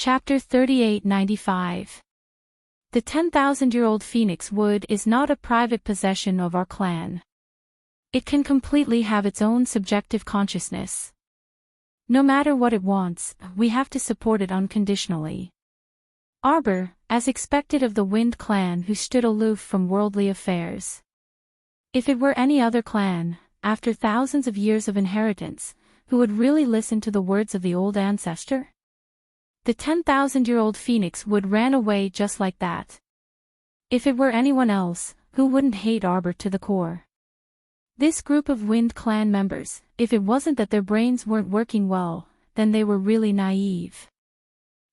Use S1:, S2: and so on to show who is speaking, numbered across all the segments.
S1: Chapter 3895. The 10,000-year-old phoenix wood is not a private possession of our clan. It can completely have its own subjective consciousness. No matter what it wants, we have to support it unconditionally. Arbor, as expected of the Wind clan who stood aloof from worldly affairs. If it were any other clan, after thousands of years of inheritance, who would really listen to the words of the old ancestor? The 10,000-year-old phoenix would ran away just like that. If it were anyone else, who wouldn't hate Arbor to the core? This group of Wind clan members, if it wasn't that their brains weren't working well, then they were really naive.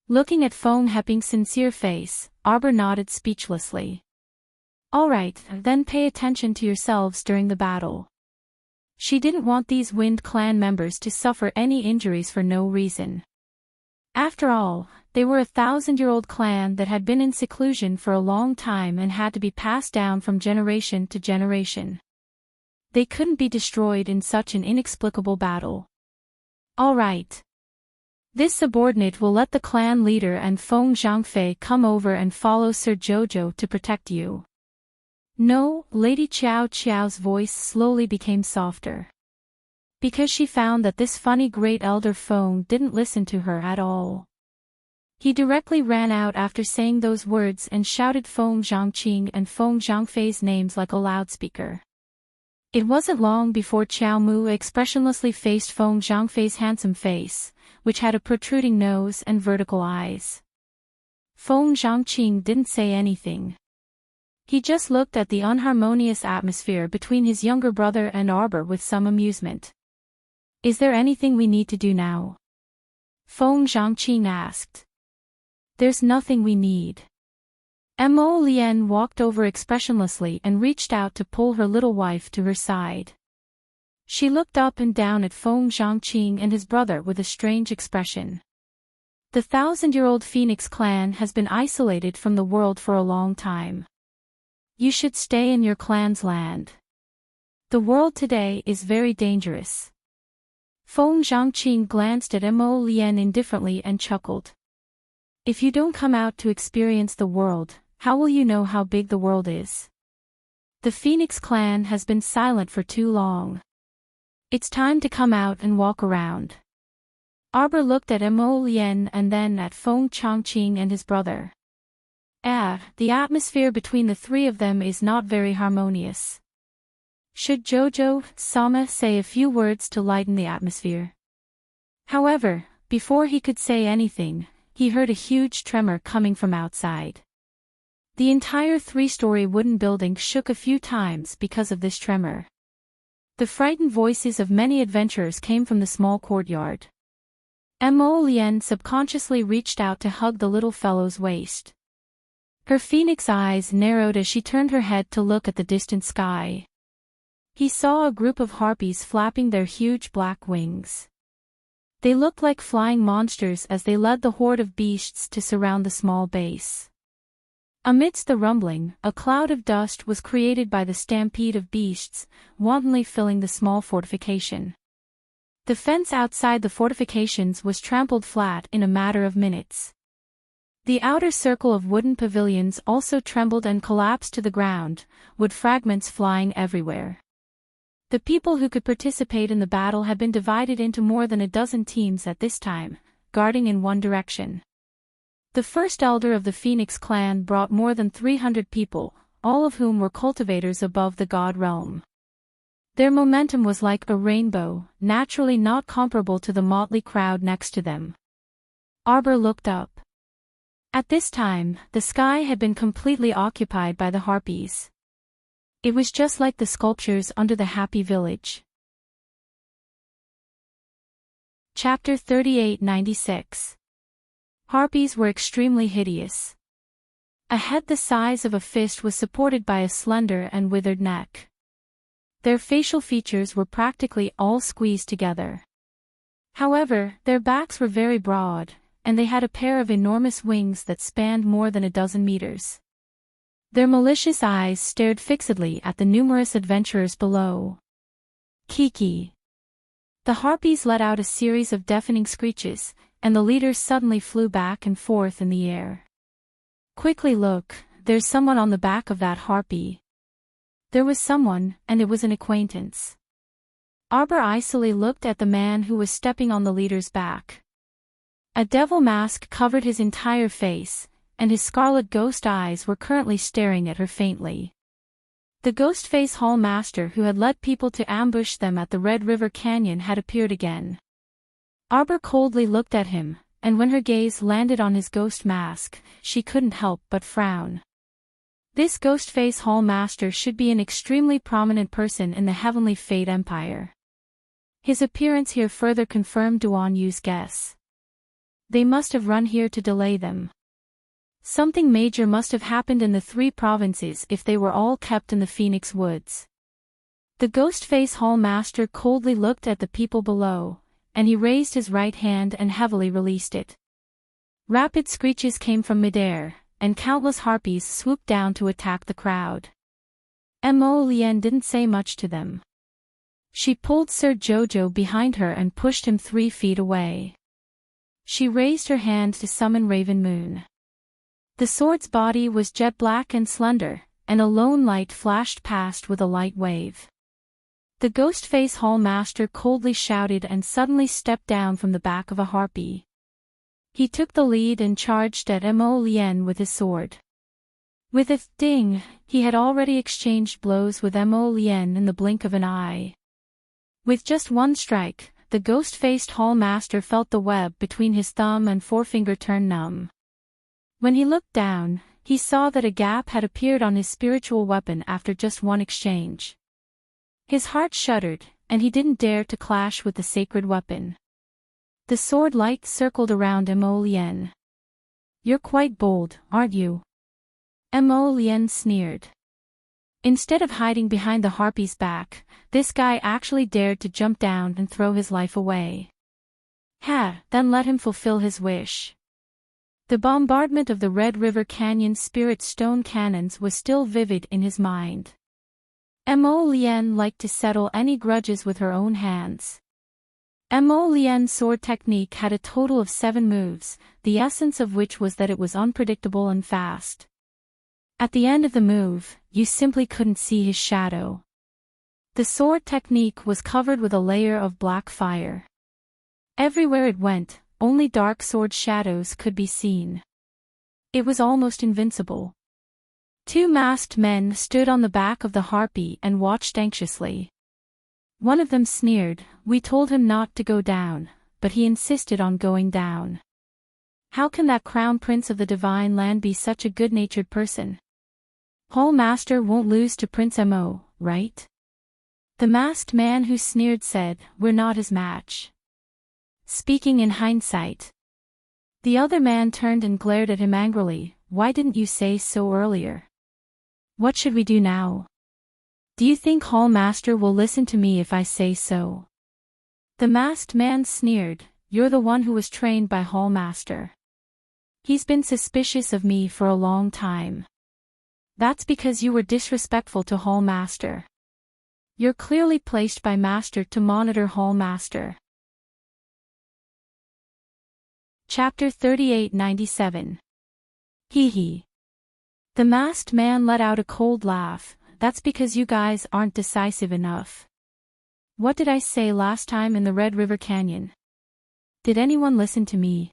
S1: Looking at Fong Hepping's sincere face, Arbor nodded speechlessly. All right, then pay attention to yourselves during the battle. She didn't want these Wind clan members to suffer any injuries for no reason. After all, they were a 1,000-year-old clan that had been in seclusion for a long time and had to be passed down from generation to generation. They couldn't be destroyed in such an inexplicable battle. All right. This subordinate will let the clan leader and Feng Zhangfei come over and follow Sir Jojo to protect you. No, Lady Qiao Qiao's voice slowly became softer. Because she found that this funny great elder Feng didn't listen to her at all. He directly ran out after saying those words and shouted Feng Zhangqing and Feng Zhangfei's names like a loudspeaker. It wasn't long before Qiao Mu expressionlessly faced Feng Zhangfei's handsome face, which had a protruding nose and vertical eyes. Feng Zhangqing didn't say anything. He just looked at the unharmonious atmosphere between his younger brother and Arbor with some amusement. Is there anything we need to do now? Feng Zhangqing asked. There's nothing we need. Mo Lian walked over expressionlessly and reached out to pull her little wife to her side. She looked up and down at Feng Zhangqing and his brother with a strange expression. The 1,000-year-old Phoenix clan has been isolated from the world for a long time. You should stay in your clan's land. The world today is very dangerous. Feng Zhangqing glanced at Mo Lian indifferently and chuckled. If you don't come out to experience the world, how will you know how big the world is? The Phoenix clan has been silent for too long. It's time to come out and walk around. Arbor looked at Mo Lian and then at Feng Zhangqing and his brother. The atmosphere between the three of them is not very harmonious. Should Jojo-sama say a few words to lighten the atmosphere? However, before he could say anything, he heard a huge tremor coming from outside. The entire 3-story wooden building shook a few times because of this tremor. The frightened voices of many adventurers came from the small courtyard. Mo Lian subconsciously reached out to hug the little fellow's waist. Her phoenix eyes narrowed as she turned her head to look at the distant sky. He saw a group of harpies flapping their huge black wings. They looked like flying monsters as they led the horde of beasts to surround the small base. Amidst the rumbling, a cloud of dust was created by the stampede of beasts, wantonly filling the small fortification. The fence outside the fortifications was trampled flat in a matter of minutes. The outer circle of wooden pavilions also trembled and collapsed to the ground, wood fragments flying everywhere. The people who could participate in the battle had been divided into more than a dozen teams at this time, guarding in one direction. The first elder of the Phoenix clan brought more than 300 people, all of whom were cultivators above the god realm. Their momentum was like a rainbow, naturally not comparable to the motley crowd next to them. Arbor looked up. At this time, the sky had been completely occupied by the harpies. It was just like the sculptures under the Happy Village. Chapter 3896. Harpies were extremely hideous. A head the size of a fist was supported by a slender and withered neck. Their facial features were practically all squeezed together. However, their backs were very broad, and they had a pair of enormous wings that spanned more than a dozen meters. Their malicious eyes stared fixedly at the numerous adventurers below. Kiki. The harpies let out a series of deafening screeches, and the leaders suddenly flew back and forth in the air. Quickly look, there's someone on the back of that harpy. There was someone, and it was an acquaintance. Arbor icily looked at the man who was stepping on the leader's back. A devil mask covered his entire face, and his scarlet ghost eyes were currently staring at her faintly. The Ghostface Hall Master who had led people to ambush them at the Red River Canyon had appeared again. Arbor coldly looked at him, and when her gaze landed on his ghost mask, she couldn't help but frown. This Ghostface Hall Master should be an extremely prominent person in the Heavenly Fate Empire. His appearance here further confirmed Duan Yu's guess. They must have run here to delay them. Something major must have happened in the 3 provinces if they were all kept in the Phoenix Woods. The Ghostface Hall Master coldly looked at the people below, and he raised his right hand and heavily released it. Rapid screeches came from midair, and countless harpies swooped down to attack the crowd. Mo Lien didn't say much to them. She pulled Sir Jojo behind her and pushed him 3 feet away. She raised her hand to summon Raven Moon. The sword's body was jet black and slender, and a lone light flashed past with a light wave. The Ghostface Hall Master coldly shouted and suddenly stepped down from the back of a harpy. He took the lead and charged at Mo Lien with his sword. With a ding, he had already exchanged blows with Mo Lien in the blink of an eye. With just one strike, the ghost-faced Hall Master felt the web between his thumb and forefinger turn numb. When he looked down, he saw that a gap had appeared on his spiritual weapon after just one exchange. His heart shuddered, and he didn't dare to clash with the sacred weapon. The sword light circled around Mo Lien. "You're quite bold, aren't you?" Mo Lien sneered. Instead of hiding behind the harpy's back, this guy actually dared to jump down and throw his life away. Then let him fulfill his wish. The bombardment of the Red River Canyon spirit stone cannons was still vivid in his mind. Mo Lien liked to settle any grudges with her own hands. Mo Lien's sword technique had a total of 7 moves, the essence of which was that it was unpredictable and fast. At the end of the move, you simply couldn't see his shadow. The sword technique was covered with a layer of black fire. Everywhere it went, only dark sword shadows could be seen. It was almost invincible. 2 masked men stood on the back of the harpy and watched anxiously. One of them sneered, "We told him not to go down, but he insisted on going down. How can that crown prince of the divine land be such a good-natured person? Hall Master won't lose to Prince Mo, right?" The masked man who sneered said, "We're not his match." Speaking in hindsight. The other man turned and glared at him angrily, "Why didn't you say so earlier? What should we do now? Do you think Hall Master will listen to me if I say so?" The masked man sneered, "You're the one who was trained by Hall Master. He's been suspicious of me for a long time. That's because you were disrespectful to Hall Master. You're clearly placed by Master to monitor Hall Master." Chapter 3897. Hee hee. The masked man let out a cold laugh. "That's because you guys aren't decisive enough. What did I say last time in the Red River Canyon? Did anyone listen to me?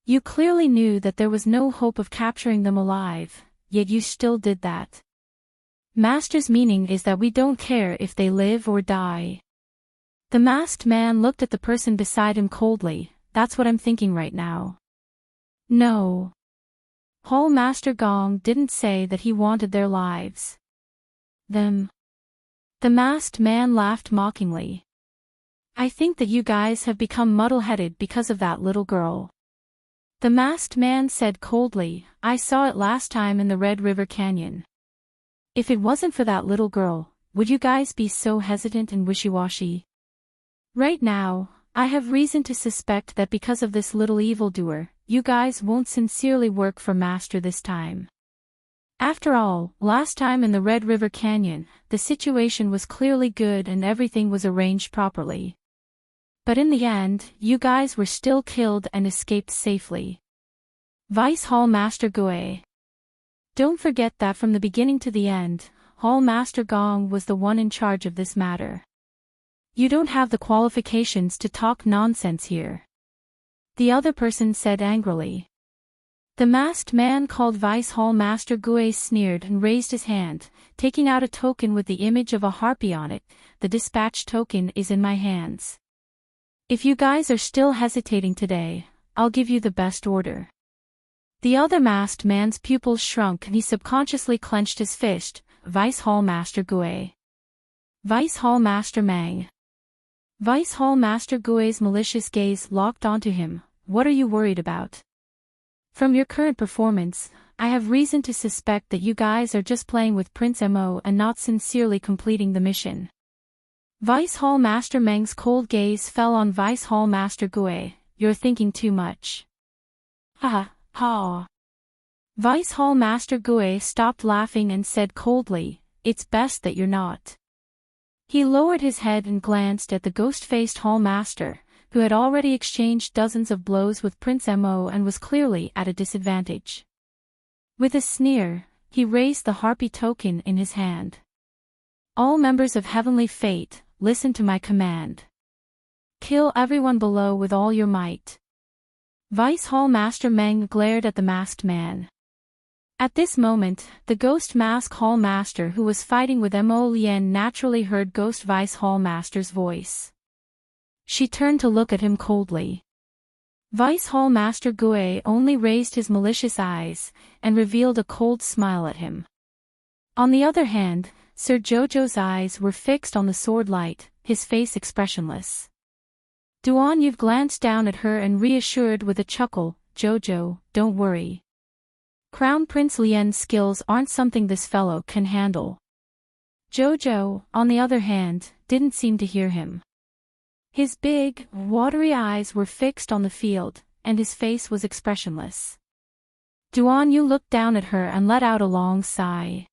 S1: You clearly knew that there was no hope of capturing them alive, yet you still did that. Master's meaning is that we don't care if they live or die." The masked man looked at the person beside him coldly. "That's what I'm thinking right now." "No. Hall Master Gong didn't say that he wanted their lives. Them." The masked man laughed mockingly. "I think that you guys have become muddle-headed because of that little girl." The masked man said coldly, "I saw it last time in the Red River Canyon. If it wasn't for that little girl, would you guys be so hesitant and wishy-washy? Right now, I have reason to suspect that because of this little evildoer, you guys won't sincerely work for Master this time. After all, last time in the Red River Canyon, the situation was clearly good and everything was arranged properly. But in the end, you guys were still killed and escaped safely. Vice Hall Master Gue. Don't forget that from the beginning to the end, Hall Master Gong was the one in charge of this matter. You don't have the qualifications to talk nonsense here. The other person said angrily. The masked man called Vice Hall Master Gue sneered and raised his hand, taking out a token with the image of a harpy on it. The dispatch token is in my hands. If you guys are still hesitating today, I'll give you the best order. The other masked man's pupils shrunk and he subconsciously clenched his fist. Vice Hall Master Gue. Vice Hall Master Mang. Vice Hall Master Gue's malicious gaze locked onto him. What are you worried about? From your current performance, I have reason to suspect that you guys are just playing with Prince Mo and not sincerely completing the mission. Vice Hall Master Meng's cold gaze fell on Vice Hall Master Gue. You're thinking too much. Ha ha. Vice Hall Master Gue stopped laughing and said coldly, it's best that you're not. He lowered his head and glanced at the ghost-faced Hall Master, who had already exchanged dozens of blows with Prince Mo and was clearly at a disadvantage. With a sneer, he raised the harpy token in his hand. All members of Heavenly Fate, listen to my command. Kill everyone below with all your might. Vice Hall Master Meng glared at the masked man. At this moment, the Ghost Mask Hall Master who was fighting with Mo Lien naturally heard Ghost Vice Hall Master's voice. She turned to look at him coldly. Vice Hall Master Gue only raised his malicious eyes, and revealed a cold smile at him. On the other hand, Sir Jojo's eyes were fixed on the sword light, his face expressionless. Duan Yu glanced down at her and reassured with a chuckle, Jojo, don't worry. Crown Prince Lien's skills aren't something this fellow can handle. Jojo, on the other hand, didn't seem to hear him. His big, watery eyes were fixed on the field, and his face was expressionless. Duan Yu looked down at her and let out a long sigh.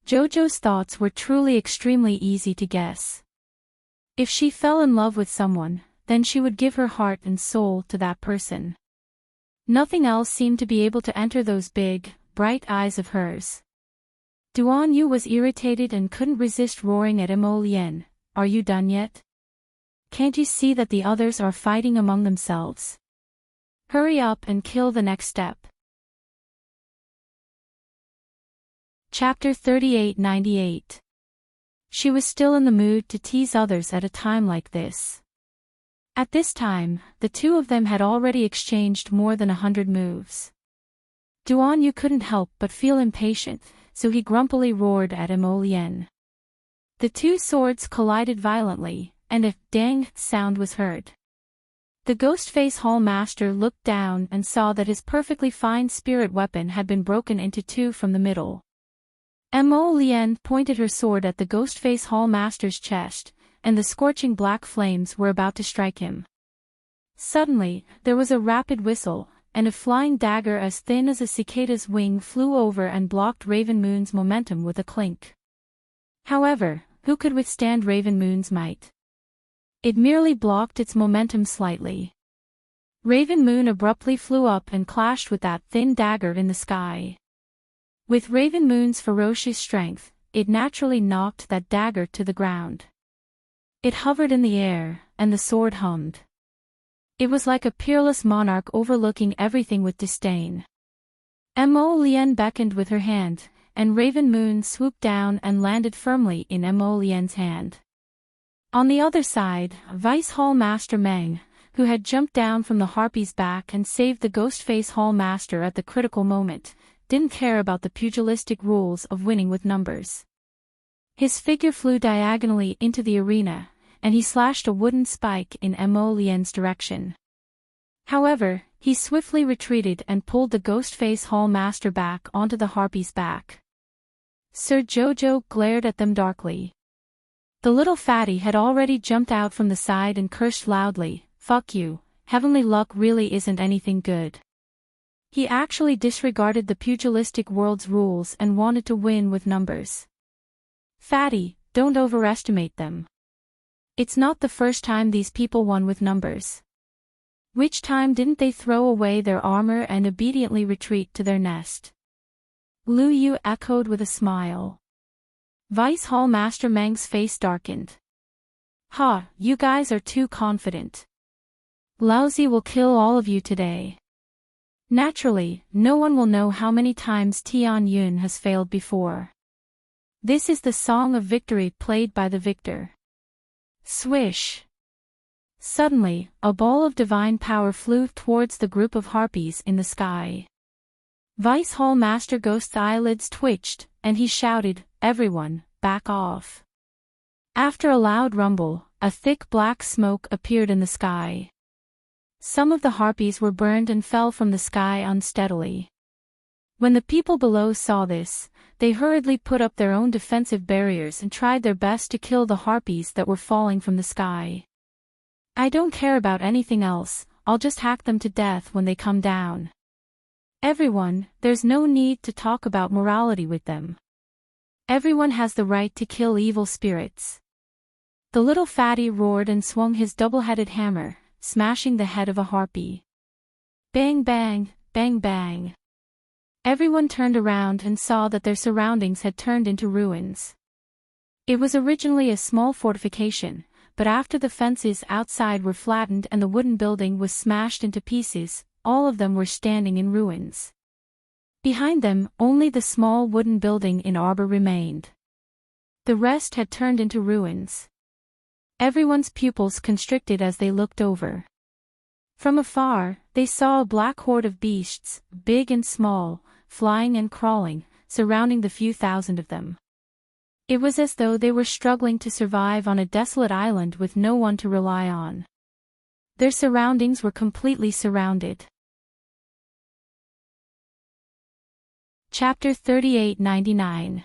S1: Jojo's thoughts were truly extremely easy to guess. If she fell in love with someone, then she would give her heart and soul to that person. Nothing else seemed to be able to enter those big, bright eyes of hers. Duan Yu was irritated and couldn't resist roaring at Mo Lien, are you done yet? Can't you see that the others are fighting among themselves? Hurry up and kill the next step. Chapter 3898. She was still in the mood to tease others at a time like this. At this time, the two of them had already exchanged more than 100 moves. Duan Yu couldn't help but feel impatient, so he grumpily roared at Mo Lien. The two swords collided violently, and a dang sound was heard. The Ghostface Hall Master looked down and saw that his perfectly fine spirit weapon had been broken into two from the middle. Mo Lien pointed her sword at the Ghostface Hall Master's chest, and the scorching black flames were about to strike him. Suddenly, there was a rapid whistle, and a flying dagger as thin as a cicada's wing flew over and blocked Raven Moon's momentum with a clink. However, who could withstand Raven Moon's might? It merely blocked its momentum slightly. Raven Moon abruptly flew up and clashed with that thin dagger in the sky. With Raven Moon's ferocious strength, it naturally knocked that dagger to the ground. It hovered in the air, and the sword hummed. It was like a peerless monarch overlooking everything with disdain. Mo Lien beckoned with her hand, and Raven Moon swooped down and landed firmly in Mo Lien's hand. On the other side, Vice Hall Master Meng, who had jumped down from the harpy's back and saved the Ghostface Hall Master at the critical moment, didn't care about the pugilistic rules of winning with numbers. His figure flew diagonally into the arena, and he slashed a wooden spike in Mo Lien's direction. However, he swiftly retreated and pulled the Ghostface Hall Master back onto the harpy's back. Sir Jojo glared at them darkly. The little fatty had already jumped out from the side and cursed loudly, "Fuck you, heavenly luck really isn't anything good." He actually disregarded the pugilistic world's rules and wanted to win with numbers. Fatty, don't overestimate them. It's not the first time these people won with numbers. Which time didn't they throw away their armor and obediently retreat to their nest? Lu Yu echoed with a smile. Vice Hall Master Meng's face darkened. Ha, you guys are too confident. Laozi will kill all of you today. Naturally, no one will know how many times Tian Yun has failed before. This is the song of victory played by the victor. Swish! Suddenly, a ball of divine power flew towards the group of harpies in the sky. Vice Hall Master Ghost's eyelids twitched, and he shouted, "Everyone, back off." After a loud rumble, a thick black smoke appeared in the sky. Some of the harpies were burned and fell from the sky unsteadily. When the people below saw this, they hurriedly put up their own defensive barriers and tried their best to kill the harpies that were falling from the sky. I don't care about anything else, I'll just hack them to death when they come down. Everyone, there's no need to talk about morality with them. Everyone has the right to kill evil spirits. The little fatty roared and swung his double-headed hammer, smashing the head of a harpy. Bang bang, bang bang. Everyone turned around and saw that their surroundings had turned into ruins. It was originally a small fortification, but after the fences outside were flattened and the wooden building was smashed into pieces, all of them were standing in ruins. Behind them, only the small wooden building in arbor remained. The rest had turned into ruins. Everyone's pupils constricted as they looked over. From afar, they saw a black horde of beasts, big and small, flying and crawling, surrounding the few thousand of them. It was as though they were struggling to survive on a desolate island with no one to rely on. Their surroundings were completely surrounded. Chapter 3899.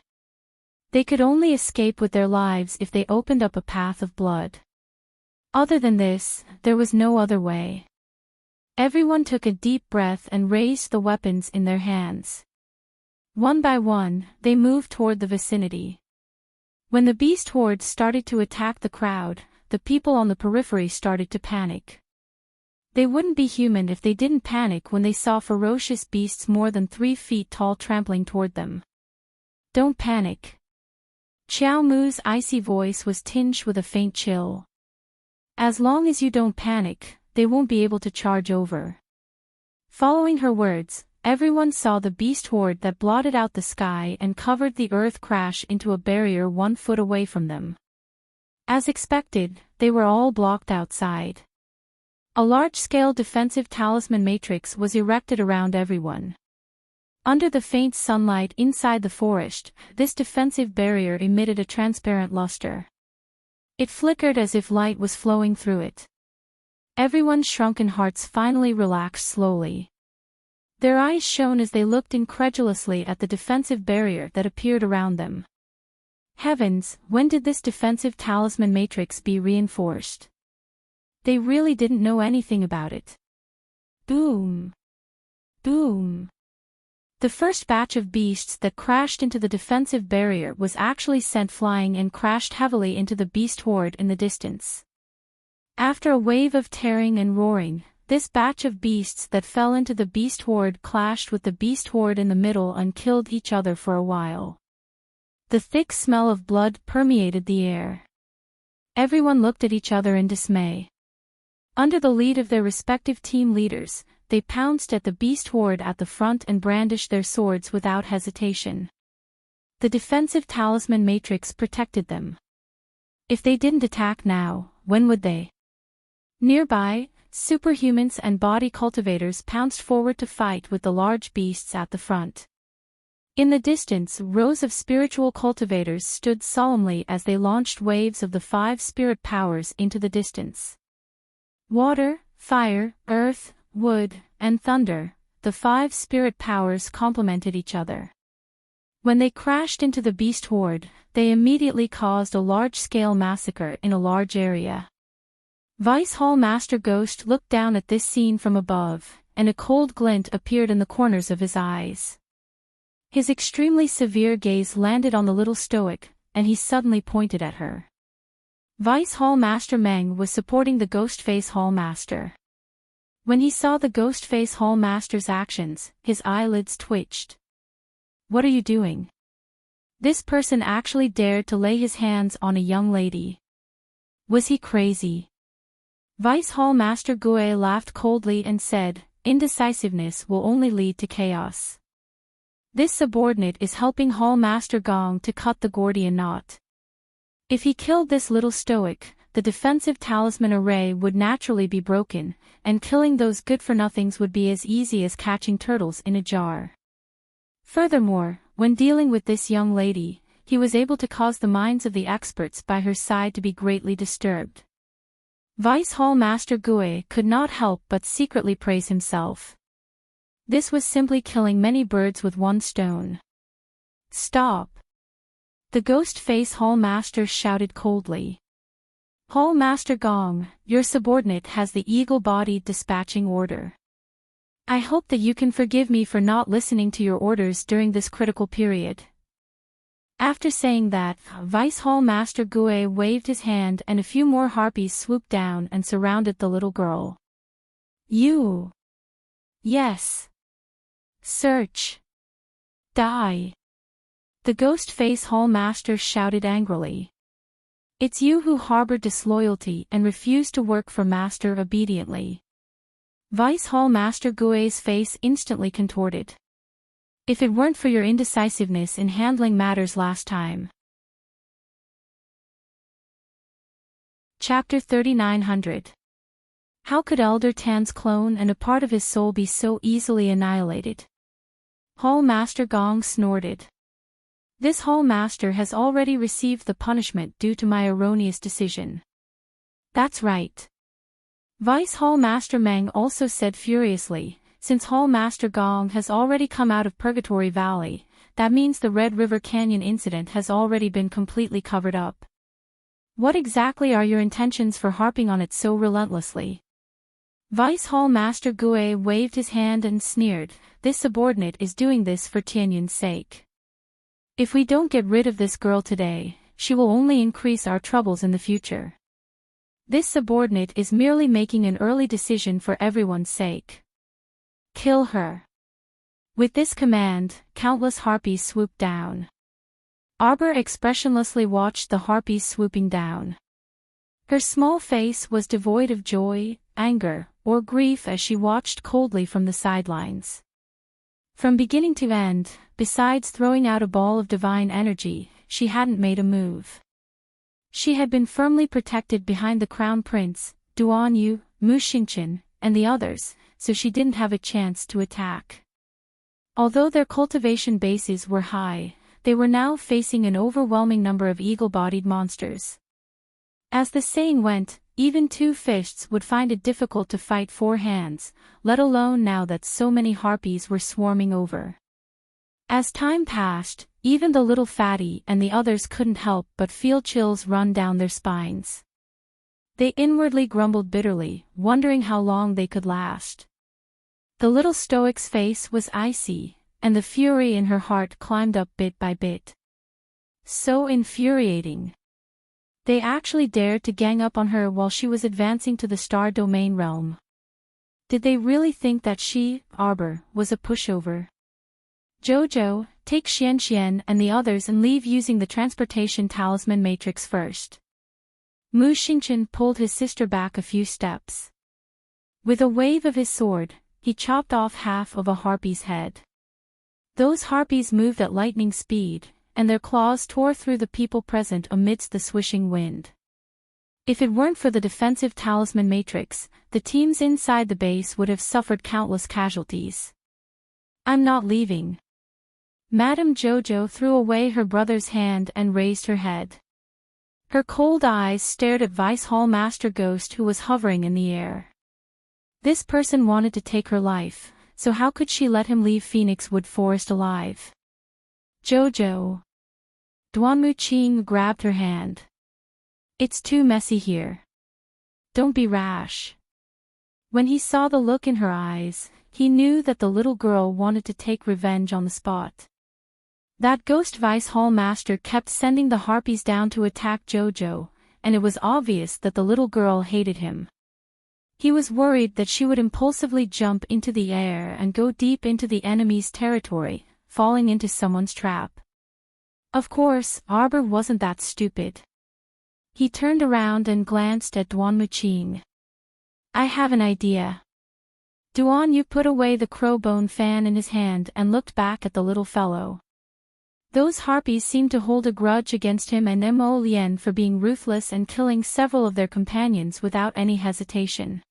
S1: They could only escape with their lives if they opened up a path of blood. Other than this, there was no other way. Everyone took a deep breath and raised the weapons in their hands. One by one, they moved toward the vicinity. When the beast horde started to attack the crowd, the people on the periphery started to panic. They wouldn't be human if they didn't panic when they saw ferocious beasts more than 3 feet tall trampling toward them. Don't panic. Xiao Mu's icy voice was tinged with a faint chill. As long as you don't panic, they won't be able to charge over. Following her words, everyone saw the beast horde that blotted out the sky and covered the earth crash into a barrier 1 foot away from them. As expected, they were all blocked outside. A large-scale defensive talisman matrix was erected around everyone. Under the faint sunlight inside the forest, this defensive barrier emitted a transparent luster. It flickered as if light was flowing through it. Everyone's shrunken hearts finally relaxed slowly. Their eyes shone as they looked incredulously at the defensive barrier that appeared around them. Heavens, when did this defensive talisman matrix be reinforced? They really didn't know anything about it. Boom! Boom! The first batch of beasts that crashed into the defensive barrier was actually sent flying and crashed heavily into the beast horde in the distance. After a wave of tearing and roaring, this batch of beasts that fell into the beast horde clashed with the beast horde in the middle and killed each other for a while. The thick smell of blood permeated the air. Everyone looked at each other in dismay. Under the lead of their respective team leaders, they pounced at the beast horde at the front and brandished their swords without hesitation. The defensive talisman matrix protected them. If they didn't attack now, when would they? Nearby, superhumans and body cultivators pounced forward to fight with the large beasts at the front. In the distance, rows of spiritual cultivators stood solemnly as they launched waves of the 5 spirit powers into the distance. Water, fire, earth, wood, and thunder, the 5 spirit powers complemented each other. When they crashed into the beast horde, they immediately caused a large-scale massacre in a large area. Vice Hall Master Ghost looked down at this scene from above, and a cold glint appeared in the corners of his eyes. His extremely severe gaze landed on the little stoic, and he suddenly pointed at her. Vice Hall Master Meng was supporting the Ghostface Hall Master. When he saw the Ghostface Hall Master's actions, his eyelids twitched. What are you doing? This person actually dared to lay his hands on a young lady. Was he crazy? Vice Hall Master Gue laughed coldly and said, indecisiveness will only lead to chaos. This subordinate is helping Hall Master Gong to cut the Gordian knot. If he killed this little stoic, the defensive talisman array would naturally be broken, and killing those good-for-nothings would be as easy as catching turtles in a jar. Furthermore, when dealing with this young lady, he was able to cause the minds of the experts by her side to be greatly disturbed. Vice Hall Master Gue could not help but secretly praise himself. This was simply killing many birds with one stone. Stop! The Ghostface Hall Master shouted coldly. Hall Master Gong, your subordinate has the eagle-bodied dispatching order. I hope that you can forgive me for not listening to your orders during this critical period. After saying that, Vice Hall Master Gue waved his hand and a few more harpies swooped down and surrounded the little girl. You! Yes! Search! Die! The Ghostface Hall Master shouted angrily. It's you who harbored disloyalty and refused to work for Master obediently. Vice Hall Master Gue's face instantly contorted. If it weren't for your indecisiveness in handling matters last time. Chapter 3900. How could Elder Tan's clone and a part of his soul be so easily annihilated? Hall Master Gong snorted. This Hall Master has already received the punishment due to my erroneous decision. That's right. Vice Hall Master Meng also said furiously, since Hall Master Gong has already come out of Purgatory Valley, that means the Red River Canyon incident has already been completely covered up. What exactly are your intentions for harping on it so relentlessly? Vice Hall Master Gue waved his hand and sneered, this subordinate is doing this for Tianyun's sake. If we don't get rid of this girl today, she will only increase our troubles in the future. This subordinate is merely making an early decision for everyone's sake. Kill her. With this command, countless harpies swooped down. Arbor expressionlessly watched the harpies swooping down. Her small face was devoid of joy, anger, or grief as she watched coldly from the sidelines. From beginning to end, besides throwing out a ball of divine energy, she hadn't made a move. She had been firmly protected behind the Crown Prince, Duan Yu, Mu Xingqian, and the others, so she didn't have a chance to attack. Although their cultivation bases were high, they were now facing an overwhelming number of eagle-bodied monsters. As the saying went, even two fists would find it difficult to fight four hands, let alone now that so many harpies were swarming over. As time passed, even the little fatty and the others couldn't help but feel chills run down their spines. They inwardly grumbled bitterly, wondering how long they could last. The little stoic's face was icy, and the fury in her heart climbed up bit by bit. So infuriating. They actually dared to gang up on her while she was advancing to the Star Domain realm. Did they really think that she, Arbor, was a pushover? Jojo, take Xian and the others and leave using the transportation talisman matrix first. Mu Xingqian pulled his sister back a few steps. With a wave of his sword, he chopped off half of a harpy's head. Those harpies moved at lightning speed, and their claws tore through the people present amidst the swishing wind. If it weren't for the defensive talisman matrix, the teams inside the base would have suffered countless casualties. I'm not leaving. Madame Jojo threw away her brother's hand and raised her head. Her cold eyes stared at Vice Hall Master Ghost who was hovering in the air. This person wanted to take her life, so how could she let him leave Phoenix Wood Forest alive? Jojo. Duanmu Qing grabbed her hand. It's too messy here. Don't be rash. When he saw the look in her eyes, he knew that the little girl wanted to take revenge on the spot. That ghost Vice Hall Master kept sending the harpies down to attack Jojo, and it was obvious that the little girl hated him. He was worried that she would impulsively jump into the air and go deep into the enemy's territory, falling into someone's trap. Of course, Arbor wasn't that stupid. He turned around and glanced at Duan Muqing. "I have an idea." Duan Yu put away the crowbone fan in his hand and looked back at the little fellow. Those harpies seemed to hold a grudge against him and Mo Lien for being ruthless and killing several of their companions without any hesitation.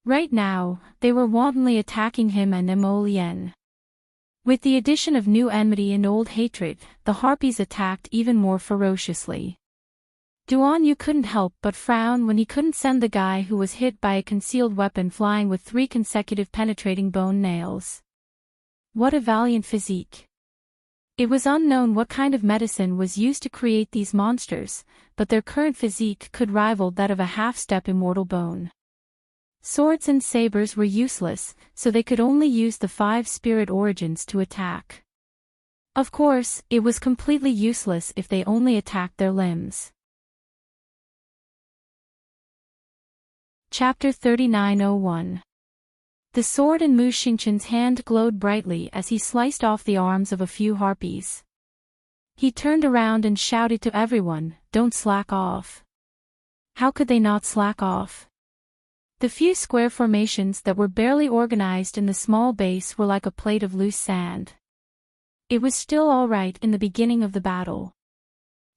S1: Right now, they were wantonly attacking him and Mo Lien. With the addition of new enmity and old hatred, the harpies attacked even more ferociously. Duan Yu couldn't help but frown when he couldn't send the guy who was hit by a concealed weapon flying with 3 consecutive penetrating bone nails. What a valiant physique. It was unknown what kind of medicine was used to create these monsters, but their current physique could rival that of a half-step immortal bone. Swords and sabers were useless, so they could only use the 5 spirit origins to attack. Of course, it was completely useless if they only attacked their limbs. Chapter 3901. The sword in Mu Xingchen's hand glowed brightly as he sliced off the arms of a few harpies. He turned around and shouted to everyone, "Don't slack off." How could they not slack off? The few square formations that were barely organized in the small base were like a plate of loose sand. It was still all right in the beginning of the battle.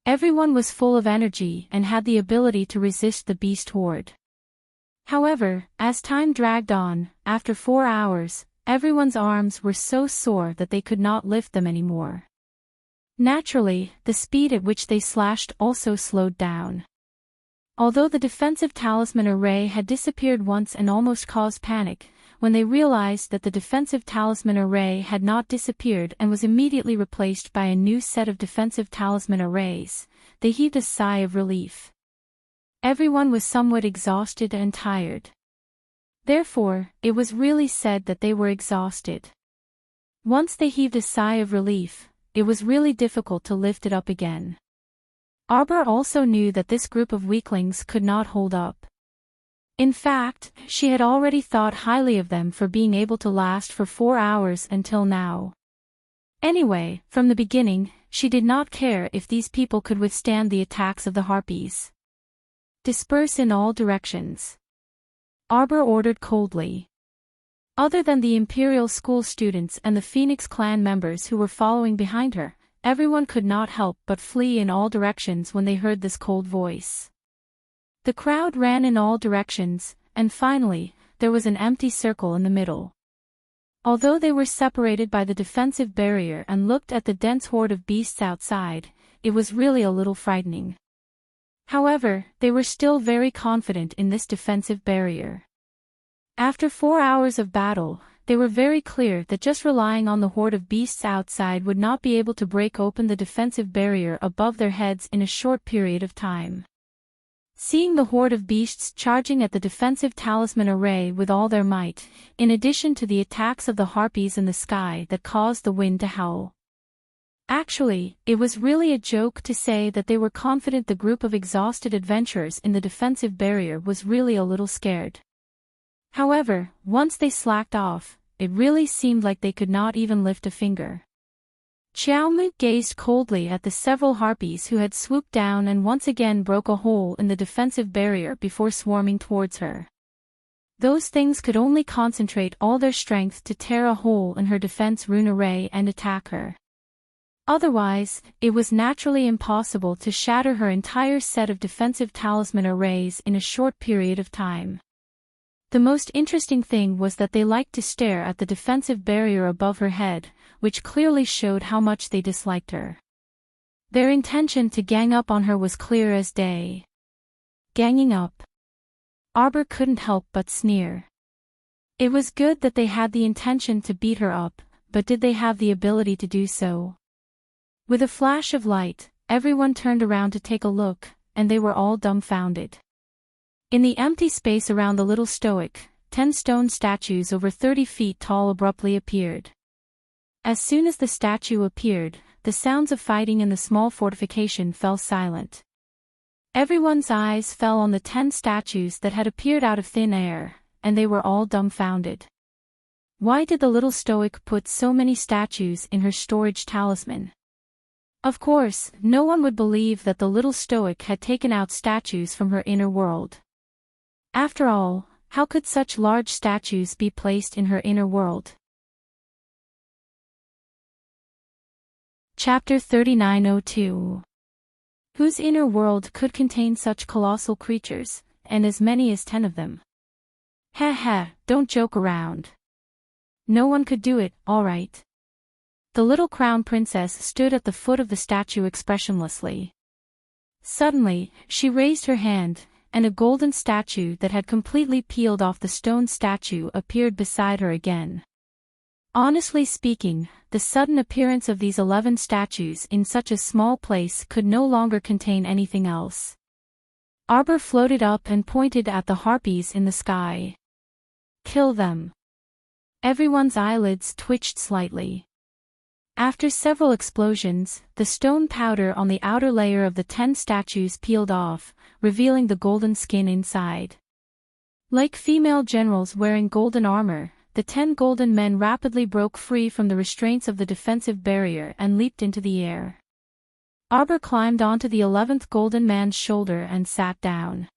S1: Everyone was full of energy and had the ability to resist the beast horde. However, as time dragged on, after 4 hours, everyone's arms were so sore that they could not lift them anymore. Naturally, the speed at which they slashed also slowed down. Although the defensive talisman array had disappeared once and almost caused panic, when they realized that the defensive talisman array had not disappeared and was immediately replaced by a new set of defensive talisman arrays, they heaved a sigh of relief. Everyone was somewhat exhausted and tired. Therefore, it was really said that they were exhausted. Once they heaved a sigh of relief, it was really difficult to lift it up again. Arbor also knew that this group of weaklings could not hold up. In fact, she had already thought highly of them for being able to last for 4 hours until now. Anyway, from the beginning, she did not care if these people could withstand the attacks of the harpies. "Disperse in all directions," Arbor ordered coldly. Other than the Imperial School students and the Phoenix Clan members who were following behind her, everyone could not help but flee in all directions when they heard this cold voice. The crowd ran in all directions, and finally, there was an empty circle in the middle. Although they were separated by the defensive barrier and looked at the dense horde of beasts outside, it was really a little frightening. However, they were still very confident in this defensive barrier. After 4 hours of battle, they were very clear that just relying on the horde of beasts outside would not be able to break open the defensive barrier above their heads in a short period of time. Seeing the horde of beasts charging at the defensive talisman array with all their might, in addition to the attacks of the harpies in the sky that caused the wind to howl. Actually, it was really a joke to say that they were confident the group of exhausted adventurers in the defensive barrier was really a little scared. However, once they slacked off, it really seemed like they could not even lift a finger. Xiaomu gazed coldly at the several harpies who had swooped down and once again broke a hole in the defensive barrier before swarming towards her. Those things could only concentrate all their strength to tear a hole in her defense rune array and attack her. Otherwise, it was naturally impossible to shatter her entire set of defensive talisman arrays in a short period of time. The most interesting thing was that they liked to stare at the defensive barrier above her head, which clearly showed how much they disliked her. Their intention to gang up on her was clear as day. Ganging up. Arbor couldn't help but sneer. It was good that they had the intention to beat her up, but did they have the ability to do so? With a flash of light, everyone turned around to take a look, and they were all dumbfounded. In the empty space around the little stoic, 10 stone statues over 30 feet tall abruptly appeared. As soon as the statue appeared, the sounds of fighting in the small fortification fell silent. Everyone's eyes fell on the 10 statues that had appeared out of thin air, and they were all dumbfounded. Why did the little stoic put so many statues in her storage talisman? Of course, no one would believe that the little stoic had taken out statues from her inner world. After all, how could such large statues be placed in her inner world? Chapter 3902. Whose inner world could contain such colossal creatures, and as many as 10 of them? Heh, don't joke around. No one could do it, all right. The little crown princess stood at the foot of the statue expressionlessly. Suddenly, she raised her hand, and a golden statue that had completely peeled off the stone statue appeared beside her again. Honestly speaking, the sudden appearance of these 11 statues in such a small place could no longer contain anything else. Arbor floated up and pointed at the harpies in the sky. Kill them. Everyone's eyelids twitched slightly. After several explosions, the stone powder on the outer layer of the 10 statues peeled off, revealing the golden skin inside. Like female generals wearing golden armor, the 10 golden men rapidly broke free from the restraints of the defensive barrier and leaped into the air. Arbor climbed onto the 11th golden man's shoulder and sat down.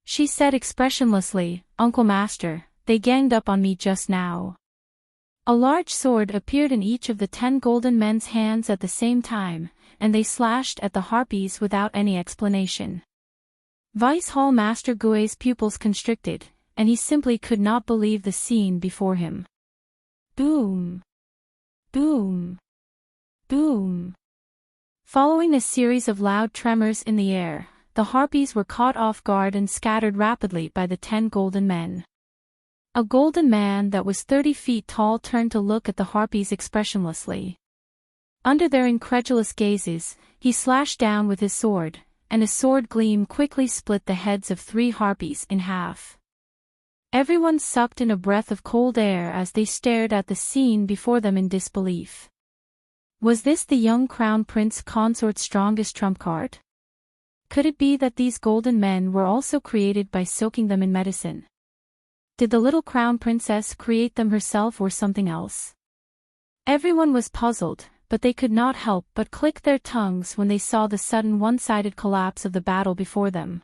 S1: She said expressionlessly, "Uncle Master, they ganged up on me just now." A large sword appeared in each of the 10 golden men's hands at the same time, and they slashed at the harpies without any explanation. Vice Hall Master Gui's pupils constricted, and he simply could not believe the scene before him. Boom! Boom! Boom! Following a series of loud tremors in the air, the harpies were caught off guard and scattered rapidly by the 10 golden men. A golden man that was 30 feet tall turned to look at the harpies expressionlessly. Under their incredulous gazes, he slashed down with his sword, and a sword gleam quickly split the heads of 3 harpies in half. Everyone sucked in a breath of cold air as they stared at the scene before them in disbelief. Was this the young crown prince consort's strongest trump card? Could it be that these golden men were also created by soaking them in medicine? Did the little crown princess create them herself or something else? Everyone was puzzled, but they could not help but click their tongues when they saw the sudden one-sided collapse of the battle before them.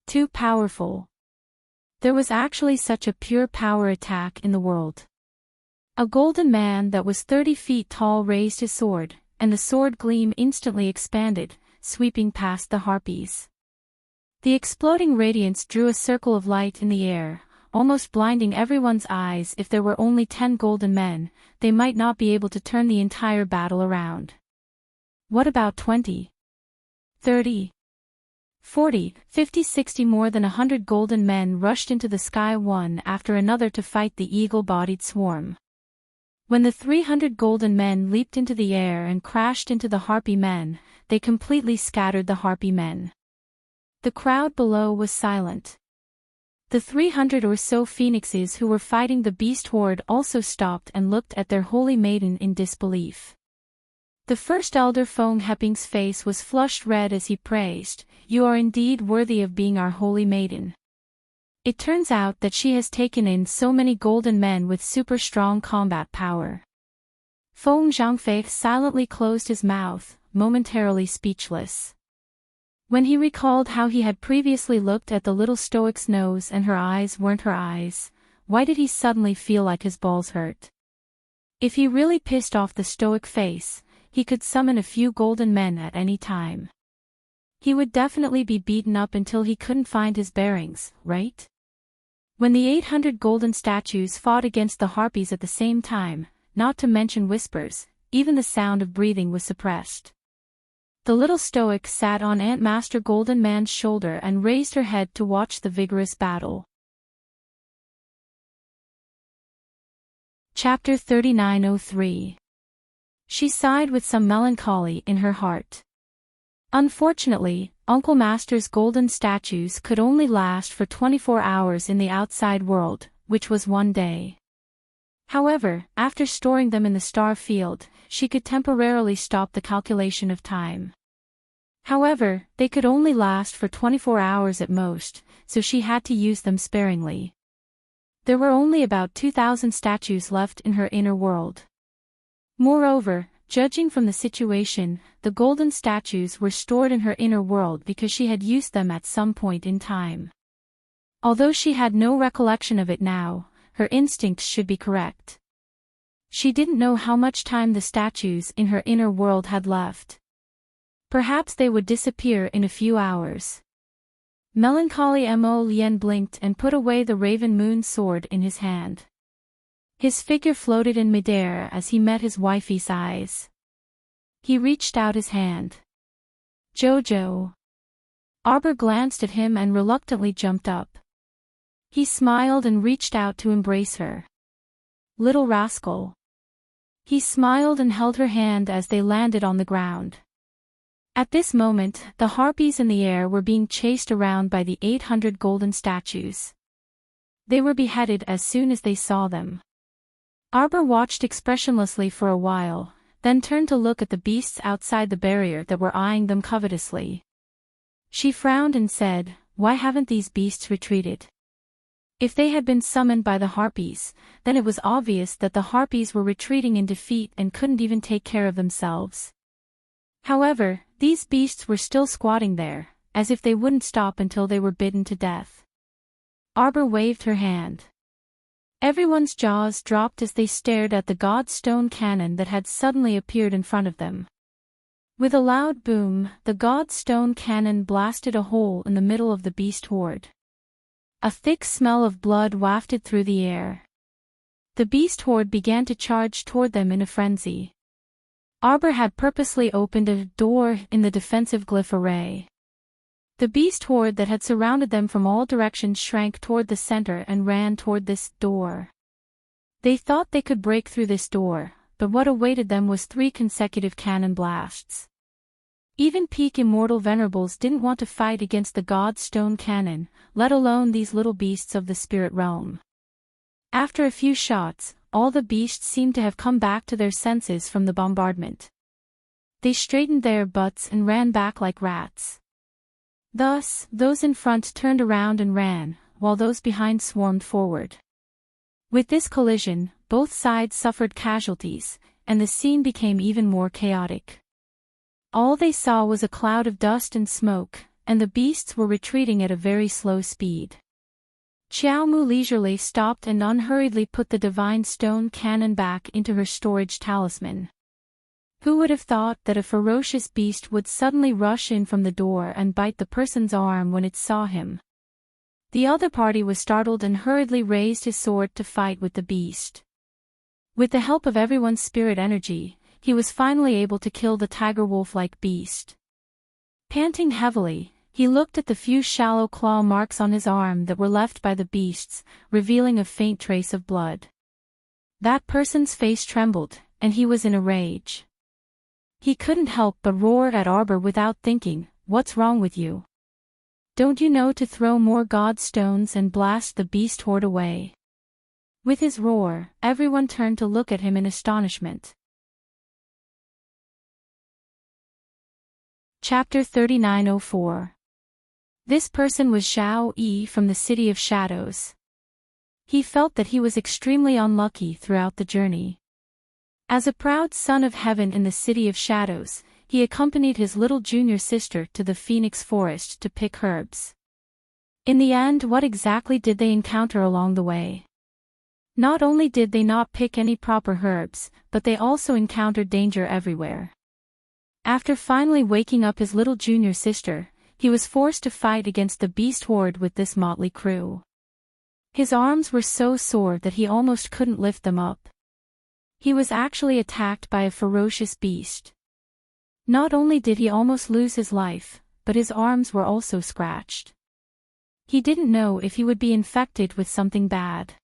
S1: Too powerful. There was actually such a pure power attack in the world. A golden man that was 30 feet tall raised his sword, and the sword gleam instantly expanded, sweeping past the harpies. The exploding radiance drew a circle of light in the air, almost blinding everyone's eyes. If there were only 10 golden men, they might not be able to turn the entire battle around. What about 20? 30? 40, 50, 60? More than 100 golden men rushed into the sky one after another to fight the eagle-bodied swarm. When the 300 golden men leaped into the air and crashed into the harpy men, they completely scattered the harpy men. The crowd below was silent. The 300 or so phoenixes who were fighting the beast horde also stopped and looked at their holy maiden in disbelief. The first elder Fong Heping's face was flushed red as he praised, "You are indeed worthy of being our holy maiden. It turns out that she has taken in so many golden men with super strong combat power." Fong Zhangfei silently closed his mouth, momentarily speechless. When he recalled how he had previously looked at the little stoic's nose and her eyes weren't her eyes, why did he suddenly feel like his balls hurt? If he really pissed off the stoic face, he could summon a few golden men at any time. He would definitely be beaten up until he couldn't find his bearings, right? When the 800 golden statues fought against the harpies at the same time, not to mention whispers, even the sound of breathing was suppressed. The little stoic sat on Ant Master Golden Man's shoulder and raised her head to watch the vigorous battle. Chapter 3903. She sighed with some melancholy in her heart. Unfortunately, Uncle Master's golden statues could only last for 24 hours in the outside world, which was one day. However, after storing them in the star field, she could temporarily stop the calculation of time. However, they could only last for 24 hours at most, so she had to use them sparingly. There were only about 2,000 statues left in her inner world. Moreover, judging from the situation, the golden statues were stored in her inner world because she had used them at some point in time. Although she had no recollection of it now, her instincts should be correct. She didn't know how much time the statues in her inner world had left. Perhaps they would disappear in a few hours. Melancholy Mo Lien blinked and put away the Raven Moon sword in his hand. His figure floated in midair as he met his wifey's eyes. He reached out his hand. Jojo. Arbor glanced at him and reluctantly jumped up. He smiled and reached out to embrace her. Little rascal. He smiled and held her hand as they landed on the ground. At this moment, the harpies in the air were being chased around by the 800 golden statues. They were beheaded as soon as they saw them. Arbor watched expressionlessly for a while, then turned to look at the beasts outside the barrier that were eyeing them covetously. She frowned and said, "Why haven't these beasts retreated?" If they had been summoned by the harpies, then it was obvious that the harpies were retreating in defeat and couldn't even take care of themselves. However, these beasts were still squatting there, as if they wouldn't stop until they were bitten to death. Arbor waved her hand. Everyone's jaws dropped as they stared at the god stone cannon that had suddenly appeared in front of them. With a loud boom, the god stone cannon blasted a hole in the middle of the beast horde. A thick smell of blood wafted through the air. The beast horde began to charge toward them in a frenzy. Arbor had purposely opened a door in the defensive glyph array. The beast horde that had surrounded them from all directions shrank toward the center and ran toward this door. They thought they could break through this door, but what awaited them was 3 consecutive cannon blasts. Even peak immortal venerables didn't want to fight against the god stone cannon, let alone these little beasts of the spirit realm. After a few shots, all the beasts seemed to have come back to their senses from the bombardment. They straightened their butts and ran back like rats. Thus, those in front turned around and ran, while those behind swarmed forward. With this collision, both sides suffered casualties, and the scene became even more chaotic. All they saw was a cloud of dust and smoke, and the beasts were retreating at a very slow speed. Xiao Mu leisurely stopped and unhurriedly put the divine stone cannon back into her storage talisman. Who would have thought that a ferocious beast would suddenly rush in from the door and bite the person's arm when it saw him? The other party was startled and hurriedly raised his sword to fight with the beast. With the help of everyone's spirit energy, he was finally able to kill the tiger wolf-like beast. Panting heavily, he looked at the few shallow claw marks on his arm that were left by the beasts, revealing a faint trace of blood. That person's face trembled, and he was in a rage. He couldn't help but roar at Arbor without thinking, "What's wrong with you? Don't you know to throw more god stones and blast the beast horde away?" With his roar, everyone turned to look at him in astonishment. Chapter 3904. This person was Zhao Yi from the City of Shadows. He felt that he was extremely unlucky throughout the journey. As a proud son of heaven in the City of Shadows, he accompanied his little junior sister to the Phoenix Forest to pick herbs. In the end, what exactly did they encounter along the way? Not only did they not pick any proper herbs, but they also encountered danger everywhere. After finally waking up his little junior sister, he was forced to fight against the beast horde with this motley crew. His arms were so sore that he almost couldn't lift them up. He was actually attacked by a ferocious beast. Not only did he almost lose his life, but his arms were also scratched. He didn't know if he would be infected with something bad.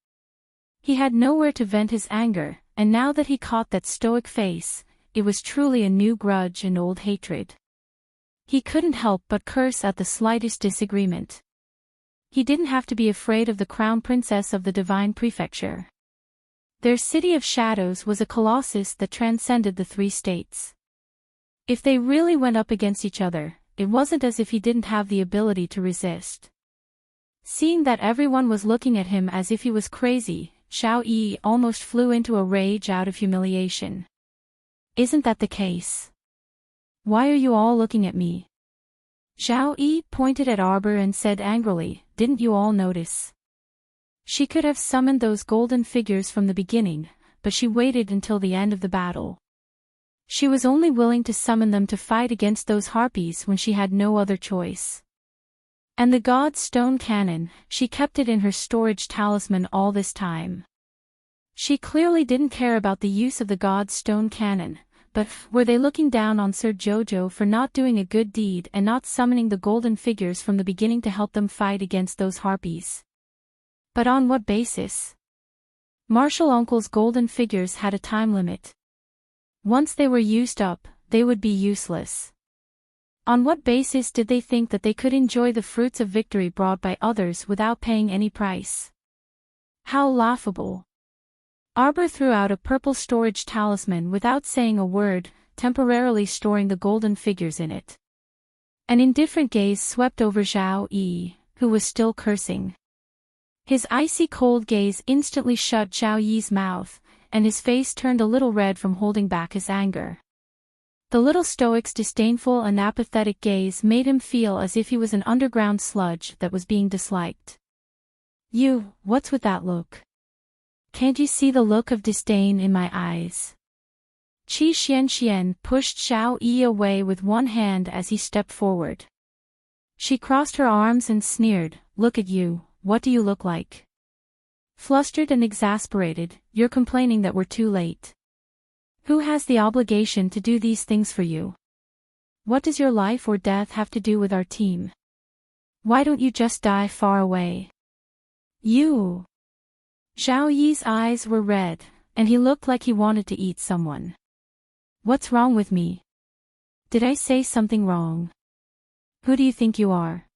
S1: He had nowhere to vent his anger, and now that he caught that stoic face, it was truly a new grudge and old hatred. He couldn't help but curse at the slightest disagreement. He didn't have to be afraid of the crown princess of the divine prefecture. Their City of Shadows was a colossus that transcended the 3 states. If they really went up against each other, it wasn't as if he didn't have the ability to resist. Seeing that everyone was looking at him as if he was crazy, Xiao Yi almost flew into a rage out of humiliation. Isn't that the case? Why are you all looking at me? Xiao Yi pointed at Arbor and said angrily, didn't you all notice? She could have summoned those golden figures from the beginning, but she waited until the end of the battle. She was only willing to summon them to fight against those harpies when she had no other choice. And the god's stone cannon, she kept it in her storage talisman all this time. She clearly didn't care about the use of the god's stone cannon, but were they looking down on Sir Jojo for not doing a good deed and not summoning the golden figures from the beginning to help them fight against those harpies? But on what basis? Martial Uncle's golden figures had a time limit. Once they were used up, they would be useless. On what basis did they think that they could enjoy the fruits of victory brought by others without paying any price? How laughable. Arbor threw out a purple storage talisman without saying a word, temporarily storing the golden figures in it. An indifferent gaze swept over Xiao Yi, who was still cursing. His icy cold gaze instantly shut Xiao Yi's mouth, and his face turned a little red from holding back his anger. The little stoic's disdainful and apathetic gaze made him feel as if he was an underground sludge that was being disliked. You, what's with that look? Can't you see the look of disdain in my eyes? Qi Xianxian pushed Xiao Yi away with one hand as he stepped forward. She crossed her arms and sneered, look at you, what do you look like? Flustered and exasperated, you're complaining that we're too late. Who has the obligation to do these things for you? What does your life or death have to do with our team? Why don't you just die far away? You! Xiao Yi's eyes were red, and he looked like he wanted to eat someone. What's wrong with me? Did I say something wrong? Who do you think you are?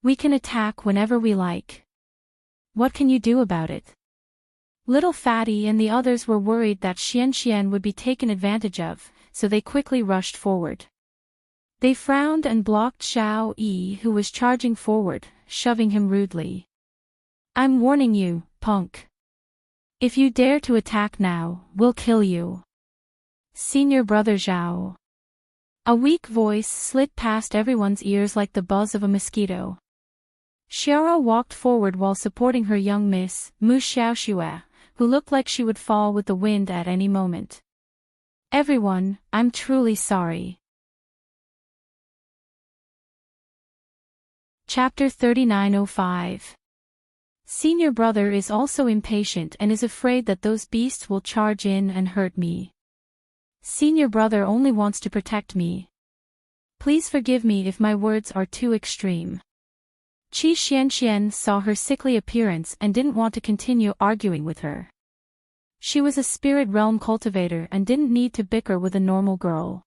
S1: We can attack whenever we like. What can you do about it? Little Fatty and the others were worried that Xianxian would be taken advantage of, so they quickly rushed forward. They frowned and blocked Xiao Yi, who was charging forward, shoving him rudely. I'm warning you, punk. If you dare to attack now, we'll kill you. Senior Brother Zhao. A weak voice slid past everyone's ears like the buzz of a mosquito. Xiao walked forward while supporting her young miss, Mu Xiaoxue, who looked like she would fall with the wind at any moment. Everyone, I'm truly sorry. Chapter 3905. Senior Brother is also impatient and is afraid that those beasts will charge in and hurt me. Senior Brother only wants to protect me. Please forgive me if my words are too extreme. Qi Xianxian saw her sickly appearance and didn't want to continue arguing with her. She was a spirit realm cultivator and didn't need to bicker with a normal girl.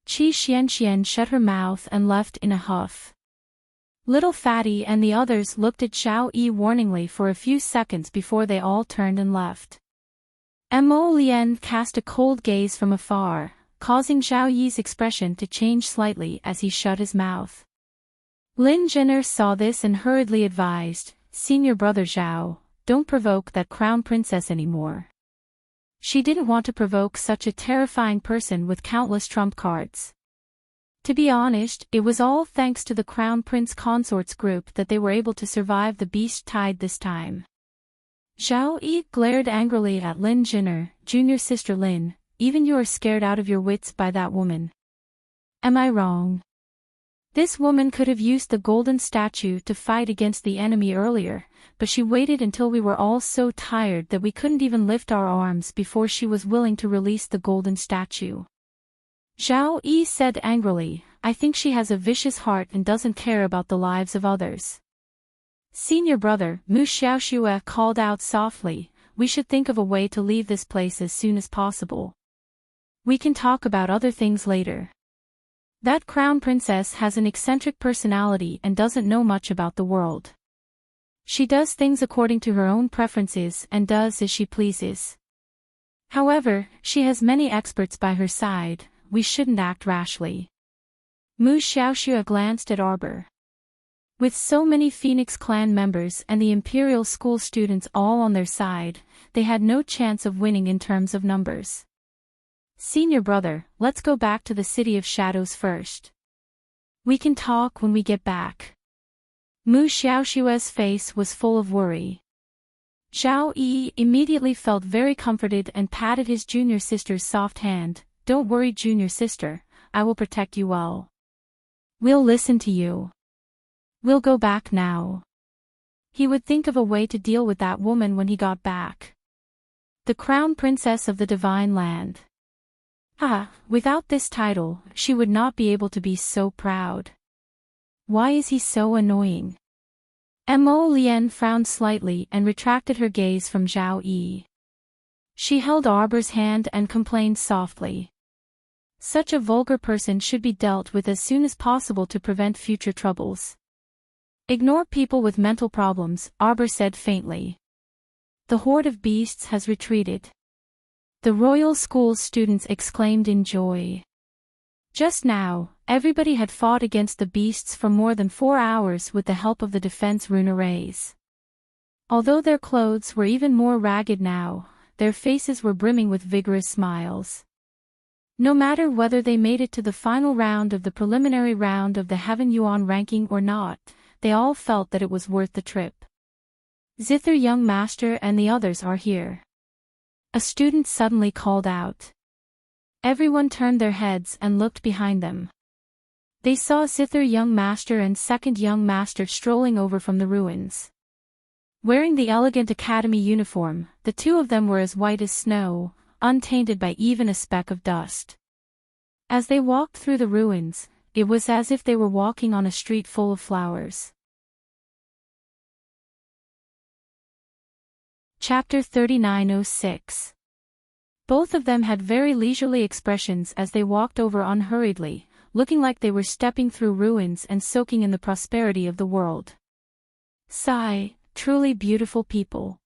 S1: Qi Xianxian shut her mouth and left in a huff. Little Fatty and the others looked at Xiao Yi warningly for a few seconds before they all turned and left. Mo Lian cast a cold gaze from afar, causing Xiao Yi's expression to change slightly as he shut his mouth. Lin Jinner saw this and hurriedly advised, Senior Brother Zhao, don't provoke that crown princess anymore. She didn't want to provoke such a terrifying person with countless trump cards. To be honest, it was all thanks to the Crown Prince Consort's group that they were able to survive the beast tide this time. Xiao Yi glared angrily at Lin Jinner, junior sister Lin, even you are scared out of your wits by that woman. Am I wrong? This woman could have used the golden statue to fight against the enemy earlier, but she waited until we were all so tired that we couldn't even lift our arms before she was willing to release the golden statue. Xiao Yi said angrily, I think she has a vicious heart and doesn't care about the lives of others. Senior Brother, Mu Xiaoxue called out softly, we should think of a way to leave this place as soon as possible. We can talk about other things later. That crown princess has an eccentric personality and doesn't know much about the world. She does things according to her own preferences and does as she pleases. However, she has many experts by her side, we shouldn't act rashly. Mu Xiaoxue glanced at Arbor. With so many Phoenix clan members and the Imperial School students all on their side, they had no chance of winning in terms of numbers. Senior brother, let's go back to the City of Shadows first. We can talk when we get back. Mu Xiaoxue's face was full of worry. Zhao Yi immediately felt very comforted and patted his junior sister's soft hand. Don't worry, junior sister, I will protect you well. We'll listen to you. We'll go back now. He would think of a way to deal with that woman when he got back. The crown princess of the divine land. Without this title, she would not be able to be so proud. Why is he so annoying? Mo Lian frowned slightly and retracted her gaze from Zhao Yi. She held Arbor's hand and complained softly. Such a vulgar person should be dealt with as soon as possible to prevent future troubles. Ignore people with mental problems, Arbor said faintly. The horde of beasts has retreated. The royal school's students exclaimed in joy. Just now, everybody had fought against the beasts for more than 4 hours with the help of the defense rune arrays. Although their clothes were even more ragged now, their faces were brimming with vigorous smiles. No matter whether they made it to the final round of the preliminary round of the Heaven Yuan ranking or not, they all felt that it was worth the trip. Zither, young master, and the others are here. A student suddenly called out. Everyone turned their heads and looked behind them. They saw Zither, young master, and second young master strolling over from the ruins. Wearing the elegant academy uniform, the two of them were as white as snow, untainted by even a speck of dust. As they walked through the ruins, it was as if they were walking on a street full of flowers. Chapter 3906. Both of them had very leisurely expressions as they walked over unhurriedly, looking like they were stepping through ruins and soaking in the prosperity of the world. Sigh, truly beautiful people.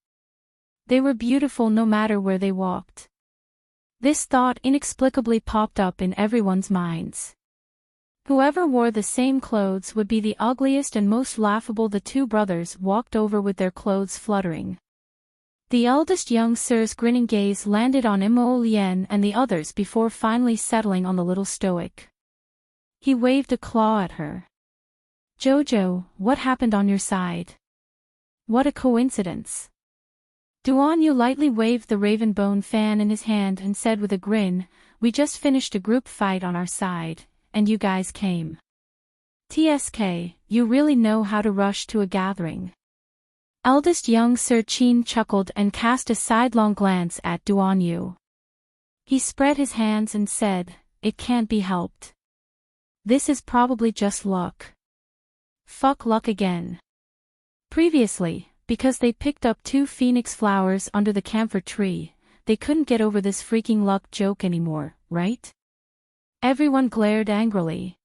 S1: They were beautiful no matter where they walked. This thought inexplicably popped up in everyone's minds. Whoever wore the same clothes would be the ugliest and most laughable. The two brothers walked over with their clothes fluttering. The eldest young sir's grinning gaze landed on Mo Lian and the others before finally settling on the little stoic. He waved a claw at her. Jojo, what happened on your side? What a coincidence. Duan Yu lightly waved the raven bone fan in his hand and said with a grin, we just finished a group fight on our side, and you guys came. TSK, you really know how to rush to a gathering. Eldest young Sir Qin chuckled and cast a sidelong glance at Duan Yu. He spread his hands and said, it can't be helped. This is probably just luck. Fuck luck again. Previously, because they picked up 2 phoenix flowers under the camphor tree, they couldn't get over this freaking luck joke anymore, right? Everyone glared angrily.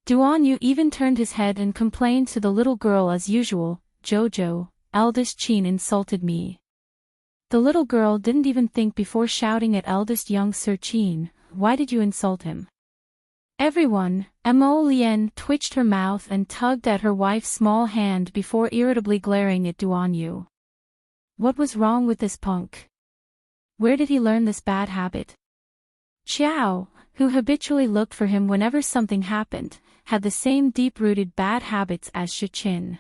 S1: Duan Yu even turned his head and complained to the little girl as usual, Jojo, eldest Qin insulted me. The little girl didn't even think before shouting at eldest young Sir Qin, why did you insult him? Everyone, Mo Lian twitched her mouth and tugged at her wife's small hand before irritably glaring at Duan Yu. What was wrong with this punk? Where did he learn this bad habit? Xiao, who habitually looked for him whenever something happened, had the same deep-rooted bad habits as Shi Qin.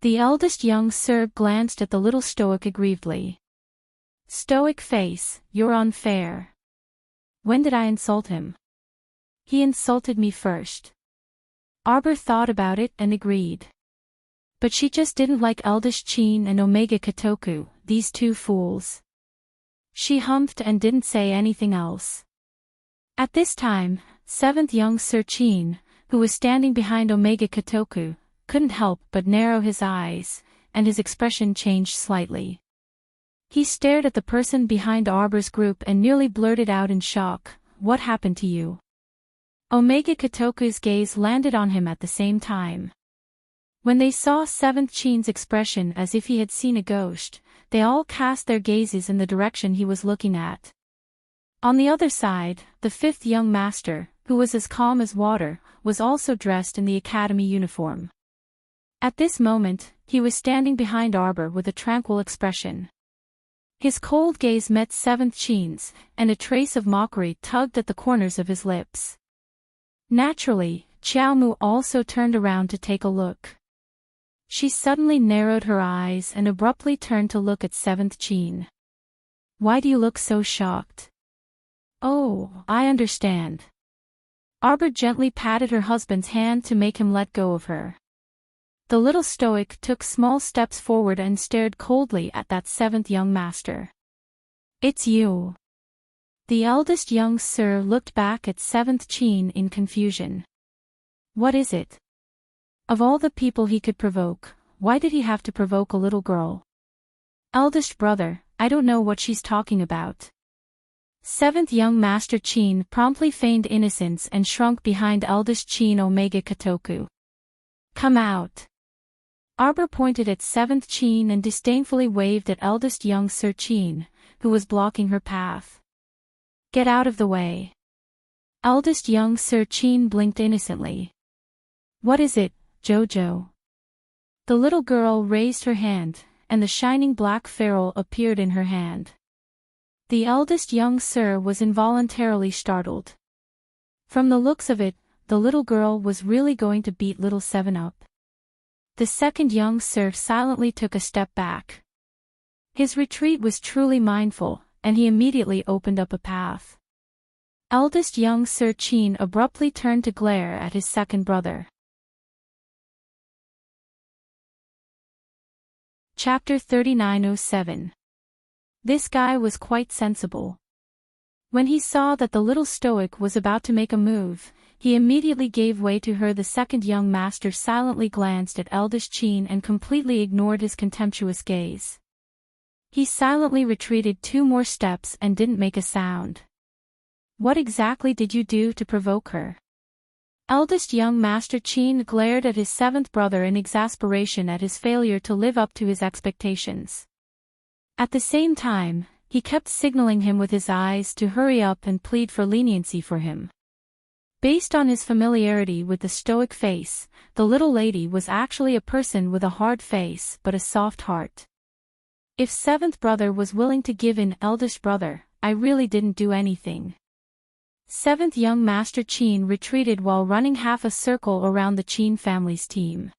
S1: The eldest young sir glanced at the little stoic aggrievedly. Stoic face, you're unfair. When did I insult him? He insulted me first. Arbor thought about it and agreed. But she just didn't like eldest Qin and Omega Kotoku, these two fools. She humphed and didn't say anything else. At this time, 7th young Sir Qin, who was standing behind Omega Kotoku, couldn't help but narrow his eyes, and his expression changed slightly. He stared at the person behind Arbor's group and nearly blurted out in shock, what happened to you? Omega Kotoku's gaze landed on him at the same time. When they saw 7th Qin's expression as if he had seen a ghost, they all cast their gazes in the direction he was looking at. On the other side, the 5th young master, who was as calm as water, was also dressed in the academy uniform. At this moment, he was standing behind Arbor with a tranquil expression. His cold gaze met 7th Chin's, and a trace of mockery tugged at the corners of his lips. Naturally, Xiaomu also turned around to take a look. She suddenly narrowed her eyes and abruptly turned to look at 7th Chin. Why do you look so shocked? Oh, I understand. Arbor gently patted her husband's hand to make him let go of her. The little stoic took small steps forward and stared coldly at that 7th young master. It's you. The eldest young sir looked back at 7th Chin in confusion. What is it? Of all the people he could provoke, why did he have to provoke a little girl? Eldest brother, I don't know what she's talking about. 7th young master Chin promptly feigned innocence and shrunk behind eldest Chin Omega Kotoku. Come out. Arbor pointed at 7th Chin and disdainfully waved at eldest young Sir Chin, who was blocking her path. Get out of the way. Eldest young Sir Chin blinked innocently. What is it, Jojo? The little girl raised her hand, and the shining black ferrule appeared in her hand. The eldest young sir was involuntarily startled. From the looks of it, the little girl was really going to beat little 7 up. The second young sir silently took a step back. His retreat was truly mindful, and he immediately opened up a path. Eldest young Sir Chin abruptly turned to glare at his second brother. Chapter 3907. This guy was quite sensible. When he saw that the little stoic was about to make a move, he immediately gave way to her. The second young master silently glanced at eldest Chin and completely ignored his contemptuous gaze. He silently retreated 2 more steps and didn't make a sound. What exactly did you do to provoke her? Eldest young master Chin glared at his 7th brother in exasperation at his failure to live up to his expectations. At the same time, he kept signaling him with his eyes to hurry up and plead for leniency for him. Based on his familiarity with the stoic face, the little lady was actually a person with a hard face but a soft heart. If 7th brother was willing to give in, eldest brother, I really didn't do anything. 7th young master Chin retreated while running half a circle around the Chin family's team.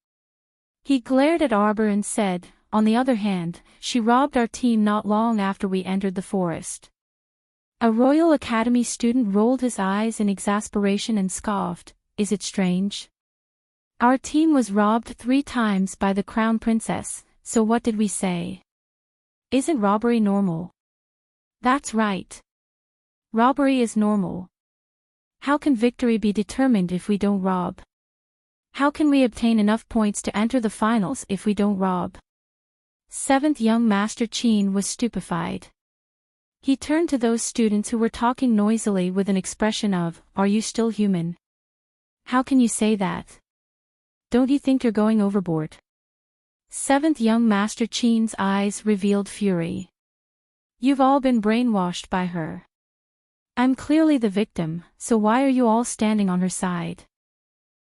S1: He glared at Arbor and said, on the other hand, she robbed our team not long after we entered the forest. A Royal Academy student rolled his eyes in exasperation and scoffed, is it strange? Our team was robbed 3 times by the Crown Princess, so what did we say? Isn't robbery normal? That's right. Robbery is normal. How can victory be determined if we don't rob? How can we obtain enough points to enter the finals if we don't rob? 7th young master Chin was stupefied. He turned to those students who were talking noisily with an expression of, are you still human? How can you say that? Don't you think you're going overboard? 7th young master Chin's eyes revealed fury. You've all been brainwashed by her. I'm clearly the victim, so why are you all standing on her side?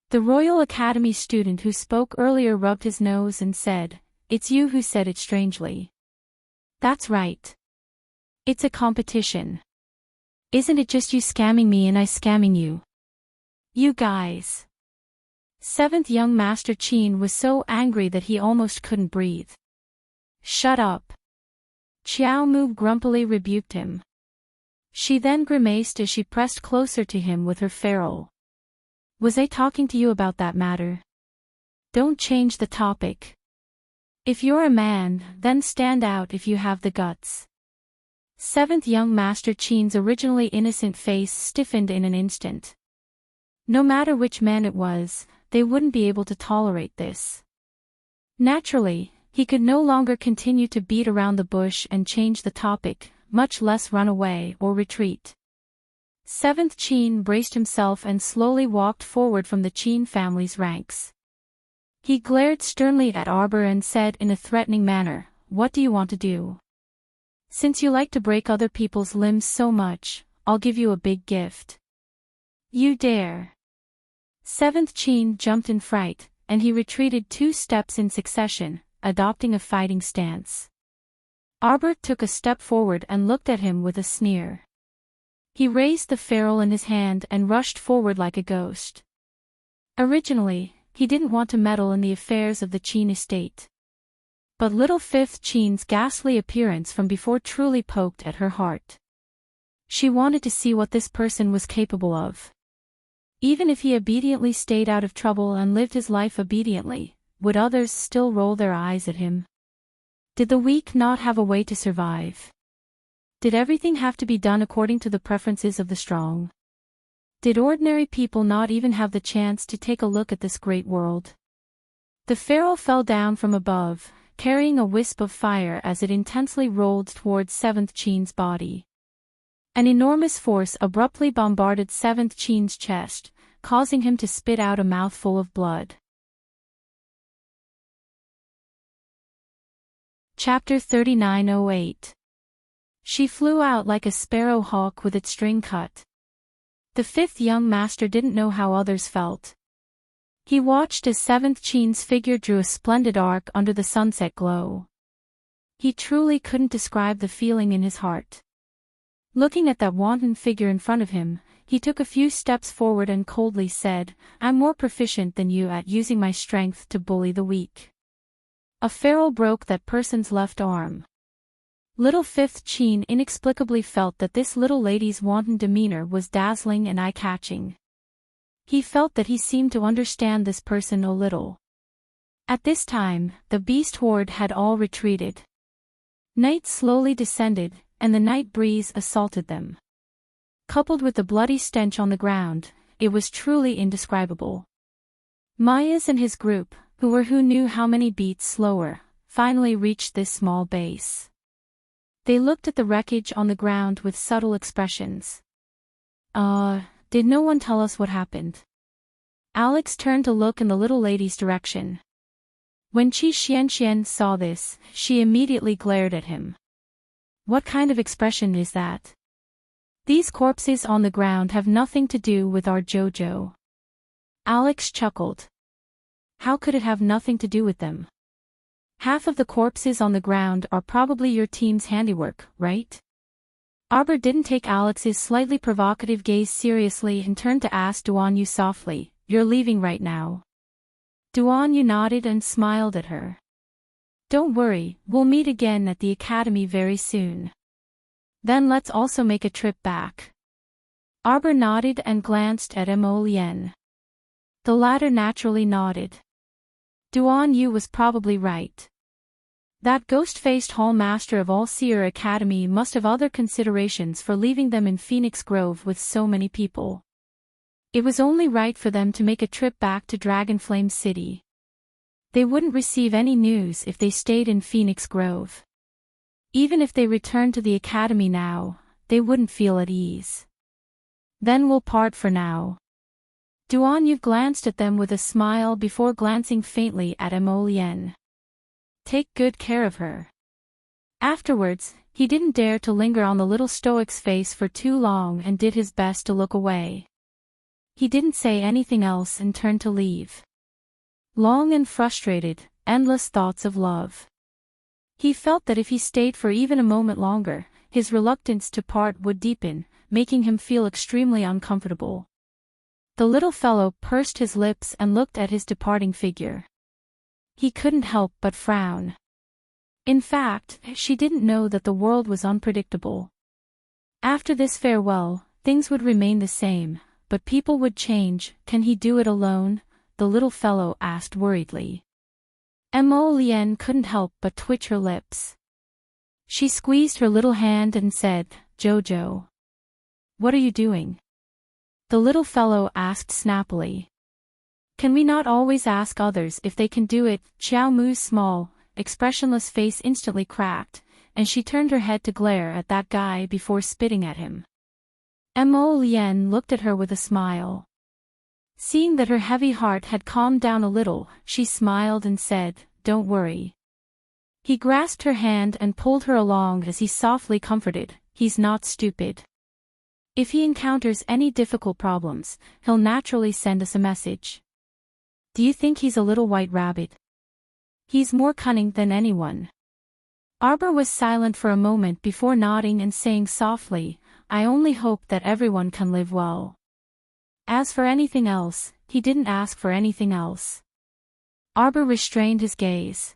S1: The Royal Academy student who spoke earlier rubbed his nose and said, it's you who said it strangely. That's right. It's a competition. Isn't it just you scamming me and I scamming you? You guys. 7th young master Chin was so angry that he almost couldn't breathe. Shut up. Xiao Mu grumpily rebuked him. She then grimaced as she pressed closer to him with her ferrule. Was I talking to you about that matter? Don't change the topic. If you're a man, then stand out if you have the guts. 7th young master Chin's originally innocent face stiffened in an instant. No matter which man it was, they wouldn't be able to tolerate this. Naturally, he could no longer continue to beat around the bush and change the topic, much less run away or retreat. 7th Chin braced himself and slowly walked forward from the Chin family's ranks. He glared sternly at Arbor and said in a threatening manner, what do you want to do? Since you like to break other people's limbs so much, I'll give you a big gift. You dare. Seventh Chin jumped in fright, and he retreated 2 steps in succession, adopting a fighting stance. Albert took a step forward and looked at him with a sneer. He raised the ferrule in his hand and rushed forward like a ghost. Originally, he didn't want to meddle in the affairs of the Chin estate. But little Fifth Chin's ghastly appearance from before truly poked at her heart. She wanted to see what this person was capable of. Even if he obediently stayed out of trouble and lived his life obediently, would others still roll their eyes at him? Did the weak not have a way to survive? Did everything have to be done according to the preferences of the strong? Did ordinary people not even have the chance to take a look at this great world? The ferrule fell down from above, carrying a wisp of fire as it intensely rolled towards Seventh Chin's body. An enormous force abruptly bombarded Seventh Chin's chest, causing him to spit out a mouthful of blood. Chapter 3908. She flew out like a sparrow hawk with its string cut. The fifth young master didn't know how others felt. He watched as Seventh Chin's figure drew a splendid arc under the sunset glow. He truly couldn't describe the feeling in his heart. Looking at that wanton figure in front of him, he took a few steps forward and coldly said, "I'm more proficient than you at using my strength to bully the weak." A ferrule broke that person's left arm. Little Fifth Chin inexplicably felt that this little lady's wanton demeanor was dazzling and eye-catching. He felt that he seemed to understand this person a little. At this time, the beast horde had all retreated. Night slowly descended, and the night breeze assaulted them. Coupled with the bloody stench on the ground, it was truly indescribable. Myers and his group, who knew how many beats slower, finally reached this small base. They looked at the wreckage on the ground with subtle expressions. Did no one tell us what happened? Alex turned to look in the little lady's direction. When Qi Xianxian saw this, she immediately glared at him. What kind of expression is that? These corpses on the ground have nothing to do with our JoJo. Alex chuckled. How could it have nothing to do with them? Half of the corpses on the ground are probably your team's handiwork, right? Arbor didn't take Alex's slightly provocative gaze seriously and turned to ask Duan Yu softly, "You're leaving right now?" Duan Yu nodded and smiled at her. "Don't worry, we'll meet again at the academy very soon. Then let's also make a trip back." Arbor nodded and glanced at Mo Lien. The latter naturally nodded. Duan Yu was probably right. That ghost-faced hall master of All Seer Academy must have other considerations for leaving them in Phoenix Grove with so many people. It was only right for them to make a trip back to Dragonflame City. They wouldn't receive any news if they stayed in Phoenix Grove. Even if they returned to the academy now, they wouldn't feel at ease. Then we'll part for now. Duan Yu glanced at them with a smile before glancing faintly at Mo Lien. Take good care of her. Afterwards, he didn't dare to linger on the little stoic's face for too long and did his best to look away. He didn't say anything else and turned to leave. Long and frustrated, endless thoughts of love. He felt that if he stayed for even a moment longer, his reluctance to part would deepen, making him feel extremely uncomfortable. The little fellow pursed his lips and looked at his departing figure. He couldn't help but frown. In fact, she didn't know that the world was unpredictable. After this farewell, things would remain the same, but people would change. Can he do it alone? The little fellow asked worriedly. Mo Lien couldn't help but twitch her lips. She squeezed her little hand and said, "Jojo. What are you doing?" The little fellow asked snappily. Can we not always ask others if they can do it? Xiao Mu's small, expressionless face instantly cracked, and she turned her head to glare at that guy before spitting at him. Mo Lien looked at her with a smile. Seeing that her heavy heart had calmed down a little, she smiled and said, "Don't worry." He grasped her hand and pulled her along as he softly comforted, "He's not stupid." If he encounters any difficult problems, he'll naturally send us a message. Do you think he's a little white rabbit? He's more cunning than anyone. Arbor was silent for a moment before nodding and saying softly, I only hope that everyone can live well. As for anything else, he didn't ask for anything else. Arbor restrained his gaze.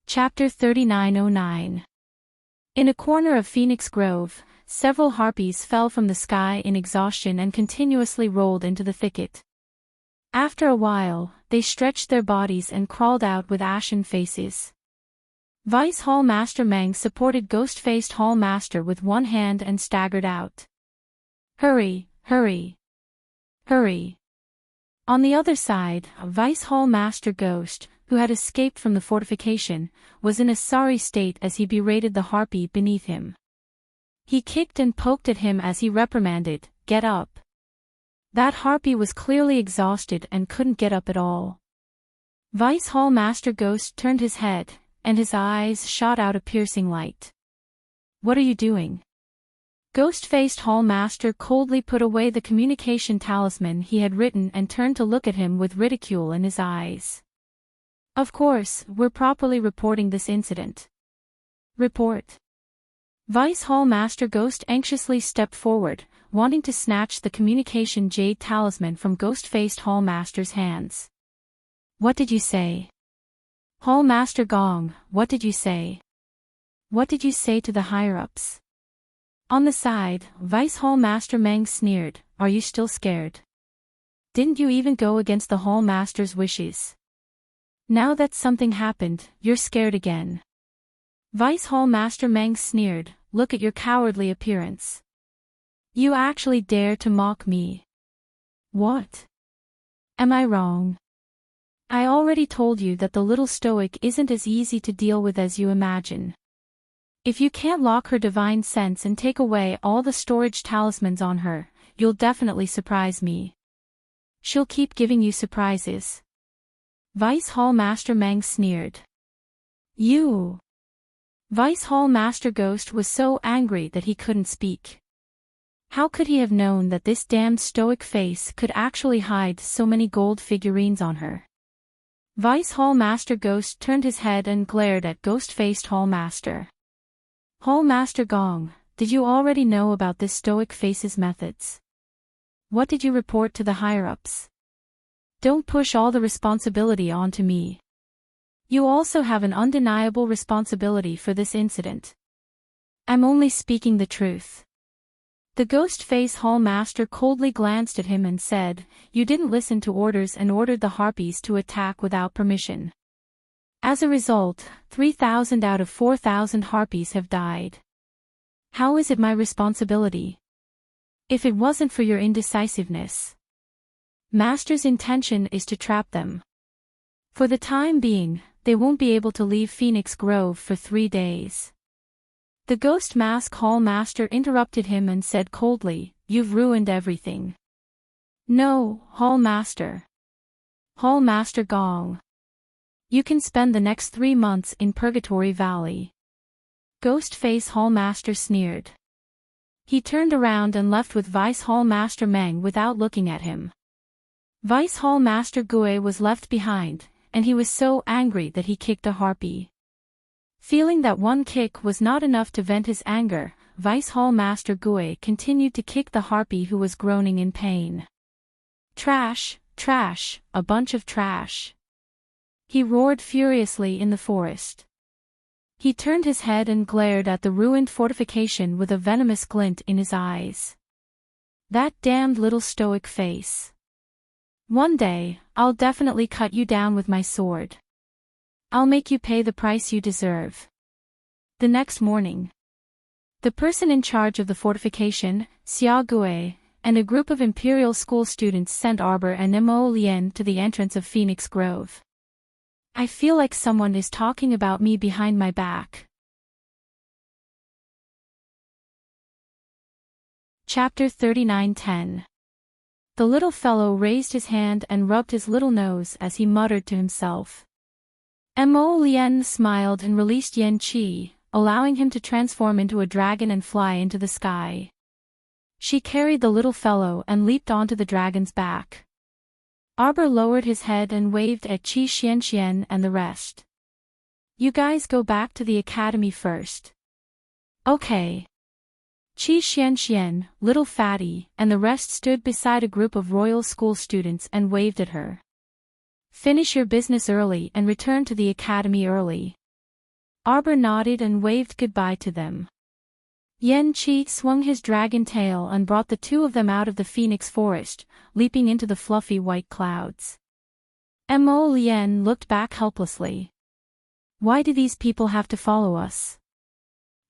S1: Chapter 3909. In a corner of Phoenix Grove, several harpies fell from the sky in exhaustion and continuously rolled into the thicket. After a while, they stretched their bodies and crawled out with ashen faces. Vice Hall Master Meng supported Ghost-Faced Hall Master with one hand and staggered out. Hurry, hurry, hurry. On the other side, Vice Hall Master Ghost, who had escaped from the fortification, was in a sorry state as he berated the harpy beneath him. He kicked and poked at him as he reprimanded, Get up. That harpy was clearly exhausted and couldn't get up at all. Vice Hall Master Ghost turned his head, and his eyes shot out a piercing light. What are you doing? Ghost-Faced Hall Master coldly put away the communication talisman he had written and turned to look at him with ridicule in his eyes. Of course, we're properly reporting this incident. Report. Vice Hall Master Ghost anxiously stepped forward, wanting to snatch the communication jade talisman from Ghost-Faced Hall Master's hands. What did you say? Hall Master Gong, what did you say? What did you say to the higher-ups? On the side, Vice Hall Master Meng sneered, Are you still scared? Didn't you even go against the Hall Master's wishes? Now that something happened, you're scared again. Vice Hall Master Meng sneered, Look at your cowardly appearance. You actually dare to mock me. What? Am I wrong? I already told you that the little stoic isn't as easy to deal with as you imagine. If you can't lock her divine sense and take away all the storage talismans on her, you'll definitely surprise me. She'll keep giving you surprises. Vice Hall Master Meng sneered. You! Vice Hall Master Ghost was so angry that he couldn't speak. How could he have known that this damned stoic face could actually hide so many gold figurines on her? Vice Hall Master Ghost turned his head and glared at Ghost-Faced Hall Master. Hall Master Gong, did you already know about this stoic face's methods? What did you report to the higher-ups? Don't push all the responsibility onto me. You also have an undeniable responsibility for this incident. I'm only speaking the truth. The Ghost-Faced Hall Master coldly glanced at him and said, You didn't listen to orders and ordered the harpies to attack without permission. As a result, 3,000 out of 4,000 harpies have died. How is it my responsibility? If it wasn't for your indecisiveness. Master's intention is to trap them. For the time being, they won't be able to leave Phoenix Grove for 3 days. The Ghost Mask Hall Master interrupted him and said coldly, You've ruined everything. No, Hall Master. Hall Master Gong. You can spend the next 3 months in Purgatory Valley. Ghost-Faced Hall Master sneered. He turned around and left with Vice Hall Master Meng without looking at him. Vice Hall Master Gue was left behind, and he was so angry that he kicked a harpy. Feeling that one kick was not enough to vent his anger, Vice Hall Master Gue continued to kick the harpy who was groaning in pain. Trash, trash, a bunch of trash. He roared furiously in the forest. He turned his head and glared at the ruined fortification with a venomous glint in his eyes. That damned little stoic face. One day, I'll definitely cut you down with my sword. I'll make you pay the price you deserve. The next morning, the person in charge of the fortification, Xia Gue, and a group of Imperial School students sent Arbor and Mo Lien to the entrance of Phoenix Grove. I feel like someone is talking about me behind my back. Chapter 3910. The little fellow raised his hand and rubbed his little nose as he muttered to himself. Mo Lien smiled and released Yen Qi, allowing him to transform into a dragon and fly into the sky. She carried the little fellow and leaped onto the dragon's back. Arbor lowered his head and waved at Qi Xianxian and the rest. You guys go back to the academy first. Okay. Qi Xianxian, little fatty, and the rest stood beside a group of royal school students and waved at her. Finish your business early and return to the academy early. Arbor nodded and waved goodbye to them. Yan Qi swung his dragon tail and brought the two of them out of the phoenix forest, leaping into the fluffy white clouds. Mo Lian looked back helplessly. Why do these people have to follow us?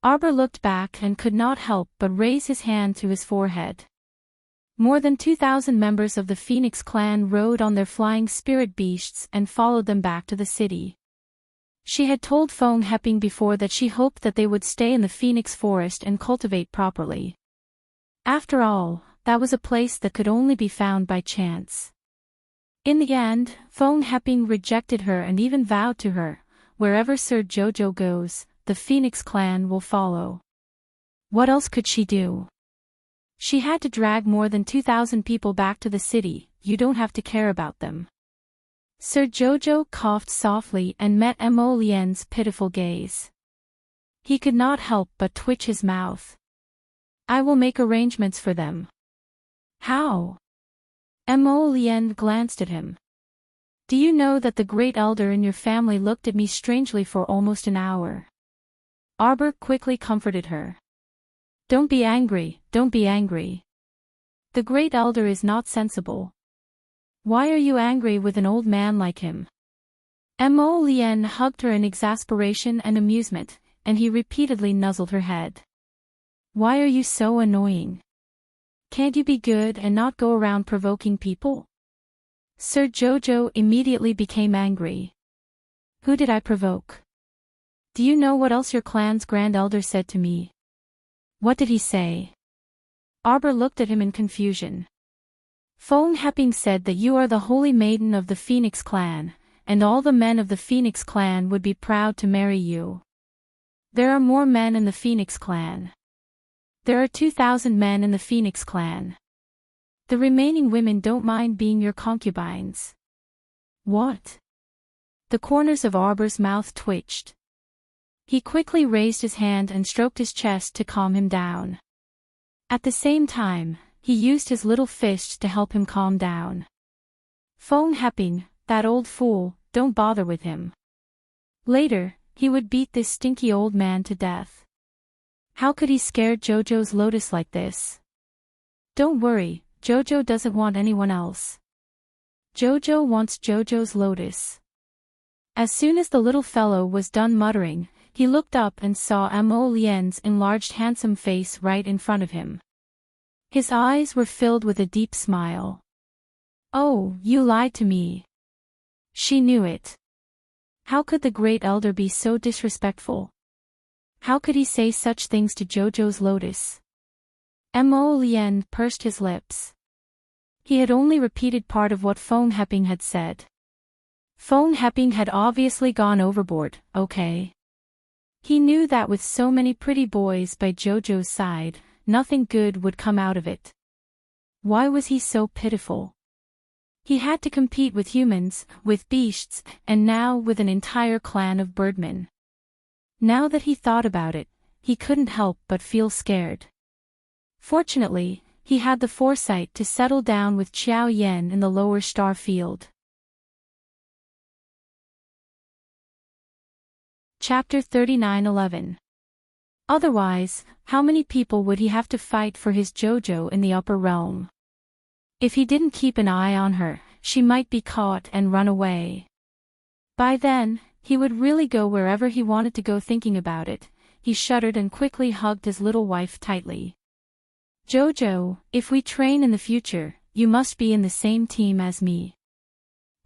S1: Arbor looked back and could not help but raise his hand to his forehead. More than 2,000 members of the Phoenix clan rode on their flying spirit beasts and followed them back to the city. She had told Feng Heping before that she hoped that they would stay in the Phoenix forest and cultivate properly. After all, that was a place that could only be found by chance. In the end, Feng Heping rejected her and even vowed to her, wherever Sir Jojo goes, the Phoenix clan will follow. What else could she do? She had to drag more than 2,000 people back to the city. You don't have to care about them. Sir Jojo coughed softly and met Mo Lian's pitiful gaze. He could not help but twitch his mouth. I will make arrangements for them. How? Mo Lian glanced at him. Do you know that the great elder in your family looked at me strangely for almost an hour? Arbor quickly comforted her. Don't be angry, don't be angry. The great elder is not sensible. Why are you angry with an old man like him? Mo Lian hugged her in exasperation and amusement, and he repeatedly nuzzled her head. Why are you so annoying? Can't you be good and not go around provoking people? Sir Jojo immediately became angry. Who did I provoke? Do you know what else your clan's grand elder said to me? What did he say? Arbor looked at him in confusion. Feng Heping said that you are the holy maiden of the Phoenix clan, and all the men of the Phoenix clan would be proud to marry you. There are more men in the Phoenix clan. There are 2,000 men in the Phoenix clan. The remaining women don't mind being your concubines. What? The corners of Arbor's mouth twitched. He quickly raised his hand and stroked his chest to calm him down. At the same time, he used his little fist to help him calm down. Feng Heping, that old fool, don't bother with him. Later, he would beat this stinky old man to death. How could he scare Jojo's lotus like this? Don't worry, Jojo doesn't want anyone else. Jojo wants Jojo's lotus. As soon as the little fellow was done muttering, he looked up and saw Mo Lian's enlarged handsome face right in front of him. His eyes were filled with a deep smile. Oh, you lied to me. She knew it. How could the great elder be so disrespectful? How could he say such things to Jojo's lotus? Mo Lian pursed his lips. He had only repeated part of what Feng Heping had said. Feng Heping had obviously gone overboard, okay? He knew that with so many pretty boys by Jojo's side, nothing good would come out of it. Why was he so pitiful? He had to compete with humans, with beasts, and now with an entire clan of birdmen. Now that he thought about it, he couldn't help but feel scared. Fortunately, he had the foresight to settle down with Qiao Yan in the lower star field. Chapter 39:11. Otherwise, how many people would he have to fight for his Jojo in the upper realm? If he didn't keep an eye on her, she might be caught and run away. By then, he would really go wherever he wanted to go. Thinking about it, he shuddered and quickly hugged his little wife tightly. Jojo, if we train in the future, you must be in the same team as me.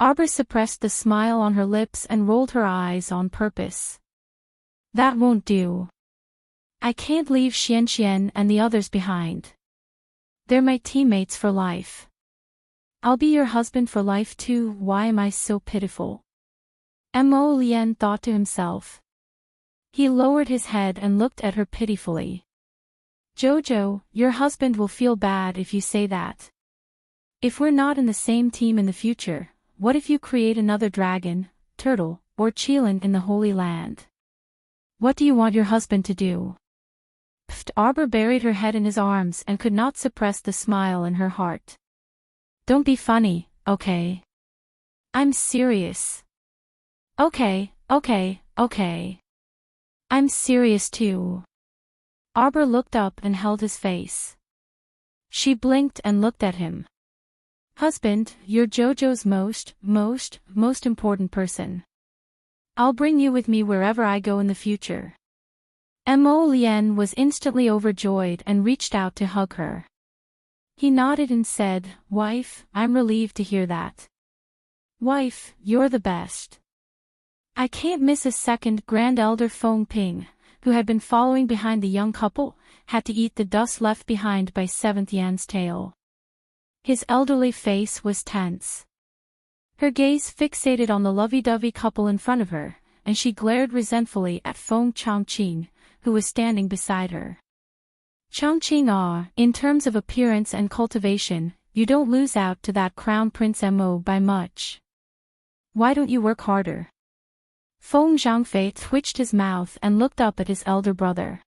S1: Arbor suppressed the smile on her lips and rolled her eyes on purpose. That won't do. I can't leave Xianxian and the others behind. They're my teammates for life. I'll be your husband for life too. Why am I so pitiful? Mo Lian thought to himself. He lowered his head and looked at her pitifully. Jojo, your husband will feel bad if you say that. If we're not in the same team in the future, what if you create another dragon, turtle, or Chelan in the Holy Land? What do you want your husband to do? Pfft. Arbor buried her head in his arms and could not suppress the smile in her heart. Don't be funny, okay? I'm serious. Okay. I'm serious too. Arbor looked up and held his face. She blinked and looked at him. Husband, you're Jojo's most important person. I'll bring you with me wherever I go in the future. Mo Lien was instantly overjoyed and reached out to hug her. He nodded and said, Wife, I'm relieved to hear that. Wife, you're the best. I can't miss a second. Grand Elder Feng Ping, who had been following behind the young couple, had to eat the dust left behind by Seventh Yan's tail. His elderly face was tense. Her gaze fixated on the lovey-dovey couple in front of her, and she glared resentfully at Feng Chongqing, who was standing beside her. Chongqing, in terms of appearance and cultivation, you don't lose out to that Crown Prince Mo by much. Why don't you work harder? Feng Zhangfei twitched his mouth and looked up at his elder brother.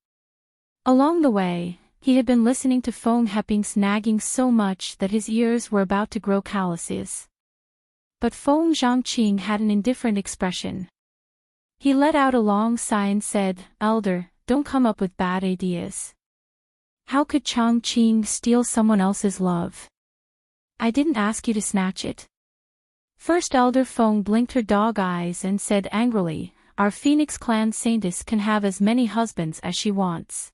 S1: Along the way, he had been listening to Feng Heping's nagging so much that his ears were about to grow calluses. But Feng Zhangqing had an indifferent expression. He let out a long sigh and said, Elder, don't come up with bad ideas. How could Chongqing steal someone else's love? I didn't ask you to snatch it. First Elder Feng blinked her dog eyes and said angrily, Our Phoenix Clan Saintess can have as many husbands as she wants.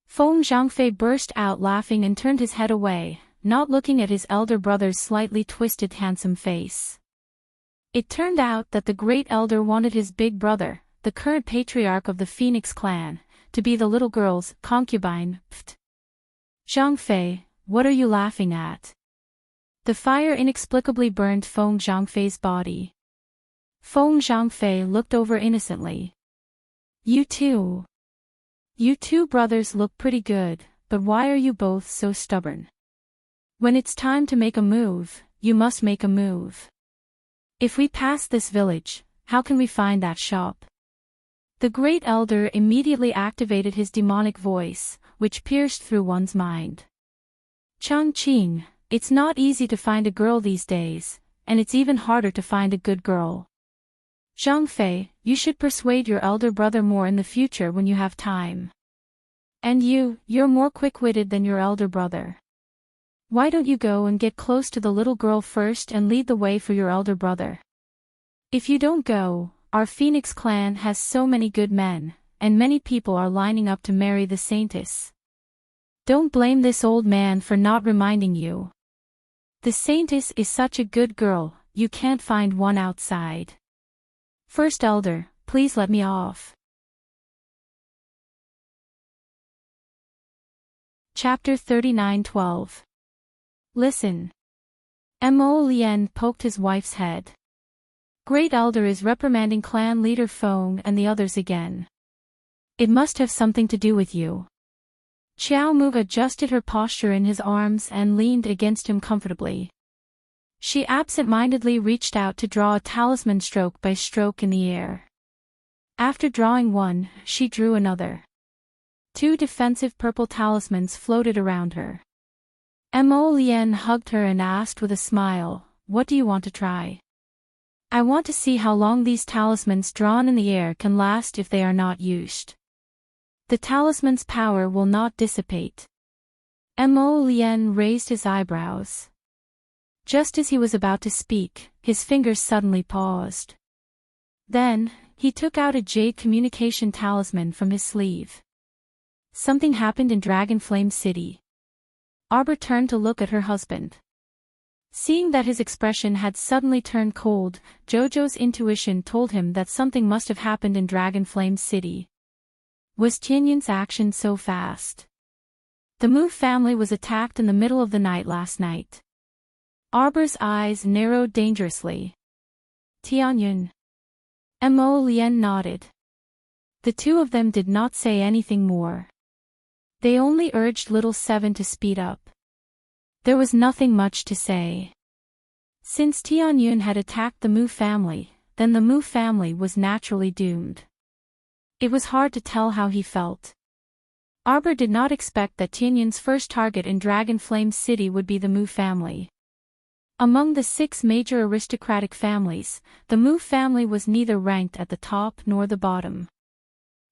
S1: Feng Zhangfei burst out laughing and turned his head away, not looking at his elder brother's slightly twisted handsome face. It turned out that the great elder wanted his big brother, the current patriarch of the Phoenix Clan, to be the little girl's concubine. Pfft. Zhangfei, what are you laughing at? The fire inexplicably burned Feng Zhangfei's body. Feng Zhangfei looked over innocently. You two brothers look pretty good, but why are you both so stubborn? When it's time to make a move, you must make a move. If we pass this village, how can we find that shop? The great elder immediately activated his demonic voice, which pierced through one's mind. Chongqing, it's not easy to find a girl these days, and it's even harder to find a good girl. Zhangfei, you should persuade your elder brother more in the future when you have time. And you're more quick-witted than your elder brother. Why don't you go and get close to the little girl first and lead the way for your elder brother? If you don't go, our Phoenix Clan has so many good men, and many people are lining up to marry the Saintess. Don't blame this old man for not reminding you. The Saintess is such a good girl, you can't find one outside. First Elder, please let me off. Chapter 39:12. Listen. Mo Lien poked his wife's head. Great Elder is reprimanding clan leader Feng and the others again. It must have something to do with you. Xiao Mu adjusted her posture in his arms and leaned against him comfortably. She absent-mindedly reached out to draw a talisman stroke by stroke in the air. After drawing one, she drew another. 2 defensive purple talismans floated around her. Mo Lien hugged her and asked with a smile, What do you want to try? I want to see how long these talismans drawn in the air can last if they are not used. The talisman's power will not dissipate. Mo Lien raised his eyebrows. Just as he was about to speak, his fingers suddenly paused. Then, he took out a jade communication talisman from his sleeve. Something happened in Dragonflame City. Arbor turned to look at her husband. Seeing that his expression had suddenly turned cold, Jojo's intuition told him that something must have happened in Dragonflame City. Was Tianyun's action so fast? The Mu family was attacked in the middle of the night last night. Arbor's eyes narrowed dangerously. Tianyun. Mo Lien nodded. The two of them did not say anything more. They only urged little Seven to speed up. There was nothing much to say. Since Tianyun had attacked the Mu family, then the Mu family was naturally doomed. It was hard to tell how he felt. Arbor did not expect that Tianyun's first target in Dragon Flame City would be the Mu family. Among the 6 major aristocratic families, the Mu family was neither ranked at the top nor the bottom.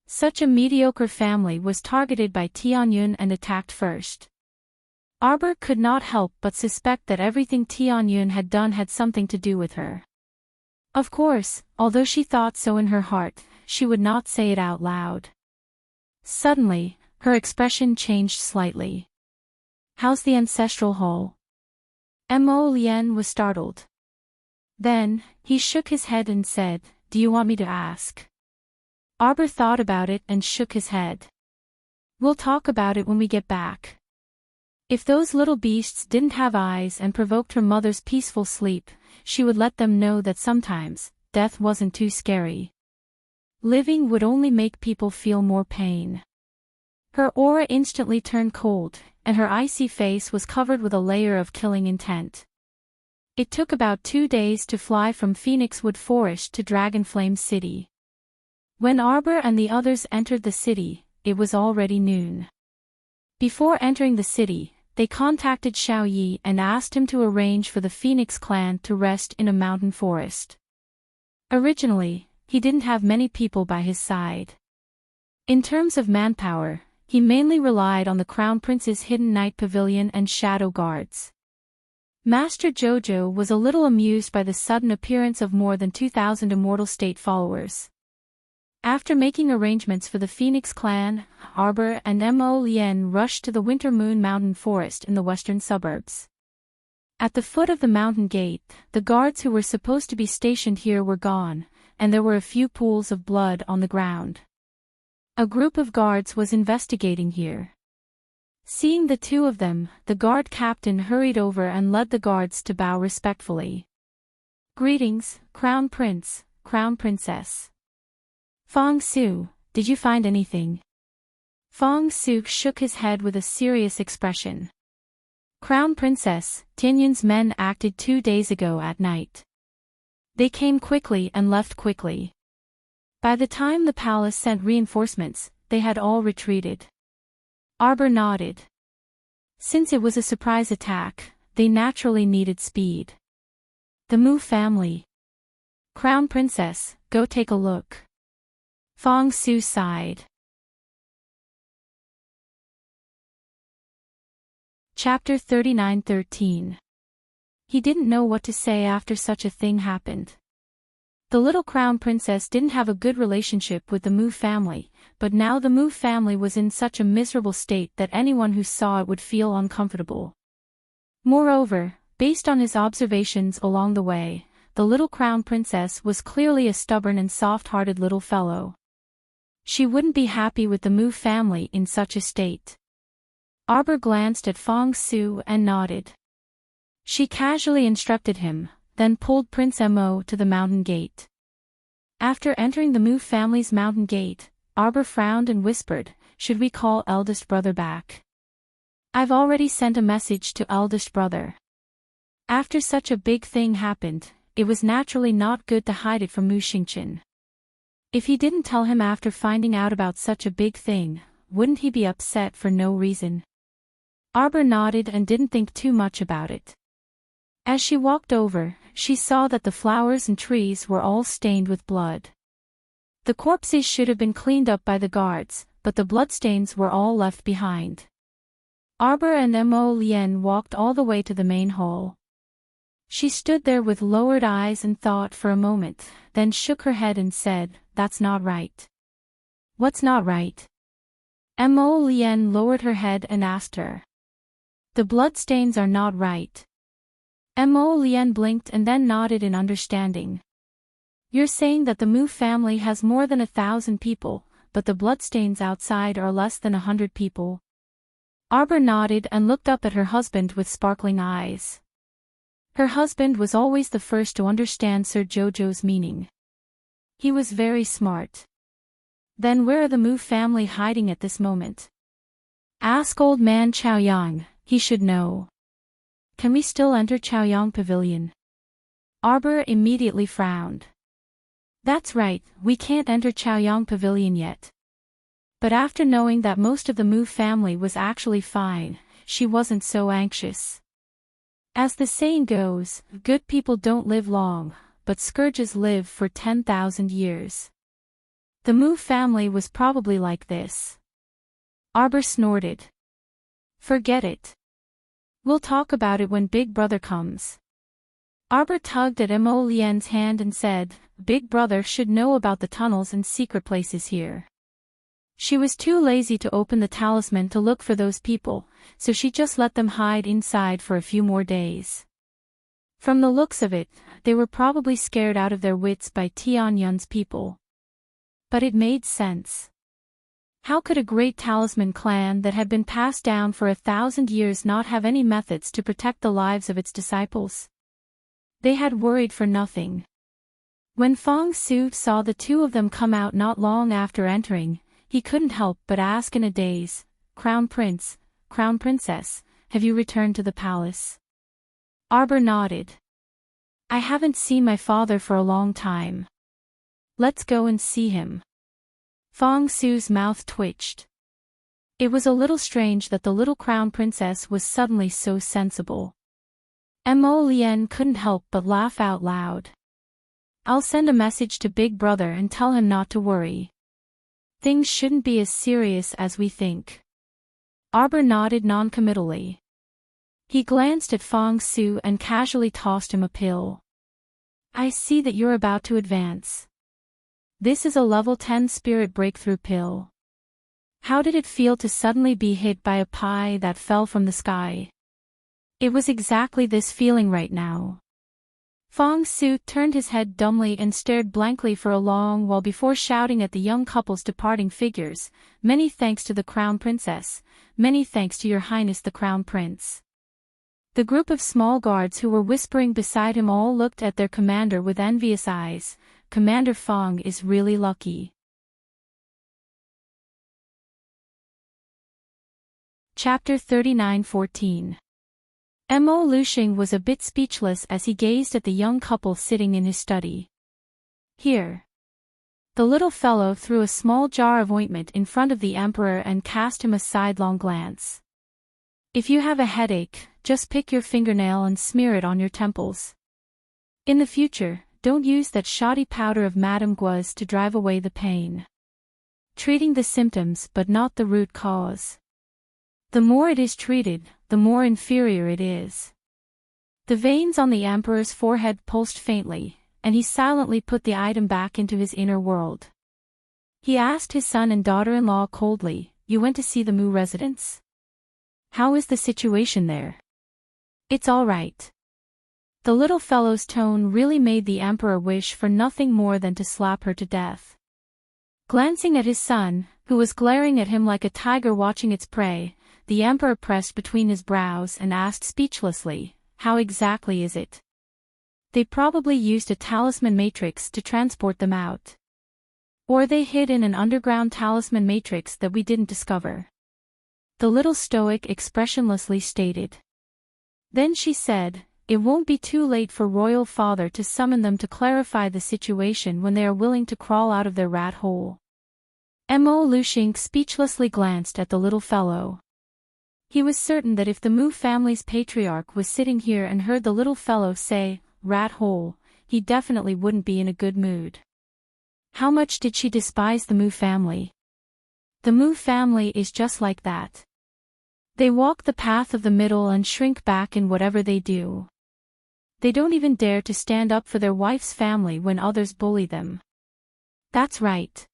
S1: Such a mediocre family was targeted by Tianyun and attacked first. Arbor could not help but suspect that everything Tianyun had done had something to do with her. Of course, although she thought so in her heart, she would not say it out loud. Suddenly, her expression changed slightly. "How's the ancestral hall?" Mo Lien was startled. Then, he shook his head and said, "Do you want me to ask?" Arbor thought about it and shook his head. "We'll talk about it when we get back." If those little beasts didn't have eyes and provoked her mother's peaceful sleep, she would let them know that sometimes, death wasn't too scary. Living would only make people feel more pain. Her aura instantly turned cold, and her icy face was covered with a layer of killing intent. It took about 2 days to fly from Phoenixwood Forest to Dragonflame City. When Arbor and the others entered the city, it was already noon. Before entering the city, they contacted Xiao Yi and asked him to arrange for the Phoenix clan to rest in a mountain forest. Originally, he didn't have many people by his side. In terms of manpower, he mainly relied on the Crown Prince's hidden night pavilion and shadow guards. Master Jojo was a little amused by the sudden appearance of more than 2,000 Immortal State followers. After making arrangements for the Phoenix clan, Arbor and Mo Lien rushed to the Winter Moon Mountain Forest in the western suburbs. At the foot of the mountain gate, the guards who were supposed to be stationed here were gone, and there were a few pools of blood on the ground. A group of guards was investigating here. Seeing the two of them, the guard captain hurried over and led the guards to bow respectfully. "Greetings, Crown Prince, Crown Princess." "Fong Su, did you find anything?" Fong Su shook his head with a serious expression. "Crown Princess, Tianyun's men acted 2 days ago at night. They came quickly and left quickly. By the time the palace sent reinforcements, they had all retreated." Arbor nodded. Since it was a surprise attack, they naturally needed speed. "The Mu family. Crown Princess, go take a look." Fong Su sighed. Chapter 39:13. He didn't know what to say after such a thing happened. The little Crown Princess didn't have a good relationship with the Mu family, but now the Mu family was in such a miserable state that anyone who saw it would feel uncomfortable. Moreover, based on his observations along the way, the little Crown Princess was clearly a stubborn and soft-hearted little fellow. She wouldn't be happy with the Mu family in such a state. Arbor glanced at Fong Su and nodded. She casually instructed him, then pulled Prince Mo to the mountain gate. After entering the Mu family's mountain gate, Arbor frowned and whispered, "Should we call eldest brother back?" "I've already sent a message to eldest brother." After such a big thing happened, it was naturally not good to hide it from Mu Xingqian. If he didn't tell him after finding out about such a big thing, wouldn't he be upset for no reason? Arbor nodded and didn't think too much about it. As she walked over, she saw that the flowers and trees were all stained with blood. The corpses should have been cleaned up by the guards, but the bloodstains were all left behind. Arbor and Mo Lien walked all the way to the main hall. She stood there with lowered eyes and thought for a moment, then shook her head and said, "That's not right." "What's not right?" Mo Lien lowered her head and asked her. "The bloodstains are not right." Mo Lien blinked and then nodded in understanding. "You're saying that the Mu family has more than 1,000 people, but the bloodstains outside are less than 100 people?" Arbor nodded and looked up at her husband with sparkling eyes. Her husband was always the first to understand Sir Jojo's meaning. He was very smart. Then where are the Mu family hiding at this moment? Ask old man Chaoyang, he should know. Can we still enter Chaoyang Pavilion? Arbor immediately frowned. That's right, we can't enter Chaoyang Pavilion yet. But after knowing that most of the Mu family was actually fine, she wasn't so anxious. As the saying goes, good people don't live long, but scourges live for 10,000 years. The Mu family was probably like this. Arbor snorted. Forget it. We'll talk about it when Big Brother comes. Arbor tugged at Mo Lian's hand and said, Big Brother should know about the tunnels and secret places here. She was too lazy to open the talisman to look for those people, so she just let them hide inside for a few more days. From the looks of it, they were probably scared out of their wits by Tianyun's people. But it made sense. How could a great talisman clan that had been passed down for 1,000 years not have any methods to protect the lives of its disciples? They had worried for nothing. When Fong Su saw the two of them come out not long after entering, he couldn't help but ask in a daze, Crown Prince, Crown Princess, have you returned to the palace? Arbor nodded. I haven't seen my father for a long time. Let's go and see him. Fong Su's mouth twitched. It was a little strange that the little crown princess was suddenly so sensible. Mo Lian couldn't help but laugh out loud. I'll send a message to Big Brother and tell him not to worry. Things shouldn't be as serious as we think. Arbor nodded noncommittally. He glanced at Fong Su and casually tossed him a pill. I see that you're about to advance. This is a level 10 spirit breakthrough pill. How did it feel to suddenly be hit by a pie that fell from the sky? It was exactly this feeling right now. Fong Su turned his head dumbly and stared blankly for a long while before shouting at the young couple's departing figures, Many thanks to the Crown Princess, many thanks to Your Highness the Crown Prince. The group of small guards who were whispering beside him all looked at their commander with envious eyes. Commander Fong is really lucky. Chapter 39:14. Mo Luxing was a bit speechless as he gazed at the young couple sitting in his study. Here. The little fellow threw a small jar of ointment in front of the emperor and cast him a sidelong glance. If you have a headache, just pick your fingernail and smear it on your temples. In the future, don't use that shoddy powder of Madame Gua's to drive away the pain. Treating the symptoms but not the root cause. The more it is treated, the more inferior it is. The veins on the emperor's forehead pulsed faintly, and he silently put the item back into his inner world. He asked his son and daughter-in-law coldly, You went to see the Mu residence? How is the situation there? It's all right. The little fellow's tone really made the emperor wish for nothing more than to slap her to death. Glancing at his son, who was glaring at him like a tiger watching its prey, the emperor pressed between his brows and asked speechlessly, How exactly is it? They probably used a talisman matrix to transport them out. Or they hid in an underground talisman matrix that we didn't discover. The little stoic expressionlessly stated. Then she said, It won't be too late for Royal Father to summon them to clarify the situation when they are willing to crawl out of their rat hole. Mo Luxing speechlessly glanced at the little fellow. He was certain that if the Mu family's patriarch was sitting here and heard the little fellow say, rat hole, he definitely wouldn't be in a good mood. How much did she despise the Mu family? The Mu family is just like that. They walk the path of the middle and shrink back in whatever they do. They don't even dare to stand up for their wife's family when others bully them. That's right.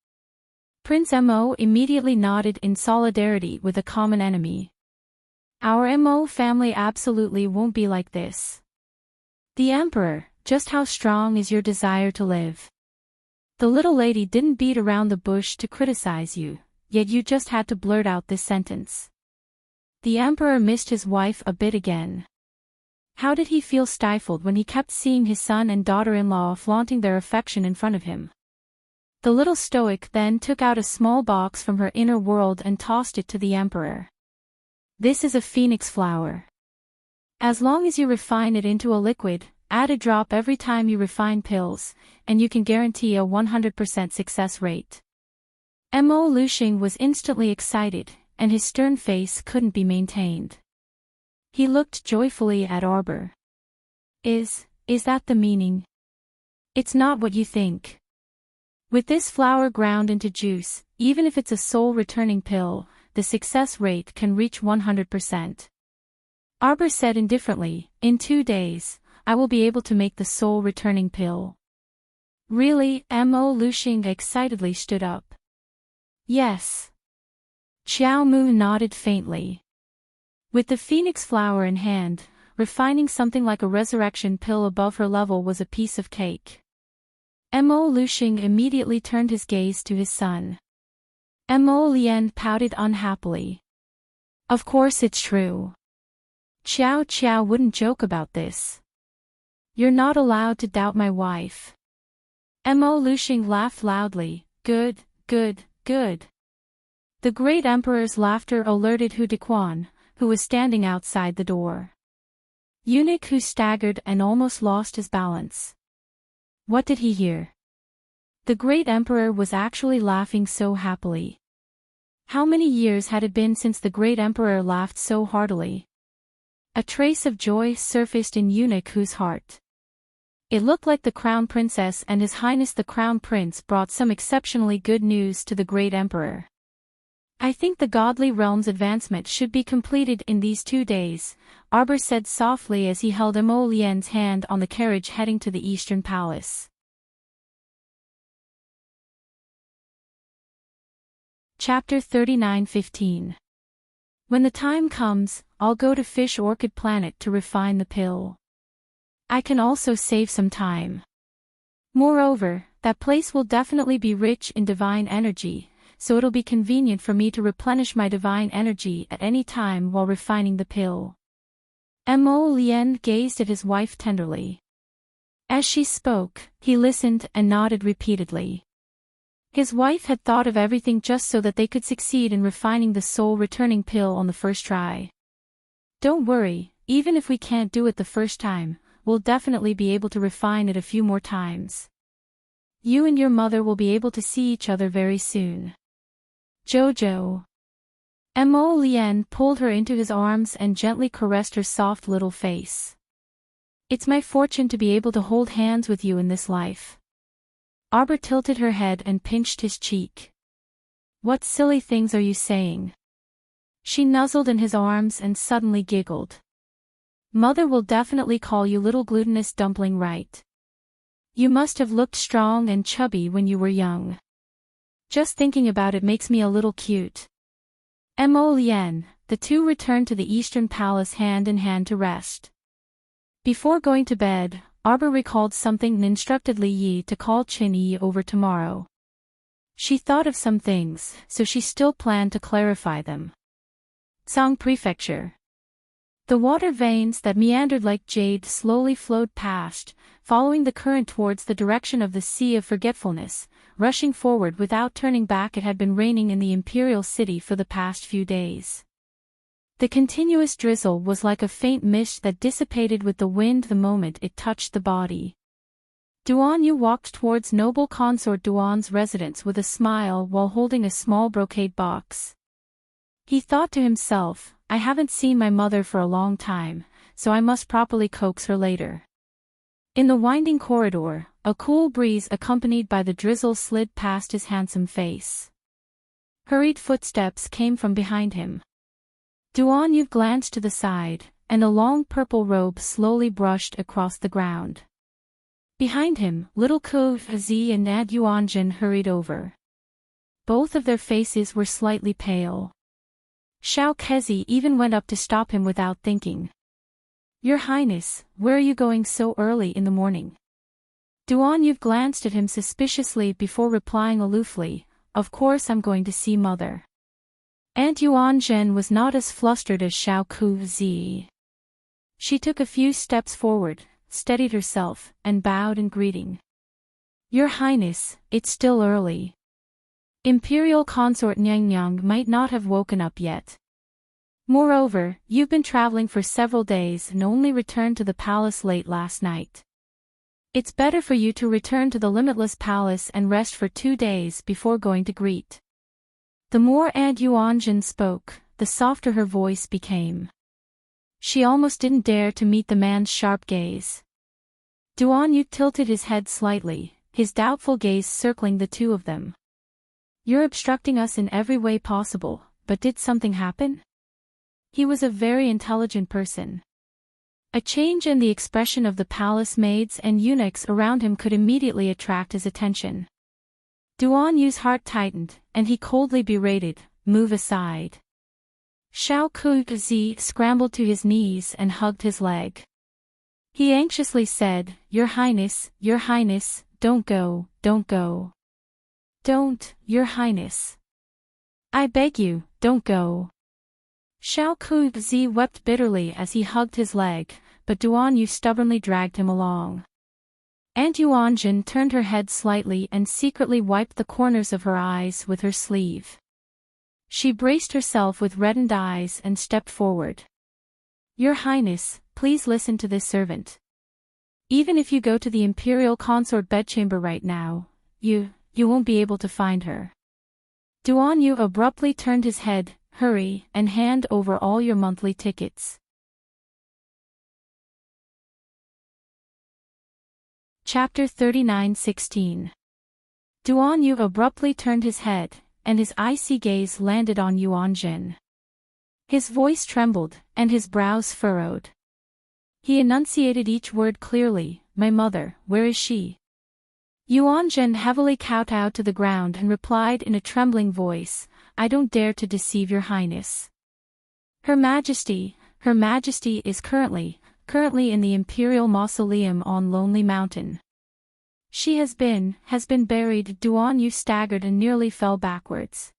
S1: Prince Mo immediately nodded in solidarity with a common enemy. Our Mo family absolutely won't be like this. The Emperor, just how strong is your desire to live? The little lady didn't beat around the bush to criticize you, yet you just had to blurt out this sentence. The Emperor missed his wife a bit again. How did he feel stifled when he kept seeing his son and daughter-in-law flaunting their affection in front of him? The little stoic then took out a small box from her inner world and tossed it to the emperor. This is a phoenix flower. As long as you refine it into a liquid, add a drop every time you refine pills, and you can guarantee a 100% success rate. Mo Lushing was instantly excited, and his stern face couldn't be maintained. He looked joyfully at Arbor. Is that the meaning? It's not what you think. With this flower ground into juice, even if it's a soul-returning pill, the success rate can reach 100%. Arbor said indifferently, in 2 days, I will be able to make the soul-returning pill. Really? Mo Lushing excitedly stood up. Yes. Xiao Mu nodded faintly. With the phoenix flower in hand, refining something like a resurrection pill above her level was a piece of cake. Mo Lushing immediately turned his gaze to his son. Mo Lian pouted unhappily. Of course it's true. Xiao wouldn't joke about this. You're not allowed to doubt my wife. Mo Lushing laughed loudly. Good. The great emperor's laughter alerted Hu Dequan, who was standing outside the door. Eunuch Hu staggered and almost lost his balance. What did he hear? The great emperor was actually laughing so happily. How many years had it been since the great emperor laughed so heartily? A trace of joy surfaced in Eunuch Hu's heart. It looked like the crown princess and His Highness the Crown Prince brought some exceptionally good news to the great emperor. I think the godly realm's advancement should be completed in these 2 days, Arbor said softly as he held Mo Lian's hand on the carriage heading to the Eastern Palace. Chapter 39:15. When the time comes, I'll go to Fish Orchid Planet to refine the pill. I can also save some time. Moreover, that place will definitely be rich in divine energy, so it'll be convenient for me to replenish my divine energy at any time while refining the pill. Mo Lian gazed at his wife tenderly. As she spoke, he listened and nodded repeatedly. His wife had thought of everything just so that they could succeed in refining the soul-returning pill on the first try. Don't worry, even if we can't do it the first time, we'll definitely be able to refine it a few more times. You and your mother will be able to see each other very soon. Jojo. Mo Lian pulled her into his arms and gently caressed her soft little face. It's my fortune to be able to hold hands with you in this life. Arbor tilted her head and pinched his cheek. What silly things are you saying? She nuzzled in his arms and suddenly giggled. Mother will definitely call you little glutinous dumpling, right? You must have looked strong and chubby when you were young. Just thinking about it makes me a little cute. Mo Lian, the two returned to the Eastern Palace hand in hand to rest. Before going to bed, Arbor recalled something and instructed Li Yi to call Qin Yi over tomorrow. She thought of some things, so she still planned to clarify them. Song Prefecture. The water veins that meandered like jade slowly flowed past, following the current towards the direction of the Sea of Forgetfulness, rushing forward without turning back. It had been raining in the imperial city for the past few days. The continuous drizzle was like a faint mist that dissipated with the wind the moment it touched the body. Duan Yu walked towards noble consort Duan's residence with a smile while holding a small brocade box. He thought to himself, I haven't seen my mother for a long time, so I must properly coax her later. In the winding corridor, a cool breeze accompanied by the drizzle slid past his handsome face. Hurried footsteps came from behind him. Duan Yu glanced to the side, and a long purple robe slowly brushed across the ground. Behind him, little Ku Zi and Nad Yuanjin hurried over. Both of their faces were slightly pale. Xiao Kezi even went up to stop him without thinking. Your Highness, where are you going so early in the morning? Duan Yu glanced at him suspiciously before replying aloofly, Of course I'm going to see Mother. Aunt Yuanzhen was not as flustered as Xiao Kuzi. She took a few steps forward, steadied herself, and bowed in greeting. Your Highness, it's still early. Imperial Consort Nyang might not have woken up yet. Moreover, you've been traveling for several days and only returned to the palace late last night. It's better for you to return to the Limitless Palace and rest for 2 days before going to greet. The more Aunt Yuanjun spoke, the softer her voice became. She almost didn't dare to meet the man's sharp gaze. Duan Yu tilted his head slightly, his doubtful gaze circling the two of them. You're obstructing us in every way possible, but did something happen? He was a very intelligent person. A change in the expression of the palace maids and eunuchs around him could immediately attract his attention. Duan Yu's heart tightened, and he coldly berated, "Move aside." Xiao Kuzi scrambled to his knees and hugged his leg. He anxiously said, Your Highness, don't go, don't go. Don't, Your Highness. I beg you, don't go. Xiao Kuzi wept bitterly as he hugged his leg, but Duan Yu stubbornly dragged him along. Aunt Yuanjun turned her head slightly and secretly wiped the corners of her eyes with her sleeve. She braced herself with reddened eyes and stepped forward. Your Highness, please listen to this servant. Even if you go to the Imperial Consort bedchamber right now, you won't be able to find her. Duan Yu abruptly turned his head. Hurry, and hand over all your monthly tickets. Chapter 39:16. Duan Yu abruptly turned his head, and his icy gaze landed on Yuanjun. His voice trembled, and his brows furrowed. He enunciated each word clearly, My mother, where is she? Yuanjun heavily kowtowed to the ground and replied in a trembling voice, I don't dare to deceive your Highness. Her Majesty is currently in the Imperial Mausoleum on Lonely Mountain. She has been buried. Duan Yu staggered and nearly fell backwards.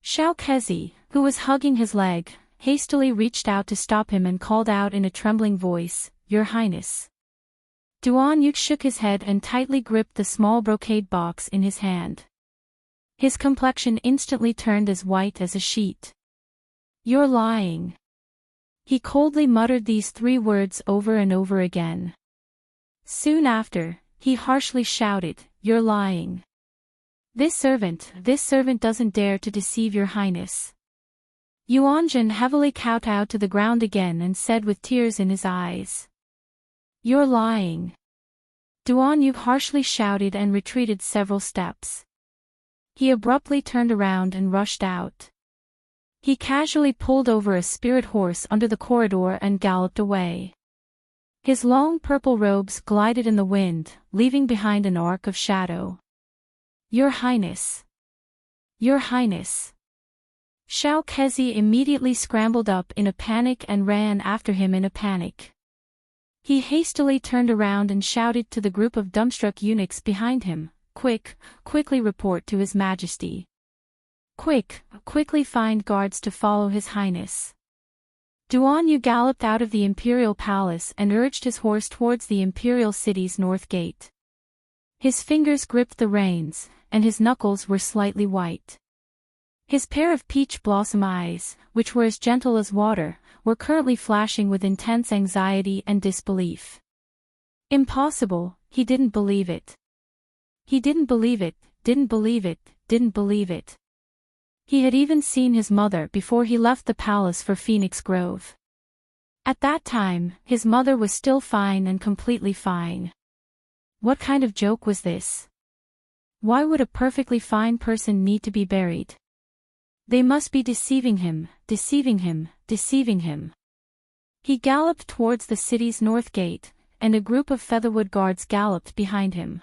S1: Xiao Kezi, who was hugging his leg, hastily reached out to stop him and called out in a trembling voice, Your Highness. Duan Yu shook his head and tightly gripped the small brocade box in his hand. His complexion instantly turned as white as a sheet. You're lying. He coldly muttered these 3 words over and over again. Soon after, he harshly shouted, You're lying. This servant doesn't dare to deceive your Highness. Yuanjun heavily kowtowed to the ground again and said with tears in his eyes. You're lying. Duan Yu harshly shouted and retreated several steps. He abruptly turned around and rushed out. He casually pulled over a spirit horse under the corridor and galloped away. His long purple robes glided in the wind, leaving behind an arc of shadow. Your Highness. Your Highness. Xiao Kezi immediately scrambled up in a panic and ran after him in a panic. He hastily turned around and shouted to the group of dumbstruck eunuchs behind him, Quickly report to His Majesty. Quickly find guards to follow His Highness. Duan Yu galloped out of the Imperial Palace and urged his horse towards the Imperial City's north gate. His fingers gripped the reins, and his knuckles were slightly white. His pair of peach blossom eyes, which were as gentle as water, were currently flashing with intense anxiety and disbelief. Impossible, he didn't believe it. He didn't believe it. He had even seen his mother before he left the palace for Phoenix Grove. At that time, his mother was still fine and completely fine. What kind of joke was this? Why would a perfectly fine person need to be buried? They must be deceiving him. He galloped towards the city's north gate, and a group of Featherwood guards galloped behind him.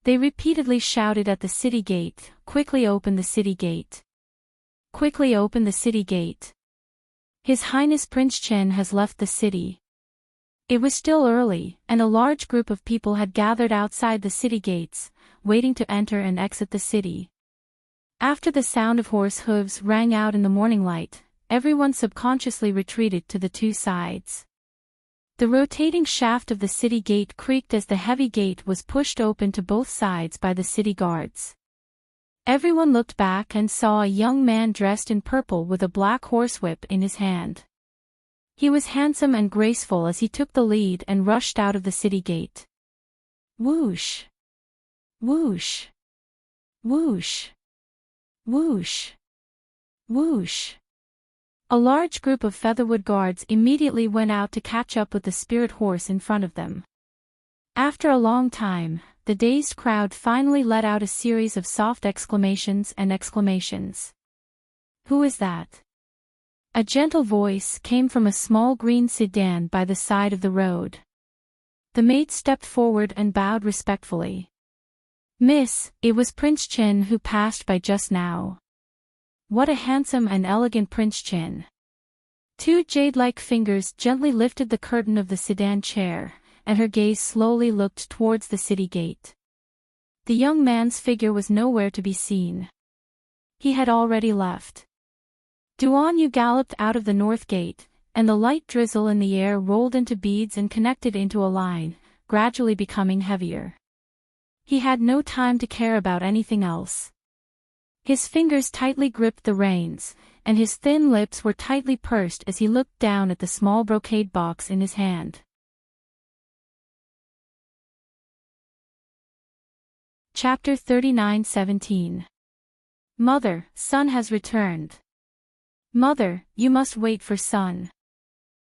S1: They repeatedly shouted at the city gate, Quickly open the city gate. Quickly open the city gate. His Highness Prince Chen has left the city. It was still early, and a large group of people had gathered outside the city gates, waiting to enter and exit the city. After the sound of horse hooves rang out in the morning light, everyone subconsciously retreated to the 2 sides. The rotating shaft of the city gate creaked as the heavy gate was pushed open to both sides by the city guards. Everyone looked back and saw a young man dressed in purple with a black horsewhip in his hand. He was handsome and graceful as he took the lead and rushed out of the city gate. Whoosh! Whoosh! Whoosh! Whoosh! Whoosh! A large group of Featherwood guards immediately went out to catch up with the spirit horse in front of them. After a long time, the dazed crowd finally let out a series of soft exclamations and exclamations. Who is that? A gentle voice came from a small green sedan by the side of the road. The maid stepped forward and bowed respectfully. Miss, it was Prince Chin who passed by just now. What a handsome and elegant Prince Chin. Two jade-like fingers gently lifted the curtain of the sedan chair, and her gaze slowly looked towards the city gate. The young man's figure was nowhere to be seen. He had already left. Duan galloped out of the north gate, and the light drizzle in the air rolled into beads and connected into a line, gradually becoming heavier. He had no time to care about anything else. His fingers tightly gripped the reins, and his thin lips were tightly pursed as he looked down at the small brocade box in his hand. Chapter 39:17. Mother, son has returned. Mother, you must wait for son.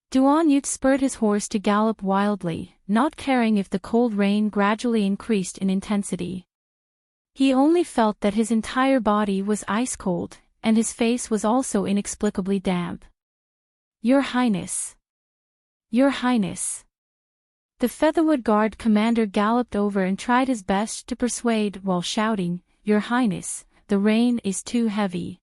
S1: Duan spurred his horse to gallop wildly, not caring if the cold rain gradually increased in intensity. He only felt that his entire body was ice-cold, and his face was also inexplicably damp. Your Highness! Your Highness! The Featherwood Guard commander galloped over and tried his best to persuade while shouting, Your Highness, the rain is too heavy.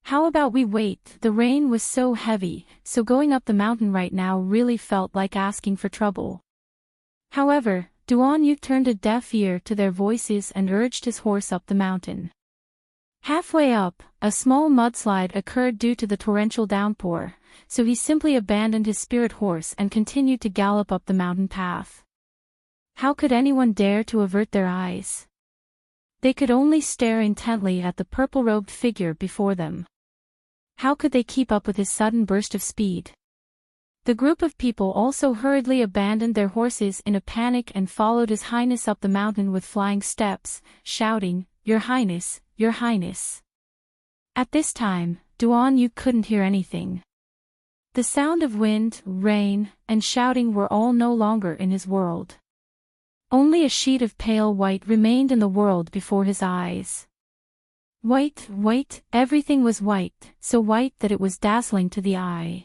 S1: How about we wait? The rain was so heavy, so going up the mountain right now really felt like asking for trouble. However, Duan turned a deaf ear to their voices and urged his horse up the mountain. Halfway up, a small mudslide occurred due to the torrential downpour, so he simply abandoned his spirit horse and continued to gallop up the mountain path. How could anyone dare to avert their eyes? They could only stare intently at the purple-robed figure before them. How could they keep up with his sudden burst of speed? The group of people also hurriedly abandoned their horses in a panic and followed His Highness up the mountain with flying steps, shouting, Your Highness, Your Highness. At this time, Duan couldn't hear anything. The sound of wind, rain, and shouting were all no longer in his world. Only a sheet of pale white remained in the world before his eyes. White, white, everything was white, so white that it was dazzling to the eye.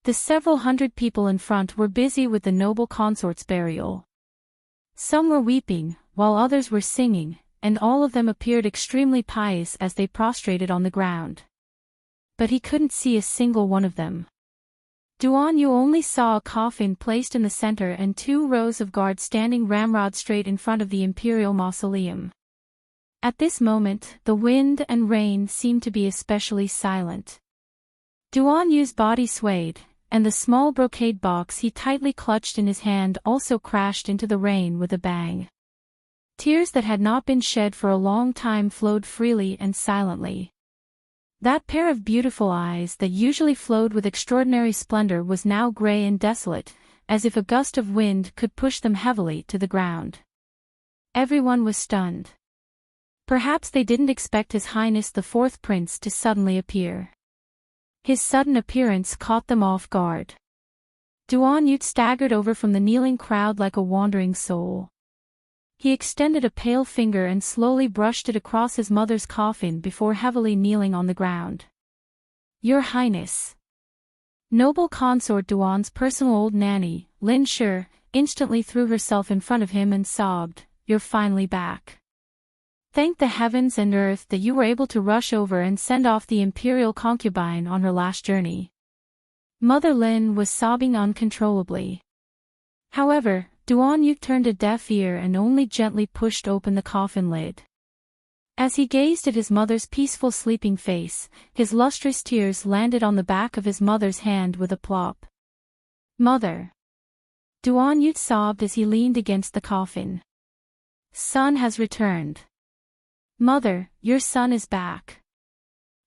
S1: The several hundred people in front were busy with the noble consort's burial. Some were weeping, while others were singing, and all of them appeared extremely pious as they prostrated on the ground. But he couldn't see a single one of them. Duan only saw a coffin placed in the center and 2 rows of guards standing ramrod straight in front of the imperial mausoleum. At this moment, the wind and rain seemed to be especially silent. Duan's body swayed, and the small brocade box he tightly clutched in his hand also crashed into the rain with a bang. Tears that had not been shed for a long time flowed freely and silently. That pair of beautiful eyes that usually flowed with extraordinary splendor was now gray and desolate, as if a gust of wind could push them heavily to the ground. Everyone was stunned. Perhaps they didn't expect His Highness the 4th Prince to suddenly appear. His sudden appearance caught them off guard. Duan staggered over from the kneeling crowd like a wandering soul. He extended a pale finger and slowly brushed it across his mother's coffin before heavily kneeling on the ground. Your Highness. Noble consort Duan's personal old nanny, Lin Shi, instantly threw herself in front of him and sobbed, You're finally back. Thank the heavens and earth that you were able to rush over and send off the imperial concubine on her last journey. Mother Lin was sobbing uncontrollably. However, Duan turned a deaf ear and only gently pushed open the coffin lid. As he gazed at his mother's peaceful sleeping face, his lustrous tears landed on the back of his mother's hand with a plop. Mother. Duan Yu sobbed as he leaned against the coffin. Son has returned. Mother, your son is back.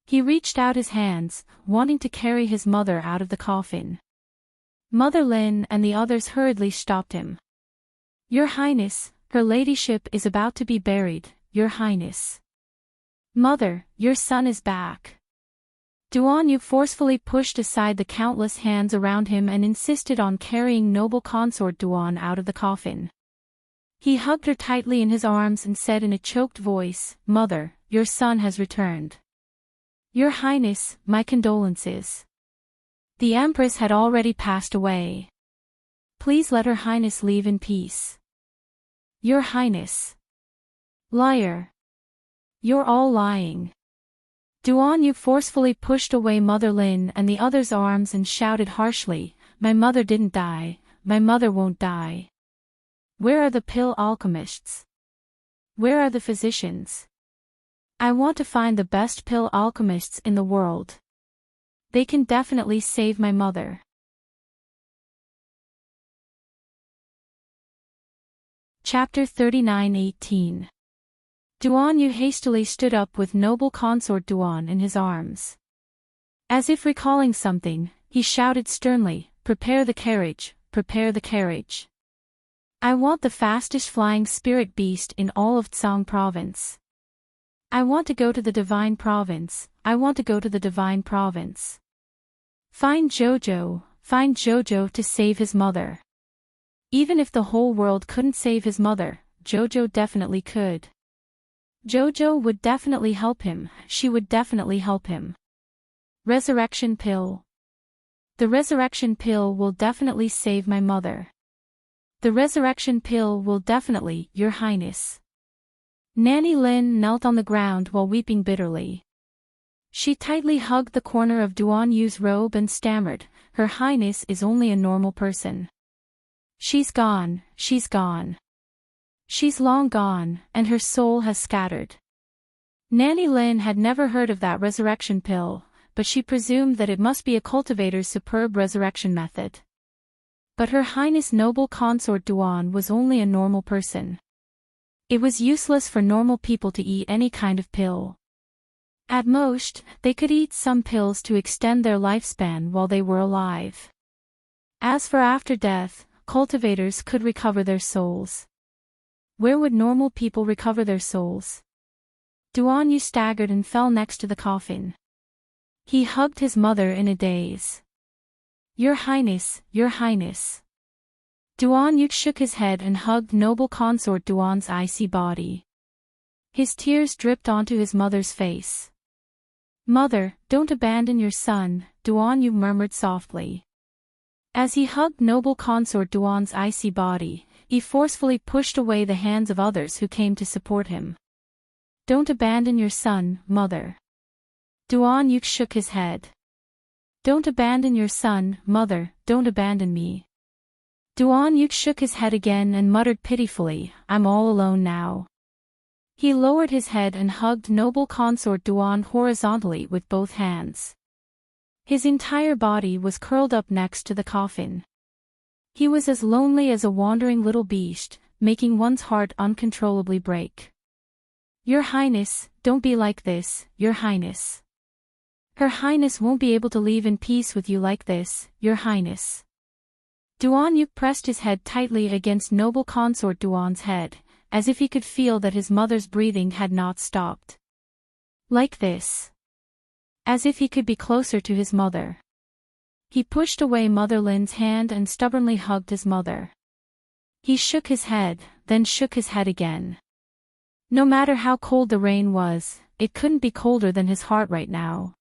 S1: He reached out his hands, wanting to carry his mother out of the coffin. Mother Lin and the others hurriedly stopped him. Your Highness, her ladyship is about to be buried, Your Highness. Mother, your son is back. Duan Yu forcefully pushed aside the countless hands around him and insisted on carrying noble consort Duan out of the coffin. He hugged her tightly in his arms and said in a choked voice, Mother, your son has returned. Your Highness, my condolences. The Empress had already passed away. Please let Her Highness leave in peace. Your Highness. Liar. You're all lying. Duan Yu forcefully pushed away Mother Lin and the others' arms and shouted harshly, My mother didn't die, my mother won't die. Where are the pill alchemists? Where are the physicians? I want to find the best pill alchemists in the world. They can definitely save my mother. Chapter 39:18. Duan Yu hastily stood up with noble consort Duan in his arms. As if recalling something, he shouted sternly, Prepare the carriage, prepare the carriage. I want the fastest flying spirit beast in all of Tsang province. I want to go to the divine province, I want to go to the divine province. Find Jojo to save his mother. Even if the whole world couldn't save his mother, Jojo definitely could. Jojo would definitely help him, she would definitely help him. Resurrection pill. The resurrection pill will definitely save my mother. The resurrection pill will definitely, Your Highness. Nanny Lin knelt on the ground while weeping bitterly. She tightly hugged the corner of Duan Yu's robe and stammered, Her Highness is only a normal person. She's gone, she's gone. She's long gone, and her soul has scattered. Nanny Lin had never heard of that resurrection pill, but she presumed that it must be a cultivator's superb resurrection method. But Her Highness noble consort Duan was only a normal person. It was useless for normal people to eat any kind of pill. At most, they could eat some pills to extend their lifespan while they were alive. As for after death, cultivators could recover their souls. Where would normal people recover their souls? Duan Yu staggered and fell next to the coffin. He hugged his mother in a daze. Your Highness, Your Highness. Duan Yu shook his head and hugged noble consort Duan's icy body. His tears dripped onto his mother's face. Mother, don't abandon your son, Duan Yu murmured softly. As he hugged noble consort Duan's icy body, he forcefully pushed away the hands of others who came to support him. Don't abandon your son, mother. Duan Yu shook his head. Don't abandon your son, mother, don't abandon me. Duan Yu shook his head again and muttered pitifully, I'm all alone now. He lowered his head and hugged noble consort Duan horizontally with both hands. His entire body was curled up next to the coffin. He was as lonely as a wandering little beast, making one's heart uncontrollably break. Your Highness, don't be like this, Your Highness. Her Highness won't be able to leave in peace with you like this, Your Highness. Duan Yu pressed his head tightly against noble consort Duan's head, as if he could feel that his mother's breathing had not stopped. Like this. As if he could be closer to his mother. He pushed away Mother Lin's hand and stubbornly hugged his mother. He shook his head, then shook his head again. No matter how cold the rain was, it couldn't be colder than his heart right now.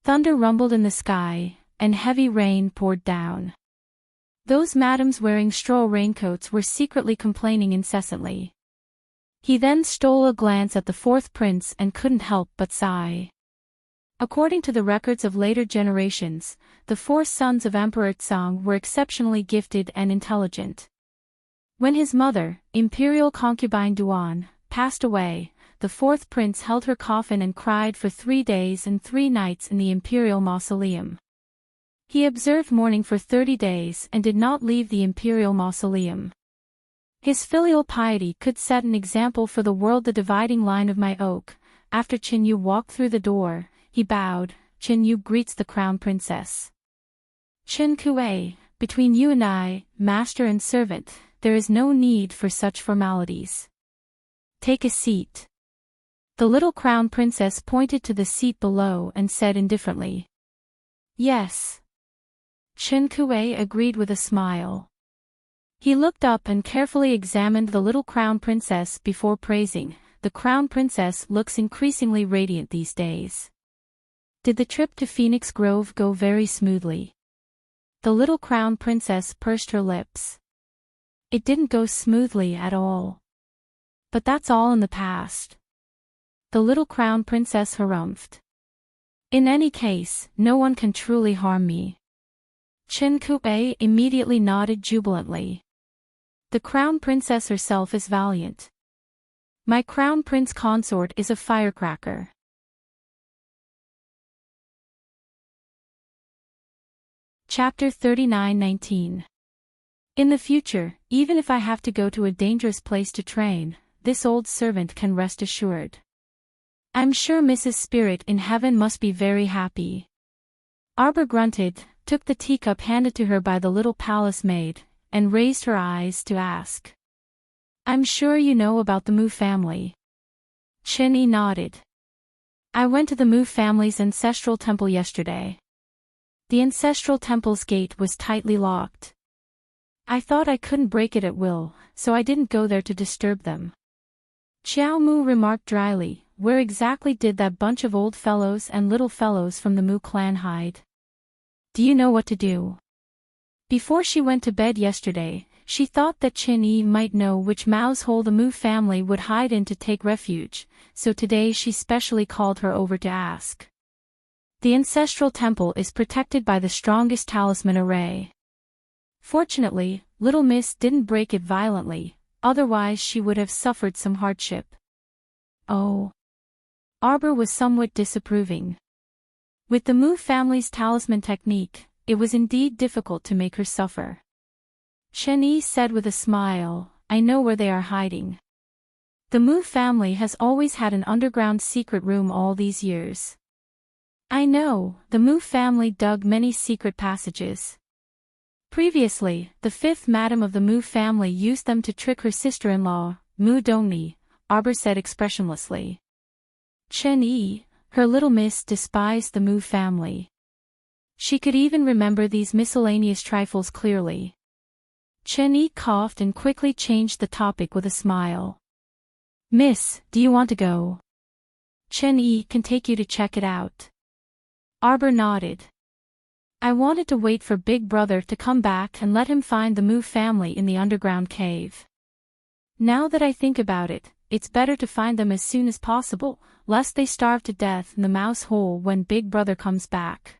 S1: Thunder rumbled in the sky, and heavy rain poured down. Those madams wearing straw raincoats were secretly complaining incessantly. He then stole a glance at the fourth prince and couldn't help but sigh. According to the records of later generations, the four sons of Emperor Tsang were exceptionally gifted and intelligent. When his mother, imperial concubine Duan, passed away, the fourth prince held her coffin and cried for 3 days and 3 nights in the imperial mausoleum. He observed mourning for 30 days and did not leave the imperial mausoleum. His filial piety could set an example for the world. The dividing line of my oak. After Chinyu walked through the door, he bowed. Chinyu greets the crown princess. Chin Kue, between you and I, master and servant, there is no need for such formalities. Take a seat. The little crown princess pointed to the seat below and said indifferently. Yes. Chin Kue agreed with a smile. He looked up and carefully examined the little crown princess before praising. The crown princess looks increasingly radiant these days. Did the trip to Phoenix Grove go very smoothly? The little crown princess pursed her lips. It didn't go smoothly at all. But that's all in the past. The little crown princess harumphed. In any case, no one can truly harm me. Chin Kue immediately nodded jubilantly. The crown princess herself is valiant. My crown prince consort is a firecracker. Chapter 39:19. In the future, even if I have to go to a dangerous place to train, this old servant can rest assured. I'm sure Mrs. Spirit in heaven must be very happy. Arbor grunted, took the teacup handed to her by the little palace maid, and raised her eyes to ask. I'm sure you know about the Mu family. Chen Yi nodded. I went to the Mu family's ancestral temple yesterday. The ancestral temple's gate was tightly locked. I thought I couldn't break it at will, so I didn't go there to disturb them. Xiao Mu remarked dryly, where exactly did that bunch of old fellows and little fellows from the Mu clan hide? Do you know what to do? Before she went to bed yesterday, she thought that Chin Yi might know which mouse hole the Mu family would hide in to take refuge, so today she specially called her over to ask. The ancestral temple is protected by the strongest talisman array. Fortunately, Little Miss didn't break it violently, otherwise she would have suffered some hardship. Oh. Arbor was somewhat disapproving. With the Mu family's talisman technique, it was indeed difficult to make her suffer. Chen Yi said with a smile, I know where they are hiding. The Mu family has always had an underground secret room all these years. I know, the Mu family dug many secret passages. Previously, the fifth madam of the Mu family used them to trick her sister-in-law, Mu Dongni, Arbor said expressionlessly. Chen Yi, her little miss, despised the Mu family. She could even remember these miscellaneous trifles clearly. Chen Yi coughed and quickly changed the topic with a smile. Miss, do you want to go? Chen Yi can take you to check it out. Arbor nodded. I wanted to wait for Big Brother to come back and let him find the Mu family in the underground cave. Now that I think about it, it's better to find them as soon as possible, lest they starve to death in the mouse hole when Big Brother comes back.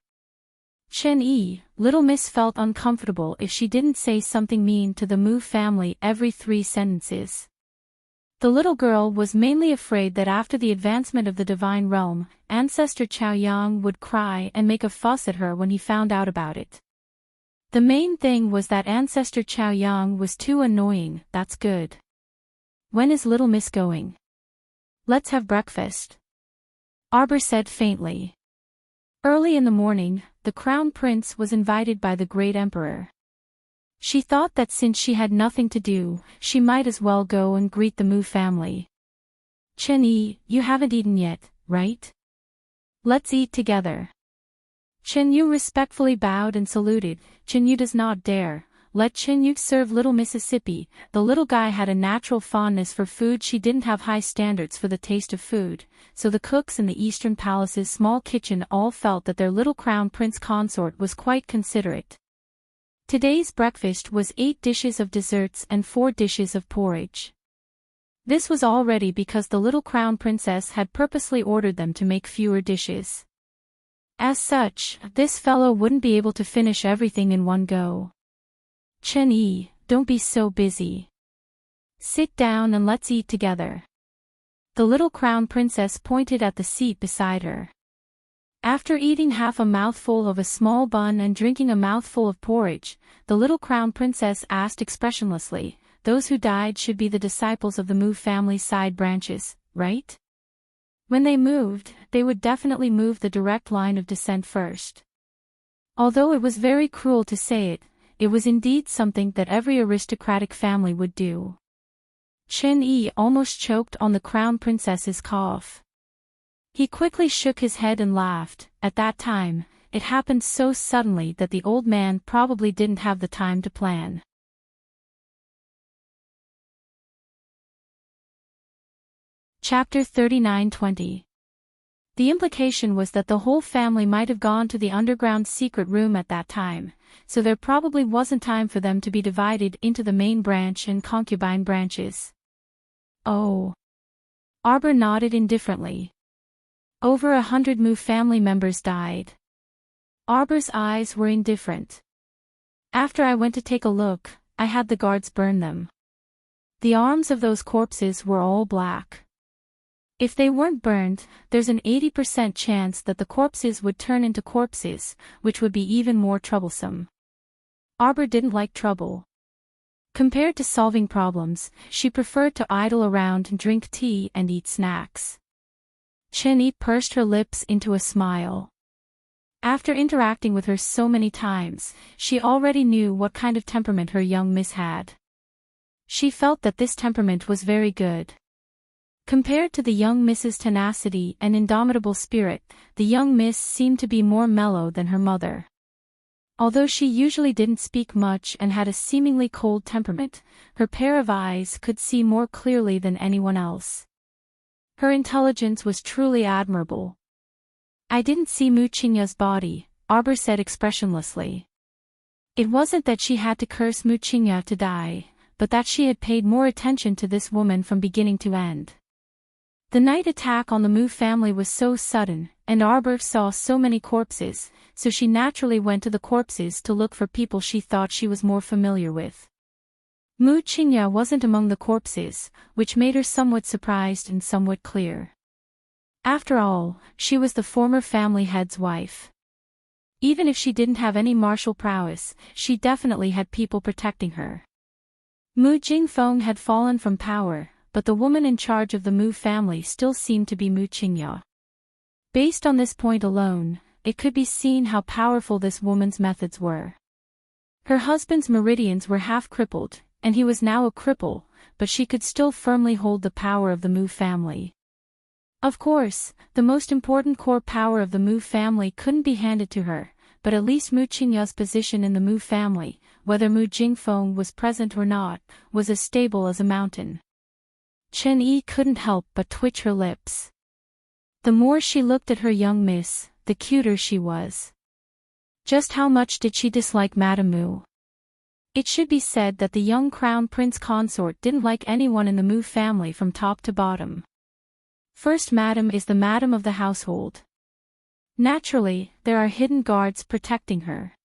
S1: Chen Yi, Little Miss felt uncomfortable if she didn't say something mean to the Mu family every 3 sentences. The little girl was mainly afraid that after the advancement of the divine realm, Ancestor Chaoyang would cry and make a fuss at her when he found out about it. The main thing was that Ancestor Chaoyang was too annoying. That's good. When is Little Miss going? Let's have breakfast. Arbor said faintly. Early in the morning, the crown prince was invited by the great emperor. She thought that since she had nothing to do, she might as well go and greet the Mu family. Chen Yi, you haven't eaten yet, right? Let's eat together. Chen Yu respectfully bowed and saluted. Chen Yu does not dare. Let Chen Yu serve little Mississippi. The little guy had a natural fondness for food. She didn't have high standards for the taste of food, so the cooks in the Eastern Palace's small kitchen all felt that their little crown prince consort was quite considerate. Today's breakfast was 8 dishes of desserts and 4 dishes of porridge. This was all ready because the little crown princess had purposely ordered them to make fewer dishes. As such, this fellow wouldn't be able to finish everything in one go. Chen Yi, don't be so busy. Sit down and let's eat together. The little crown princess pointed at the seat beside her. After eating half a mouthful of a small bun and drinking a mouthful of porridge, the little crown princess asked expressionlessly, "Those who died should be the disciples of the Mu family's side branches, right? When they moved, they would definitely move the direct line of descent first." Although it was very cruel to say it, it was indeed something that every aristocratic family would do. Chen-Yi almost choked on the crown princess's cough. He quickly shook his head and laughed. At that time, it happened so suddenly that the old man probably didn't have the time to plan. Chapter 39:20. The implication was that the whole family might have gone to the underground secret room at that time, so there probably wasn't time for them to be divided into the main branch and concubine branches. Oh. Arbor nodded indifferently. Over 100 Mu family members died. Arbor's eyes were indifferent. After I went to take a look, I had the guards burn them. The arms of those corpses were all black. If they weren't burned, there's an 80% chance that the corpses would turn into corpses, which would be even more troublesome. Arbor didn't like trouble. Compared to solving problems, she preferred to idle around and drink tea and eat snacks. Chen-Yi pursed her lips into a smile. After interacting with her so many times, she already knew what kind of temperament her young miss had. She felt that this temperament was very good. Compared to the young Miss's tenacity and indomitable spirit, the young Miss seemed to be more mellow than her mother. Although she usually didn't speak much and had a seemingly cold temperament, her pair of eyes could see more clearly than anyone else. Her intelligence was truly admirable. "I didn't see Mu Qingya's body," Arbor said expressionlessly. It wasn't that she had to curse Mu Qingya to die, but that she had paid more attention to this woman from beginning to end. The night attack on the Mu family was so sudden, and Arbor saw so many corpses, so she naturally went to the corpses to look for people she thought she was more familiar with. Mu Qingya wasn't among the corpses, which made her somewhat surprised and somewhat clear. After all, she was the former family head's wife. Even if she didn't have any martial prowess, she definitely had people protecting her. Mu Jingfeng had fallen from power, but the woman in charge of the Mu family still seemed to be Mu Qingya. Based on this point alone, it could be seen how powerful this woman's methods were. Her husband's meridians were half crippled, and he was now a cripple, but she could still firmly hold the power of the Mu family. Of course, the most important core power of the Mu family couldn't be handed to her, but at least Mu Qingya's position in the Mu family, whether Mu Jingfeng was present or not, was as stable as a mountain. Chen-Yi couldn't help but twitch her lips. The more she looked at her young miss, the cuter she was. Just how much did she dislike Madame Mu? It should be said that the young crown prince consort didn't like anyone in the Mu family from top to bottom. First, Madame is the madam of the household. Naturally, there are hidden guards protecting her.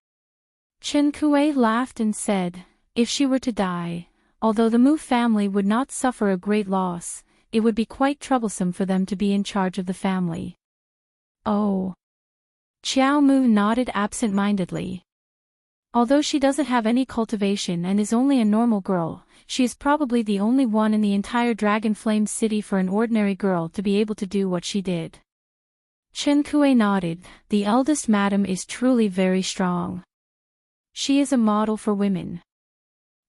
S1: Chen Kuei laughed and said, "If she were to die, although the Mu family would not suffer a great loss, it would be quite troublesome for them to be in charge of the family." Oh. Xiao Mu nodded absent-mindedly. Although she doesn't have any cultivation and is only a normal girl, she is probably the only one in the entire Dragon Flame City for an ordinary girl to be able to do what she did. Chen Kuei nodded. The eldest madam is truly very strong. She is a model for women.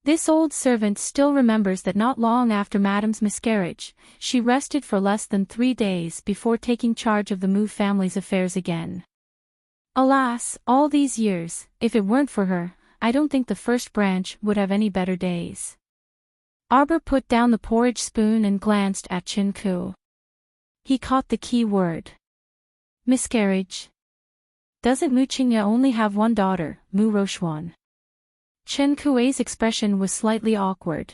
S1: This old servant still remembers that not long after Madame's miscarriage, she rested for less than 3 days before taking charge of the Mu family's affairs again. Alas, all these years, if it weren't for her, I don't think the first branch would have any better days. Arbor put down the porridge spoon and glanced at Chen Ku. He caught the key word. Miscarriage. Doesn't Mu Qingya only have one daughter, Mu Roxuan? Chen Kuei's expression was slightly awkward.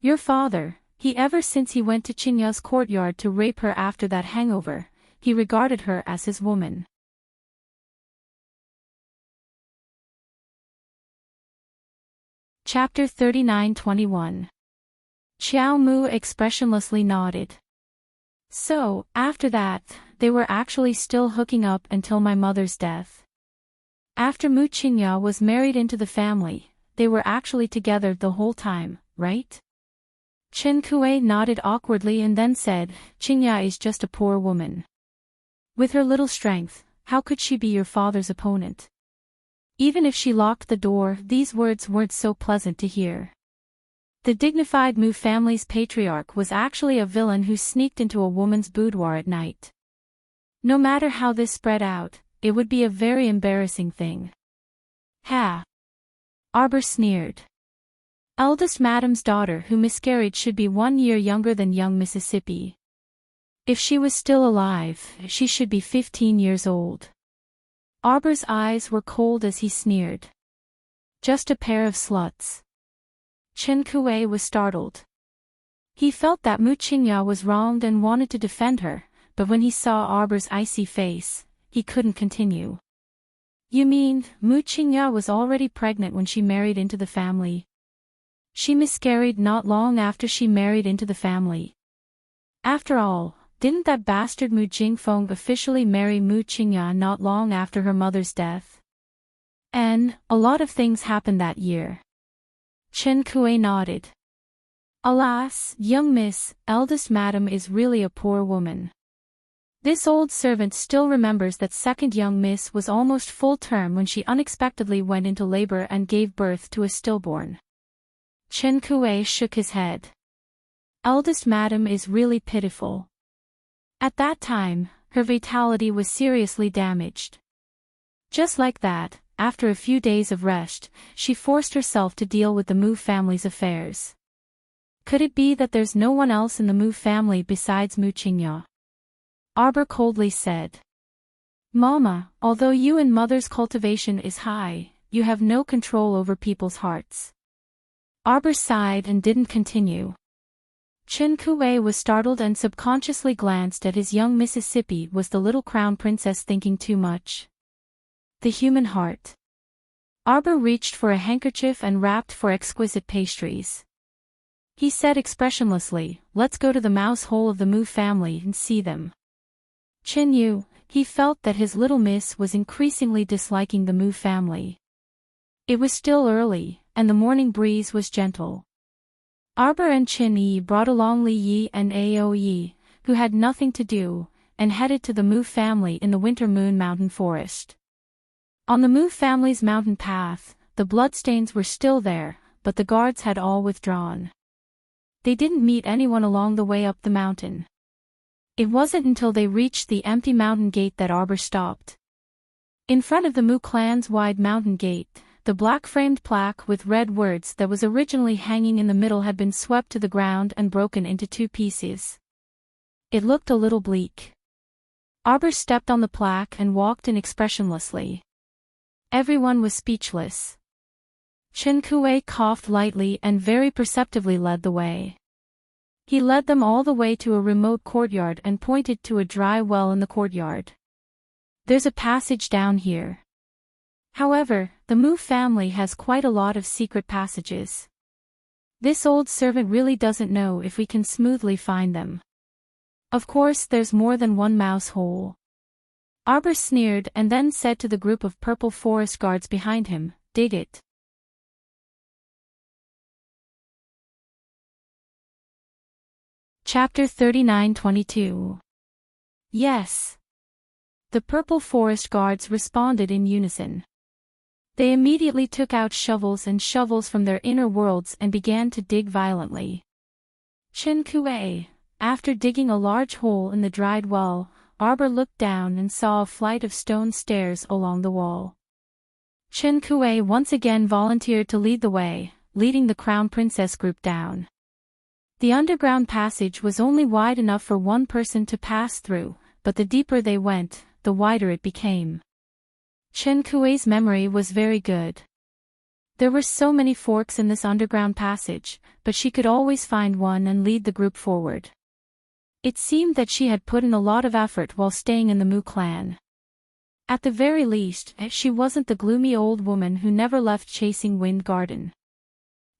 S1: Your father, ever since he went to Qingya's courtyard to rape her after that hangover, he regarded her as his woman. Chapter 39:21. Xiao Mu expressionlessly nodded. So, after that, they were actually still hooking up until my mother's death. After Mu Qingya was married into the family, they were actually together the whole time, right? Chen Kuei nodded awkwardly and then said, Qingya is just a poor woman. With her little strength, how could she be your father's opponent? Even if she locked the door, these words weren't so pleasant to hear. The dignified Mu family's patriarch was actually a villain who sneaked into a woman's boudoir at night. No matter how this spread out, it would be a very embarrassing thing. Ha! Arbor sneered. Eldest Madam's daughter who miscarried should be 1 year younger than young Mississippi. If she was still alive, she should be 15 years old. Arbor's eyes were cold as he sneered. Just a pair of sluts. Chen Kuei was startled. He felt that Mu Qingya was wronged and wanted to defend her, but when he saw Arbor's icy face, he couldn't continue. You mean, Mu Qingya was already pregnant when she married into the family? She miscarried not long after she married into the family. After all, didn't that bastard Mu Jingfeng officially marry Mu Qingya not long after her mother's death? And, a lot of things happened that year. Chen Kuei nodded. Alas, young miss, eldest madam is really a poor woman. This old servant still remembers that second young miss was almost full term when she unexpectedly went into labor and gave birth to a stillborn. Chen Kuei shook his head. Eldest madam is really pitiful. At that time, her vitality was seriously damaged. Just like that, after a few days of rest, she forced herself to deal with the Mu family's affairs. Could it be that there's no one else in the Mu family besides Mu Qingya? Arbor coldly said. Mama, although you and mother's cultivation is high, you have no control over people's hearts. Arbor sighed and didn't continue. Chen Kuei was startled and subconsciously glanced at his young Mississippi. Was the little crown princess thinking too much? The human heart. Arbor reached for a handkerchief and rapped for exquisite pastries. He said expressionlessly, let's go to the mouse hole of the Mu family and see them. Chen Yu, he felt that his little miss was increasingly disliking the Mu family. It was still early, and the morning breeze was gentle. Arbor and Qin Yi brought along Li Yi and Ao Yi, who had nothing to do, and headed to the Mu family in the Winter Moon Mountain Forest. On the Mu family's mountain path, the bloodstains were still there, but the guards had all withdrawn. They didn't meet anyone along the way up the mountain. It wasn't until they reached the empty mountain gate that Arbor stopped. In front of the Mu clan's wide mountain gate, the black-framed plaque with red words that was originally hanging in the middle had been swept to the ground and broken into 2 pieces. It looked a little bleak. Arbor stepped on the plaque and walked in expressionlessly. Everyone was speechless. Chen Kuei coughed lightly and very perceptively led the way. He led them all the way to a remote courtyard and pointed to a dry well in the courtyard. There's a passage down here. However, the Mu family has quite a lot of secret passages. This old servant really doesn't know if we can smoothly find them. Of course there's more than one mouse hole. Arbor sneered and then said to the group of purple forest guards behind him, dig it. Chapter 39-22. Yes. The purple forest guards responded in unison. They immediately took out shovels from their inner worlds and began to dig violently. Chen Kuei, after digging a large hole in the dried well, Arbor looked down and saw a flight of stone stairs along the wall. Chen Kuei once again volunteered to lead the way, leading the Crown Princess group down. The underground passage was only wide enough for one person to pass through, but the deeper they went, the wider it became. Chen Kuei's memory was very good. There were so many forks in this underground passage, but she could always find one and lead the group forward. It seemed that she had put in a lot of effort while staying in the Mu clan. At the very least, she wasn't the gloomy old woman who never left chasing Wind Garden.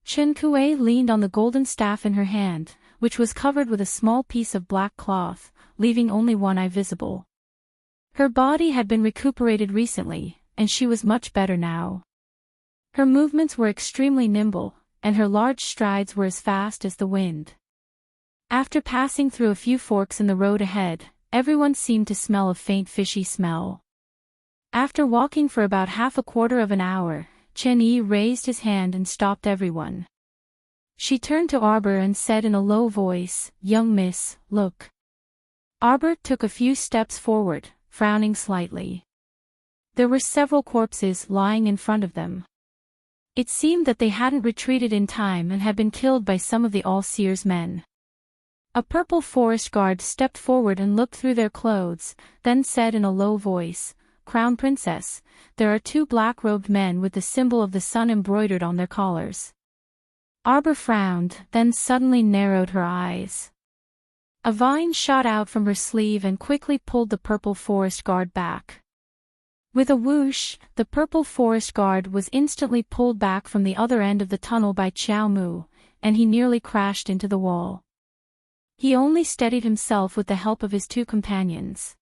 S1: Chen Kuei leaned on the golden staff in her hand, which was covered with a small piece of black cloth, leaving only one eye visible. Her body had been recuperated recently, and she was much better now. Her movements were extremely nimble, and her large strides were as fast as the wind. After passing through a few forks in the road ahead, everyone seemed to smell a faint fishy smell. After walking for about half a quarter of an hour, Chen Yi raised his hand and stopped everyone. She turned to Arbor and said in a low voice, "Young miss, look." Arbor took a few steps forward, frowning slightly. There were several corpses lying in front of them. It seemed that they hadn't retreated in time and had been killed by some of the All-Seer's men. A purple forest guard stepped forward and looked through their clothes, then said in a low voice, "Crown Princess, there are 2 black-robed men with the symbol of the sun embroidered on their collars." Arbor frowned, then suddenly narrowed her eyes. A vine shot out from her sleeve and quickly pulled the purple forest guard back. With a whoosh, the purple forest guard was instantly pulled back from the other end of the tunnel by Xiao Mu, and he nearly crashed into the wall. He only steadied himself with the help of his 2 companions.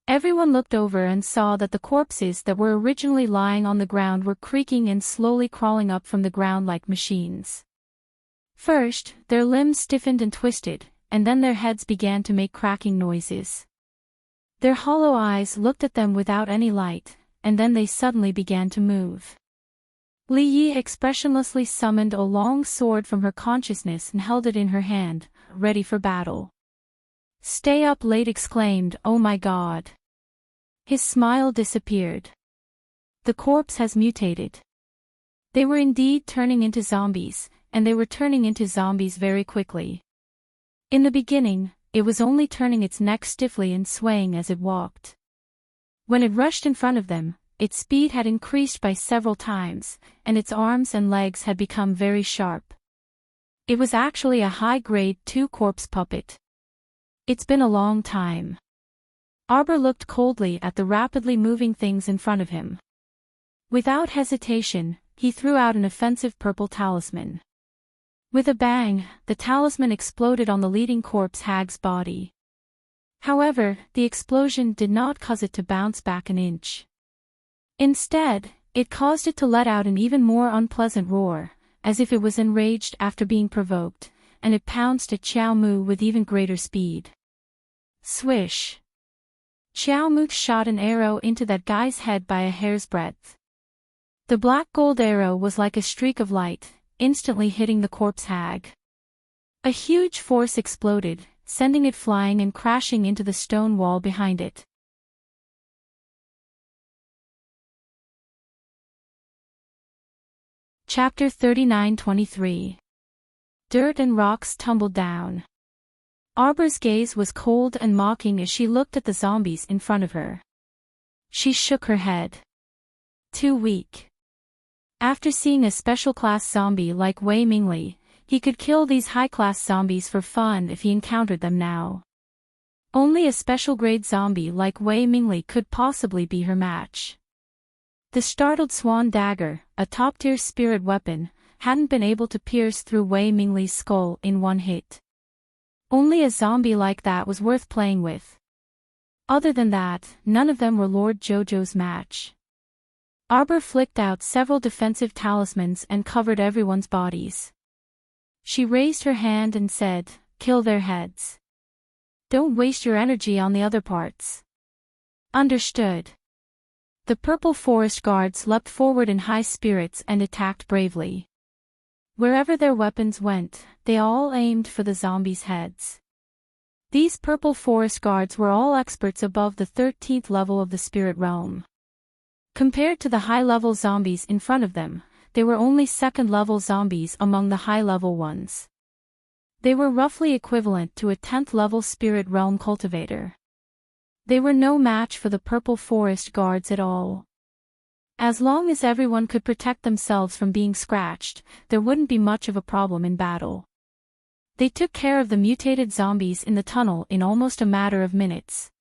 S1: Everyone looked over and saw that the corpses that were originally lying on the ground were creaking and slowly crawling up from the ground like machines. First, their limbs stiffened and twisted, and then their heads began to make cracking noises. Their hollow eyes looked at them without any light, and then they suddenly began to move. Li Yi expressionlessly summoned a long sword from her consciousness and held it in her hand, ready for battle. Stay Up Late exclaimed, "Oh my God." His smile disappeared. The corpse has mutated. They were indeed turning into zombies, and they were turning into zombies very quickly. In the beginning, it was only turning its neck stiffly and swaying as it walked. When it rushed in front of them, its speed had increased by several times, and its arms and legs had become very sharp. It was actually a high-grade 2 corpse puppet. It's been a long time. Arbor looked coldly at the rapidly moving things in front of him. Without hesitation, he threw out an offensive purple talisman. With a bang, the talisman exploded on the leading corpse hag's body. However, the explosion did not cause it to bounce back an inch. Instead, it caused it to let out an even more unpleasant roar, as if it was enraged after being provoked, and it pounced at Xiao Mu with even greater speed. Swish! Xiao Mu shot an arrow into that guy's head by a hair's breadth. The black gold arrow was like a streak of light, instantly hitting the corpse hag. A huge force exploded, sending it flying and crashing into the stone wall behind it. Chapter 39-23. Dirt and rocks tumbled down. Arbor's gaze was cold and mocking as she looked at the zombies in front of her. She shook her head. Too weak. After seeing a special-class zombie like Wei Mingli, he could kill these high-class zombies for fun if he encountered them now. Only a special-grade zombie like Wei Mingli could possibly be her match. The startled swan dagger, a top-tier spirit weapon, hadn't been able to pierce through Wei Mingli's skull in one hit. Only a zombie like that was worth playing with. Other than that, none of them were Lord Jojo's match. Arbor flicked out several defensive talismans and covered everyone's bodies. She raised her hand and said, "Kill their heads. Don't waste your energy on the other parts." Understood. The purple forest guards leapt forward in high spirits and attacked bravely. Wherever their weapons went, they all aimed for the zombies' heads. These purple forest guards were all experts above the 13th level of the spirit realm. Compared to the high-level zombies in front of them, they were only second-level zombies among the high-level ones. They were roughly equivalent to a 10th-level spirit realm cultivator. They were no match for the purple forest guards at all. As long as everyone could protect themselves from being scratched, there wouldn't be much of a problem in battle. They took care of the mutated zombies in the tunnel in almost a matter of minutes.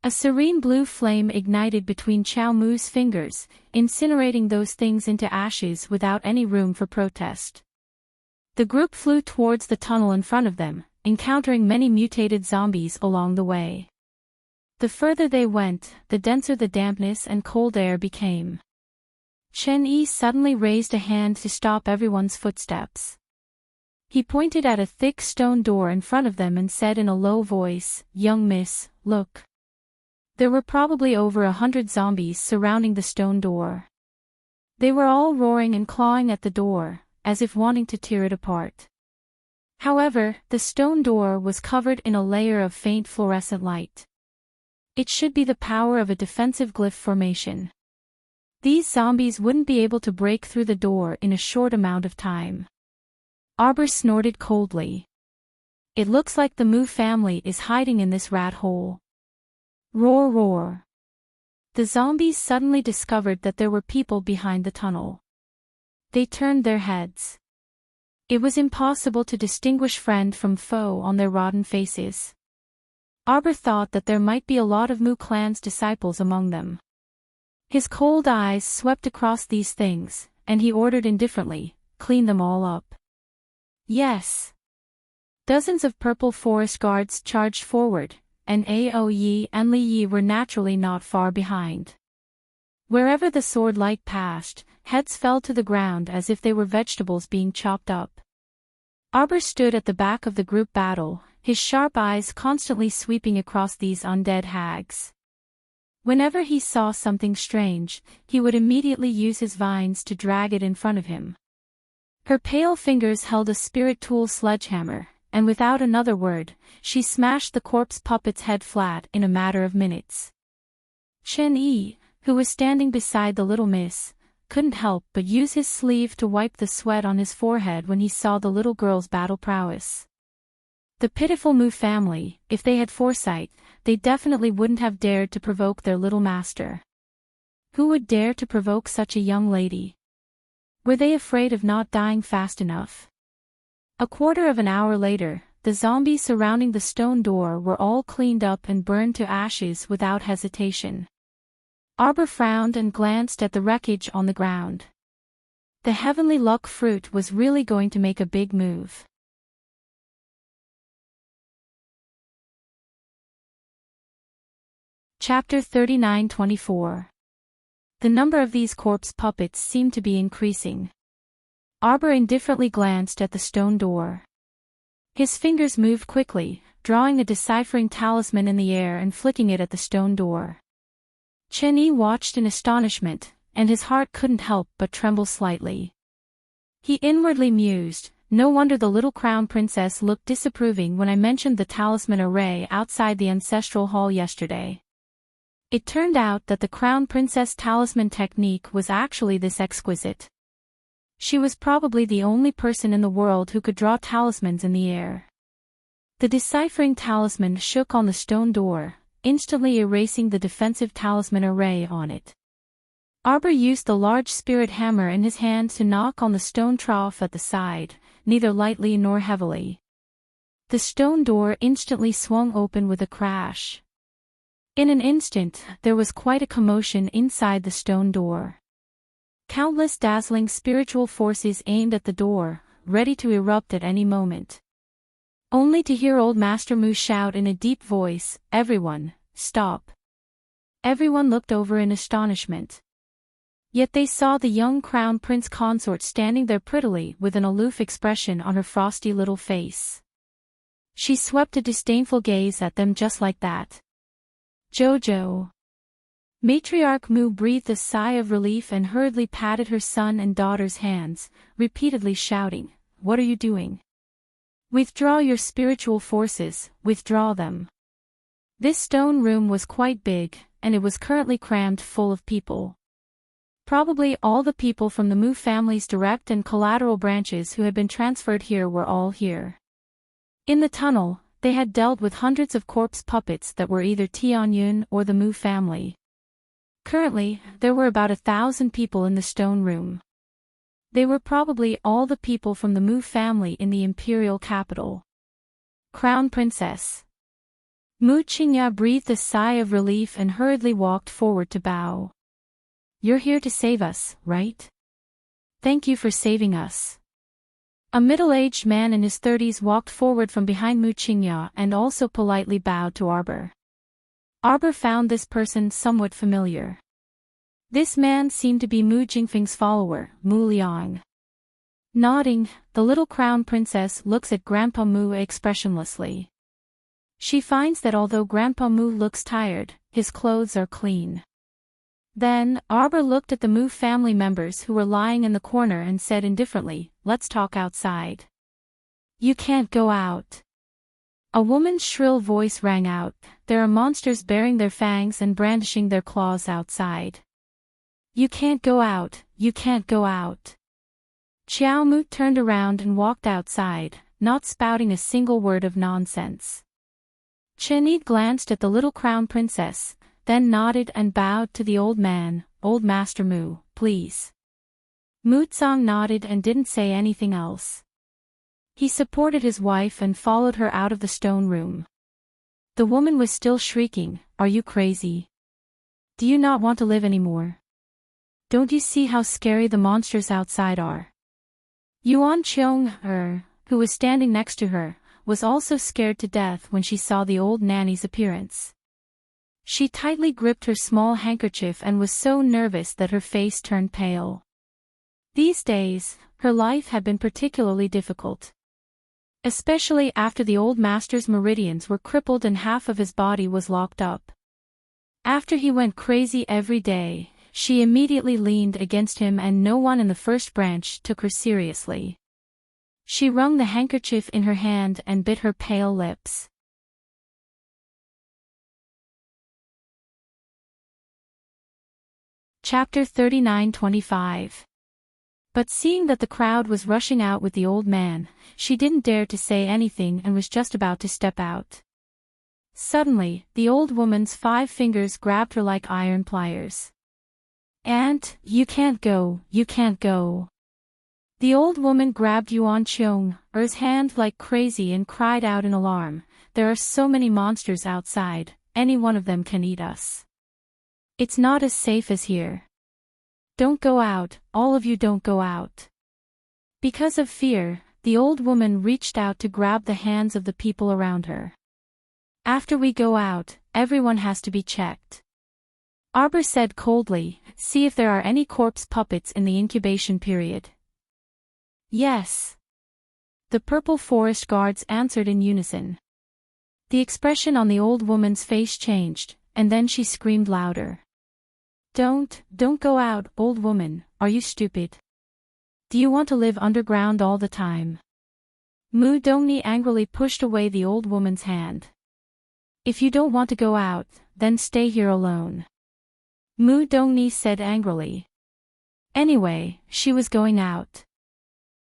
S1: A serene blue flame ignited between Xiao Mu's fingers, incinerating those things into ashes without any room for protest. The group flew towards the tunnel in front of them, encountering many mutated zombies along the way. The further they went, the denser the dampness and cold air became. Chen-Yi suddenly raised a hand to stop everyone's footsteps. He pointed at a thick stone door in front of them and said in a low voice, "Young miss, look." There were probably over 100 zombies surrounding the stone door. They were all roaring and clawing at the door, as if wanting to tear it apart. However, the stone door was covered in a layer of faint fluorescent light. It should be the power of a defensive glyph formation. These zombies wouldn't be able to break through the door in a short amount of time. Arbor snorted coldly. It looks like the Mu family is hiding in this rat hole. Roar roar. The zombies suddenly discovered that there were people behind the tunnel. They turned their heads. It was impossible to distinguish friend from foe on their rotten faces. Arbor thought that there might be a lot of Mu clan's disciples among them. His cold eyes swept across these things, and he ordered indifferently, "Clean them all up." Yes. Dozens of purple forest guards charged forward, and Aoyi and Li Yi were naturally not far behind. Wherever the sword light passed, heads fell to the ground as if they were vegetables being chopped up. Arbor stood at the back of the group battle, his sharp eyes constantly sweeping across these undead hags. Whenever he saw something strange, he would immediately use his vines to drag it in front of him. Her pale fingers held a spirit tool sledgehammer, and without another word, she smashed the corpse puppet's head flat in a matter of minutes. Chen-Yi, who was standing beside the little miss, couldn't help but use his sleeve to wipe the sweat on his forehead when he saw the little girl's battle prowess. The pitiful Mu family, if they had foresight, they definitely wouldn't have dared to provoke their little master. Who would dare to provoke such a young lady? Were they afraid of not dying fast enough? A quarter of an hour later, the zombies surrounding the stone door were all cleaned up and burned to ashes without hesitation. Arbor frowned and glanced at the wreckage on the ground. The heavenly luck fruit was really going to make a big move. Chapter 39-24. The number of these corpse puppets seemed to be increasing. Arbor indifferently glanced at the stone door. His fingers moved quickly, drawing a deciphering talisman in the air and flicking it at the stone door. Chen-Yi watched in astonishment, and his heart couldn't help but tremble slightly. He inwardly mused, "No wonder the little crown princess looked disapproving when I mentioned the talisman array outside the ancestral hall yesterday." It turned out that the crown princess talisman technique was actually this exquisite. She was probably the only person in the world who could draw talismans in the air. The deciphering talisman shook on the stone door, instantly erasing the defensive talisman array on it. Arbor used the large spirit hammer in his hand to knock on the stone trough at the side, neither lightly nor heavily. The stone door instantly swung open with a crash. In an instant, there was quite a commotion inside the stone door. Countless dazzling spiritual forces aimed at the door, ready to erupt at any moment. Only to hear old Master Mu shout in a deep voice, "Everyone, stop." Everyone looked over in astonishment. Yet they saw the young crown prince consort standing there prettily with an aloof expression on her frosty little face. She swept a disdainful gaze at them just like that. "Jojo." Matriarch Mu breathed a sigh of relief and hurriedly patted her son and daughter's hands, repeatedly shouting, "What are you doing? Withdraw your spiritual forces, withdraw them." This stone room was quite big, and it was currently crammed full of people. Probably all the people from the Mu family's direct and collateral branches who had been transferred here were all here. In the tunnel, they had dealt with hundreds of corpse puppets that were either Tianyun or the Mu family. Currently, there were about 1,000 people in the stone room. They were probably all the people from the Mu family in the imperial capital. Crown Princess. Mu Qingya breathed a sigh of relief and hurriedly walked forward to bow. "You're here to save us, right? Thank you for saving us." A middle-aged man in his 30s walked forward from behind Mu Qingya and also politely bowed to Arbor. Arbor found this person somewhat familiar. This man seemed to be Mu Jingfeng's follower, Mu Liang. Nodding, the little crown princess looks at Grandpa Mu expressionlessly. She finds that although Grandpa Mu looks tired, his clothes are clean. Then, Arbor looked at the Mu family members who were lying in the corner and said indifferently, "Let's talk outside." "You can't go out." A woman's shrill voice rang out, "There are monsters baring their fangs and brandishing their claws outside. You can't go out, you can't go out." Xiao Mu turned around and walked outside, not spouting a single word of nonsense. Chen Yi glanced at the little crown princess, then nodded and bowed to the old man. "Old Master Mu, please." Mu Zong nodded and didn't say anything else. He supported his wife and followed her out of the stone room. The woman was still shrieking, "Are you crazy? Do you not want to live anymore? Don't you see how scary the monsters outside are?" Yuan Qiong, who was standing next to her, was also scared to death when she saw the old nanny's appearance. She tightly gripped her small handkerchief and was so nervous that her face turned pale. These days, her life had been particularly difficult. Especially after the old master's meridians were crippled and half of his body was locked up. After he went crazy every day, she immediately leaned against him and no one in the first branch took her seriously. She wrung the handkerchief in her hand and bit her pale lips. Chapter 39-25. But seeing that the crowd was rushing out with the old man, she didn't dare to say anything and was just about to step out. Suddenly, the old woman's 5 fingers grabbed her like iron pliers. "Aunt, you can't go, you can't go." The old woman grabbed Yuan Qiong's hand like crazy and cried out in alarm, "There are so many monsters outside, any one of them can eat us. It's not as safe as here. Don't go out, all of you don't go out." Because of fear, the old woman reached out to grab the hands of the people around her. "After we go out, everyone has to be checked." Arbor said coldly, "See if there are any corpse puppets in the incubation period." "Yes." The purple forest guards answered in unison. The expression on the old woman's face changed, and then she screamed louder. Don't go out, old woman, are you stupid? Do you want to live underground all the time?" Mu Dongni angrily pushed away the old woman's hand. "If you don't want to go out, then stay here alone," Mu Dongni said angrily. Anyway, she was going out.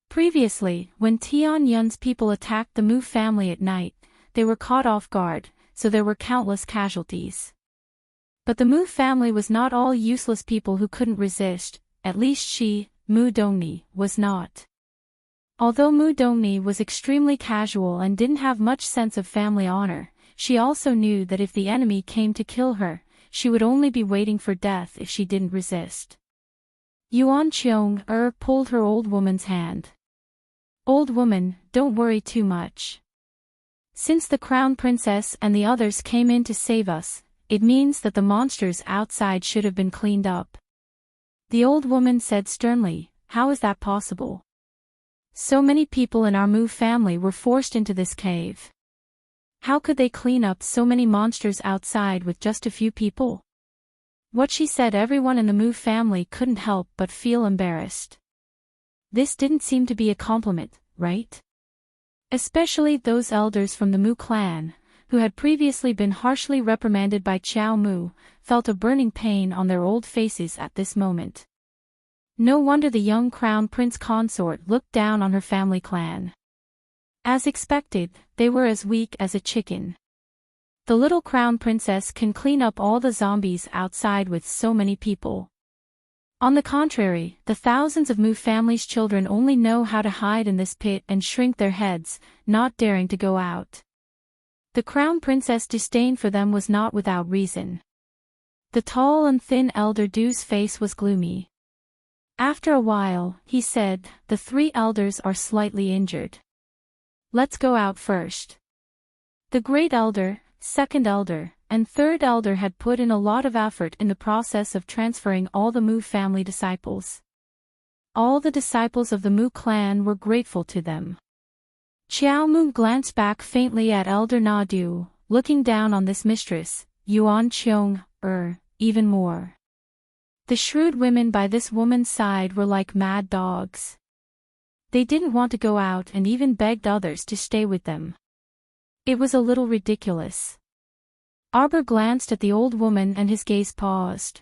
S1: Previously, when Tian Yun's people attacked the Mu family at night, they were caught off guard, so there were countless casualties. But the Mu family was not all useless people who couldn't resist, at least she, Mu Dongni, was not. Although Mu Dongni was extremely casual and didn't have much sense of family honor, she also knew that if the enemy came to kill her, she would only be waiting for death if she didn't resist. Yuan Qiong pulled her old woman's hand. "Old woman, don't worry too much. Since the crown princess and the others came in to save us, it means that the monsters outside should have been cleaned up." The old woman said sternly, "How is that possible? So many people in our Mu family were forced into this cave. How could they clean up so many monsters outside with just a few people?" What she said, everyone in the Mu family couldn't help but feel embarrassed. This didn't seem to be a compliment, right? Especially those elders from the Mu clan, who had previously been harshly reprimanded by Qiao Mu, felt a burning pain on their old faces at this moment. No wonder the young crown prince consort looked down on her family clan. As expected, they were as weak as a chicken. The little crown princess can clean up all the zombies outside with so many people. On the contrary, the thousands of Mu family's children only know how to hide in this pit and shrink their heads, not daring to go out. The crown princess' disdain for them was not without reason. The tall and thin elder Du's face was gloomy. After a while, he said, "The 3 elders are slightly injured. Let's go out first." The great elder, second elder, and third elder had put in a lot of effort in the process of transferring all the Mu family disciples. All the disciples of the Mu clan were grateful to them. Xiao Mu glanced back faintly at Elder Nadu, looking down on this mistress, Yuan Qiong, even more. The shrewd women by this woman's side were like mad dogs. They didn't want to go out and even begged others to stay with them. It was a little ridiculous. Arbor glanced at the old woman and his gaze paused.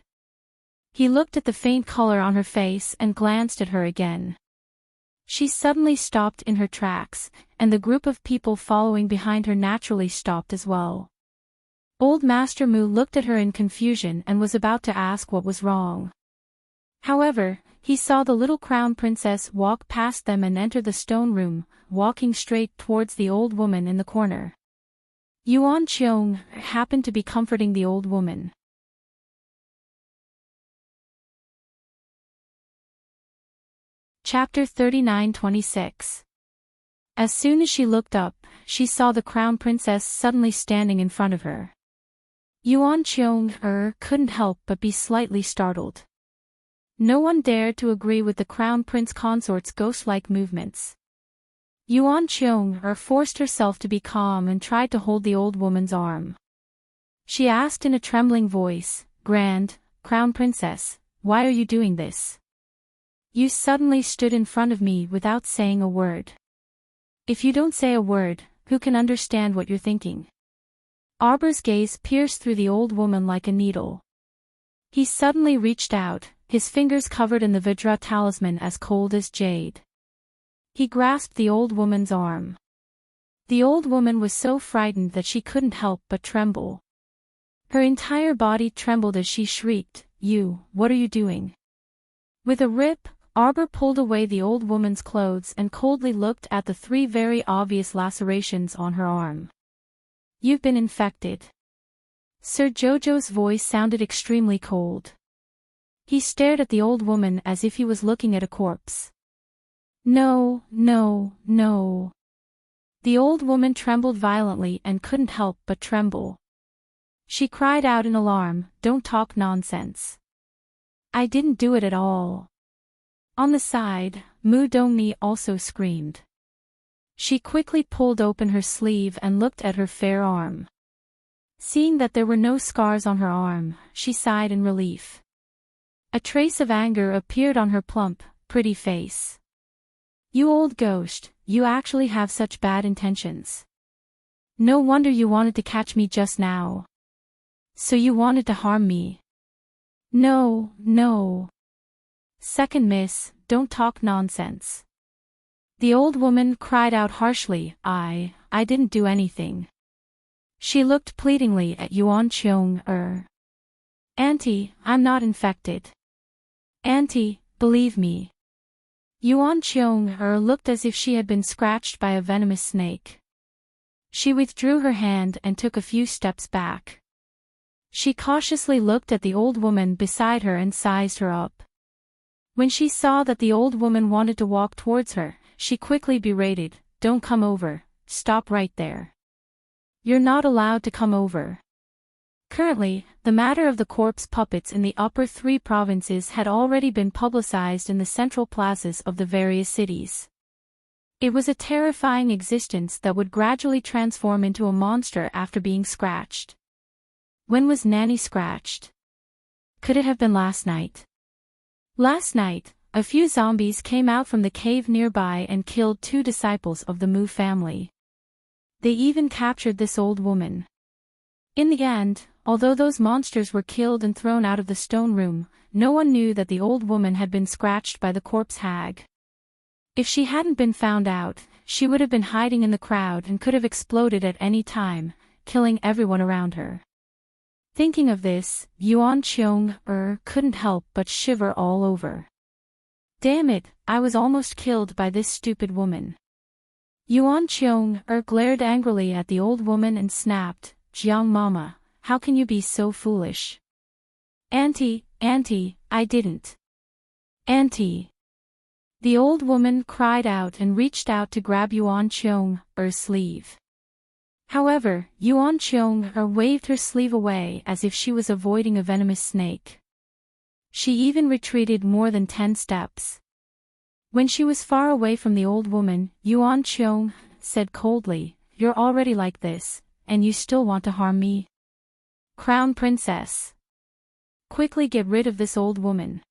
S1: He looked at the faint color on her face and glanced at her again. She suddenly stopped in her tracks, and the group of people following behind her naturally stopped as well. Old Master Mu looked at her in confusion and was about to ask what was wrong. However, he saw the little crown princess walk past them and enter the stone room, walking straight towards the old woman in the corner. Yuan Qiong happened to be comforting the old woman. Chapter 39-26. As soon as she looked up, she saw the crown princess suddenly standing in front of her. Yuan Qiong couldn't help but be slightly startled. No one dared to agree with the crown prince consort's ghost-like movements. Yuan Qiong forced herself to be calm and tried to hold the old woman's arm. She asked in a trembling voice, "Grand Crown Princess, why are you doing this? You suddenly stood in front of me without saying a word. If you don't say a word, who can understand what you're thinking?" Arbor's gaze pierced through the old woman like a needle. He suddenly reached out, his fingers covered in the Vajra talisman as cold as jade. He grasped the old woman's arm. The old woman was so frightened that she couldn't help but tremble. Her entire body trembled as she shrieked, "What are you doing?" With a rip, Arbor pulled away the old woman's clothes and coldly looked at the 3 very obvious lacerations on her arm. "You've been infected." Sir Jojo's voice sounded extremely cold. He stared at the old woman as if he was looking at a corpse. No, no, no. The old woman trembled violently and couldn't help but tremble. She cried out in alarm, "Don't talk nonsense. I didn't do it at all." On the side, Mu Dongni also screamed. She quickly pulled open her sleeve and looked at her fair arm. Seeing that there were no scars on her arm, she sighed in relief. A trace of anger appeared on her plump, pretty face. "You old ghost, you actually have such bad intentions. No wonder you wanted to catch me just now. So you wanted to harm me." "No, no. Second miss, don't talk nonsense." The old woman cried out harshly, I didn't do anything." She looked pleadingly at Yuan Qiong. "Auntie, I'm not infected. Auntie, believe me." Yuan Qiong looked as if she had been scratched by a venomous snake. She withdrew her hand and took a few steps back. She cautiously looked at the old woman beside her and sized her up. When she saw that the old woman wanted to walk towards her, she quickly berated, "Don't come over, stop right there. You're not allowed to come over." Currently, the matter of the corpse puppets in the upper 3 provinces had already been publicized in the central plazas of the various cities. It was a terrifying existence that would gradually transform into a monster after being scratched. When was Nanny scratched? Could it have been last night? Last night, a few zombies came out from the cave nearby and killed 2 disciples of the Mu family. They even captured this old woman. In the end, although those monsters were killed and thrown out of the stone room, no one knew that the old woman had been scratched by the corpse hag. If she hadn't been found out, she would have been hiding in the crowd and could have exploded at any time, killing everyone around her. Thinking of this, Yuan Qiong couldn't help but shiver all over. Damn it, I was almost killed by this stupid woman. Yuan Qiong glared angrily at the old woman and snapped, "Jiang Mama, how can you be so foolish?" Auntie, I didn't." "Auntie." The old woman cried out and reached out to grab Yuan Qiong's sleeve. However, Yuan Qiong waved her sleeve away as if she was avoiding a venomous snake. She even retreated more than 10 steps. When she was far away from the old woman, Yuan Qiong said coldly, "You're already like this, and you still want to harm me? Crown Princess. Quickly get rid of this old woman.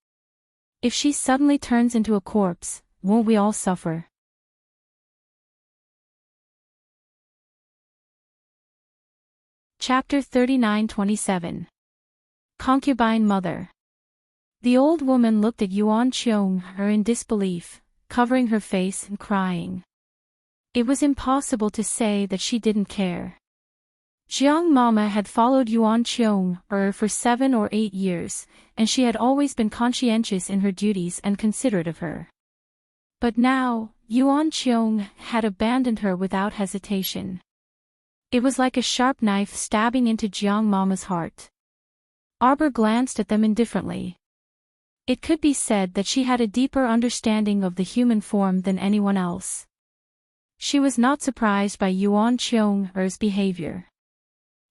S1: If she suddenly turns into a corpse, won't we all suffer?" Chapter 39-27. Concubine Mother. The old woman looked at Yuan Qiong in disbelief, covering her face and crying. It was impossible to say that she didn't care. Jiang Mama had followed Yuan Qiong for 7 or 8 years, and she had always been conscientious in her duties and considerate of her. But now, Yuan Qiong had abandoned her without hesitation. It was like a sharp knife stabbing into Jiang Mama's heart. Arbor glanced at them indifferently. It could be said that she had a deeper understanding of the human form than anyone else. She was not surprised by Yuan Qiong's behavior.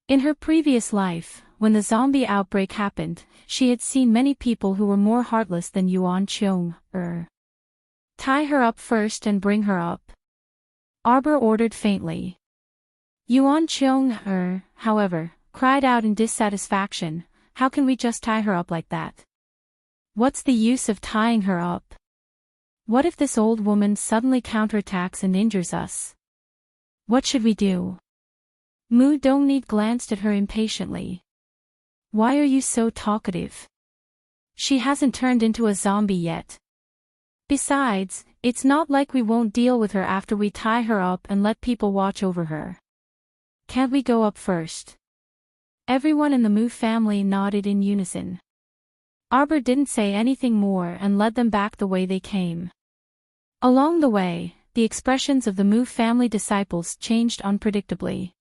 S1: In her previous life, when the zombie outbreak happened, she had seen many people who were more heartless than Yuan Qiong. Tie her up first and bring her up. Arbor ordered faintly. Yuan Qiong, however, cried out in dissatisfaction, "How can we just tie her up like that? What's the use of tying her up? What if this old woman suddenly counterattacks and injures us? What should we do?" Mu Dongni glanced at her impatiently. "Why are you so talkative? She hasn't turned into a zombie yet. Besides, it's not like we won't deal with her after we tie her up and let people watch over her. Can't we go up first?" Everyone in the Mu family nodded in unison. Arbor didn't say anything more and led them back the way they came. Along the way, the expressions of the Mu family disciples changed unpredictably.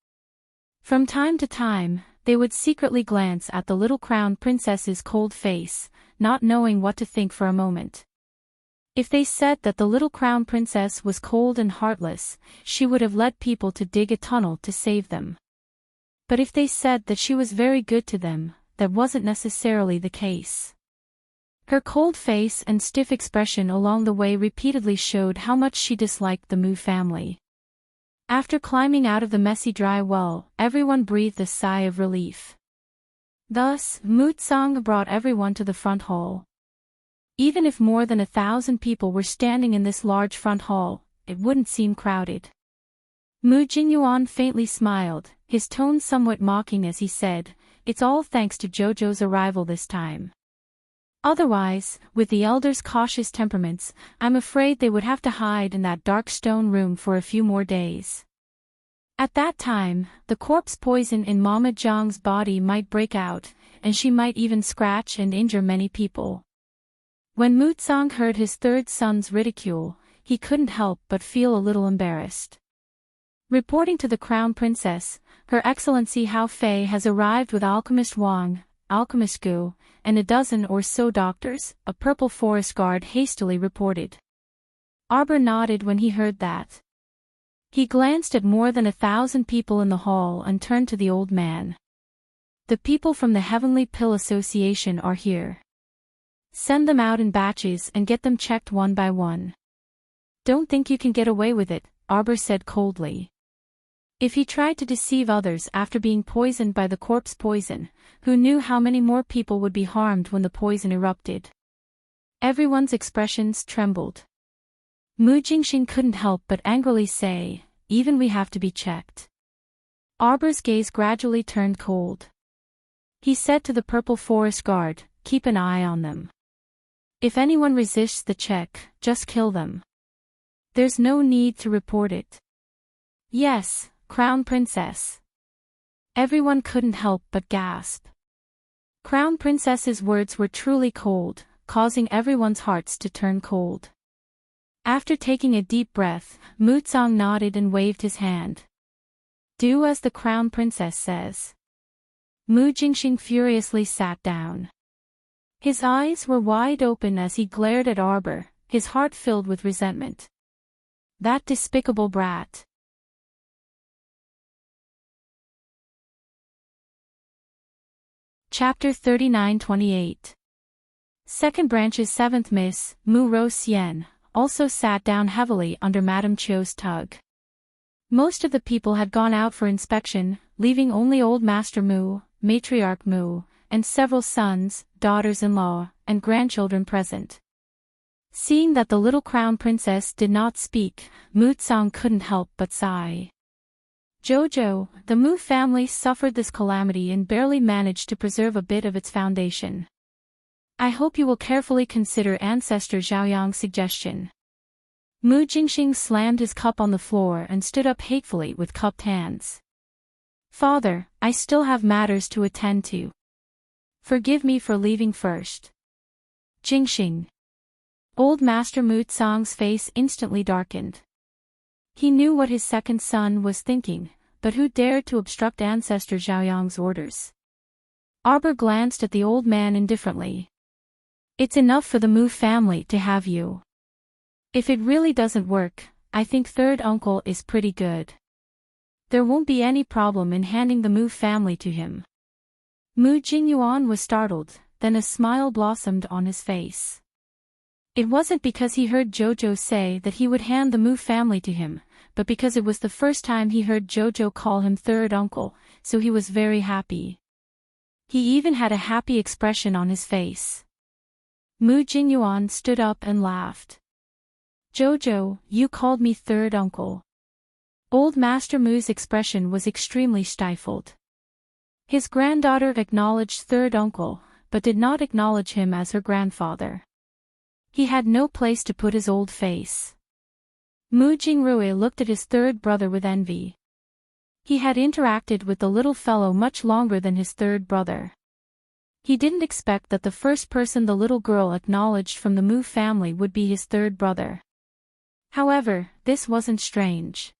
S1: From time to time, they would secretly glance at the little crown princess's cold face, not knowing what to think for a moment. If they said that the little crown princess was cold and heartless, she would have led people to dig a tunnel to save them. But if they said that she was very good to them, that wasn't necessarily the case. Her cold face and stiff expression along the way repeatedly showed how much she disliked the Mu family. After climbing out of the messy dry well, everyone breathed a sigh of relief. Thus, Mu Tsang brought everyone to the front hall. Even if more than 1,000 people were standing in this large front hall, it wouldn't seem crowded. Mu Jingyuan faintly smiled, his tone somewhat mocking as he said, "It's all thanks to Jojo's arrival this time. Otherwise, with the elders' cautious temperaments, I'm afraid they would have to hide in that dark stone room for a few more days. At that time, the corpse poison in Mama Zhang's body might break out, and she might even scratch and injure many people." When Mu Tsang heard his third son's ridicule, he couldn't help but feel a little embarrassed. Reporting to the Crown Princess, Her Excellency Hao Fei has arrived with Alchemist Wang, Alchemist Gu, and a dozen or so doctors, a purple forest guard hastily reported. Arbor nodded when he heard that. He glanced at more than 1,000 people in the hall and turned to the old man. "The people from the Heavenly Pill Association are here. Send them out in batches and get them checked one by one." "Don't think you can get away with it," Arbor said coldly. If he tried to deceive others after being poisoned by the corpse poison, who knew how many more people would be harmed when the poison erupted? Everyone's expressions trembled. Mu Jingxing couldn't help but angrily say, "Even we have to be checked." Arbor's gaze gradually turned cold. He said to the purple forest guard, "Keep an eye on them. If anyone resists the check, just kill them. There's no need to report it." "Yes, Crown Princess." Everyone couldn't help but gasp. Crown Princess's words were truly cold, causing everyone's hearts to turn cold. After taking a deep breath, Mu Tsang nodded and waved his hand. "Do as the Crown Princess says." Mu Jingxing furiously sat down. His eyes were wide open as he glared at Arbor, his heart filled with resentment. That despicable brat. Chapter 39-28. Second branch's seventh Miss, Mu Ro Sien, also sat down heavily under Madame Chio's tug. Most of the people had gone out for inspection, leaving only old Master Mu, Matriarch Mu, and several sons, daughters-in-law, and grandchildren present. Seeing that the little crown princess did not speak, Mu Tsang couldn't help but sigh. Jojo, the Mu family suffered this calamity and barely managed to preserve a bit of its foundation. I hope you will carefully consider Ancestor Zhaoyang's suggestion. Mu Jingxing slammed his cup on the floor and stood up hatefully with cupped hands. Father, I still have matters to attend to. Forgive me for leaving first. Jingxing. Old Master Mu Tsang's face instantly darkened. He knew what his second son was thinking, but who dared to obstruct Ancestor Zhaoyang's orders? Arbor glanced at the old man indifferently. It's enough for the Mu family to have you. If it really doesn't work, I think third uncle is pretty good. There won't be any problem in handing the Mu family to him. Mu Jingyuan was startled, then a smile blossomed on his face. It wasn't because he heard Jojo say that he would hand the Mu family to him, but because it was the first time he heard Jojo call him third uncle, so he was very happy. He even had a happy expression on his face. Mu Jingyuan stood up and laughed. Jojo, you called me third uncle. Old Master Mu's expression was extremely stifled. His granddaughter acknowledged third uncle, but did not acknowledge him as her grandfather. He had no place to put his old face. Mu Jingrui looked at his third brother with envy. He had interacted with the little fellow much longer than his third brother. He didn't expect that the first person the little girl acknowledged from the Mu family would be his third brother. However, this wasn't strange.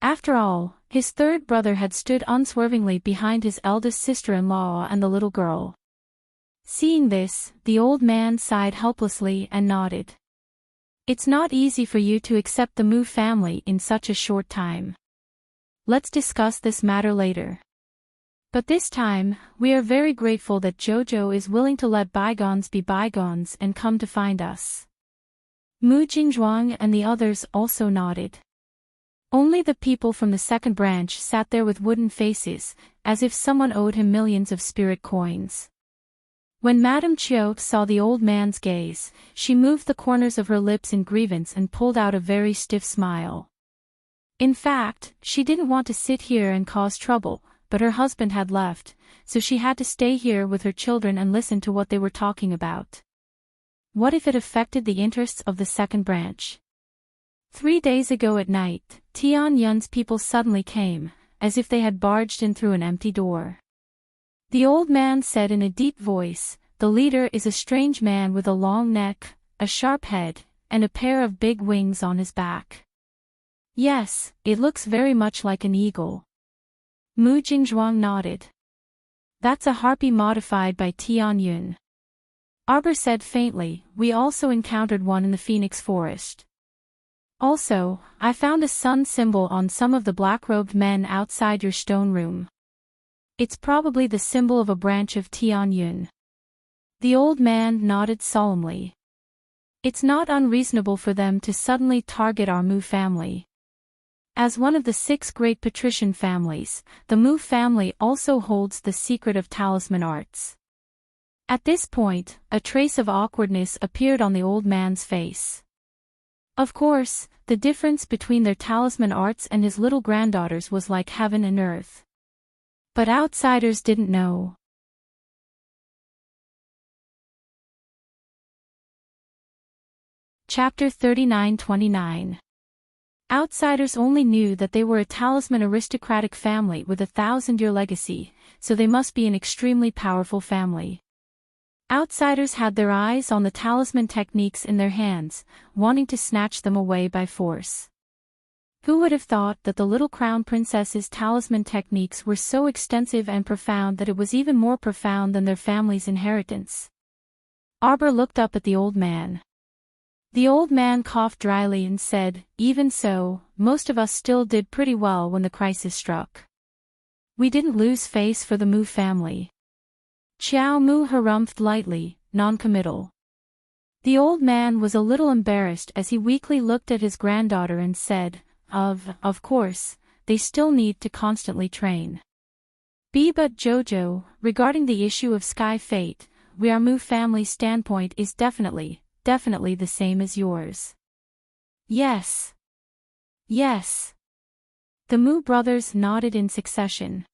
S1: After all, his third brother had stood unswervingly behind his eldest sister-in-law and the little girl. Seeing this, the old man sighed helplessly and nodded. It's not easy for you to accept the Mu family in such a short time. Let's discuss this matter later. But this time, we are very grateful that Jojo is willing to let bygones be bygones and come to find us. Mu Jingzhuang and the others also nodded. Only the people from the second branch sat there with wooden faces, as if someone owed him millions of spirit coins. When Madame Chio saw the old man's gaze, she moved the corners of her lips in grievance and pulled out a very stiff smile. In fact, she didn't want to sit here and cause trouble, but her husband had left, so she had to stay here with her children and listen to what they were talking about. What if it affected the interests of the second branch? 3 days ago at night, Tian Yun's people suddenly came, as if they had barged in through an empty door. The old man said in a deep voice, "The leader is a strange man with a long neck, a sharp head, and a pair of big wings on his back. Yes, it looks very much like an eagle." Mu Jingzhuang nodded. That's a harpy modified by Tian Yun. Arbor said faintly, "We also encountered one in the Phoenix Forest. Also, I found a sun symbol on some of the black-robed men outside your stone room. It's probably the symbol of a branch of Tian Yun." The old man nodded solemnly. It's not unreasonable for them to suddenly target our Mu family. As one of the 6 great patrician families, the Mu family also holds the secret of talisman arts. At this point, a trace of awkwardness appeared on the old man's face. Of course, the difference between their talisman arts and his little granddaughter's was like heaven and earth. But outsiders didn't know. Chapter 39-29. Outsiders only knew that they were a talisman aristocratic family with a 1,000-year legacy, so they must be an extremely powerful family. Outsiders had their eyes on the talisman techniques in their hands, wanting to snatch them away by force. Who would have thought that the little crown princess's talisman techniques were so extensive and profound that it was even more profound than their family's inheritance? Arbor looked up at the old man. The old man coughed dryly and said, "Even so, most of us still did pretty well when the crisis struck. We didn't lose face for the Mu family. Xiao Mu harumphed lightly, non-committal. The old man was a little embarrassed as he weakly looked at his granddaughter and said, Of course, they still need to constantly train. But Jojo, regarding the issue of Sky Fate, our Mu family's standpoint is definitely the same as yours. Yes. Yes. The Mu brothers nodded in succession.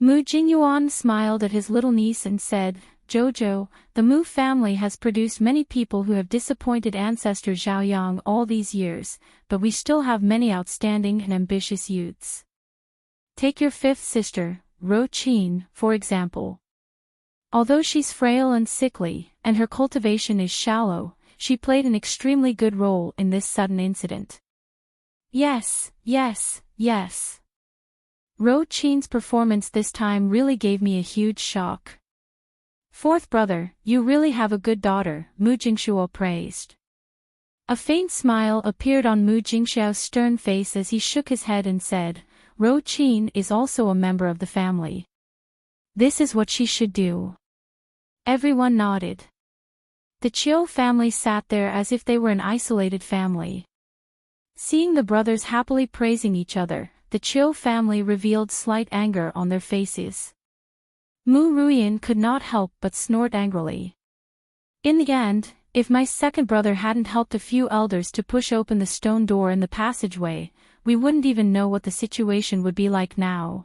S1: Mu Jingyuan smiled at his little niece and said, Jojo, the Mu family has produced many people who have disappointed ancestor Zhaoyang all these years, but we still have many outstanding and ambitious youths. Take your fifth sister, Ro Qin, for example. Although she's frail and sickly, and her cultivation is shallow, she played an extremely good role in this sudden incident. Yes. Ro Qin's performance this time really gave me a huge shock. Fourth brother, you really have a good daughter, Mu Jingshuo praised. A faint smile appeared on Mu Jingshuo's stern face as he shook his head and said, Ro Qin is also a member of the family. This is what she should do. Everyone nodded. The Qiu family sat there as if they were an isolated family. Seeing the brothers happily praising each other, the Qiu family revealed slight anger on their faces. Mu Ruian could not help but snort angrily. In the end, if my second brother hadn't helped a few elders to push open the stone door in the passageway, we wouldn't even know what the situation would be like now.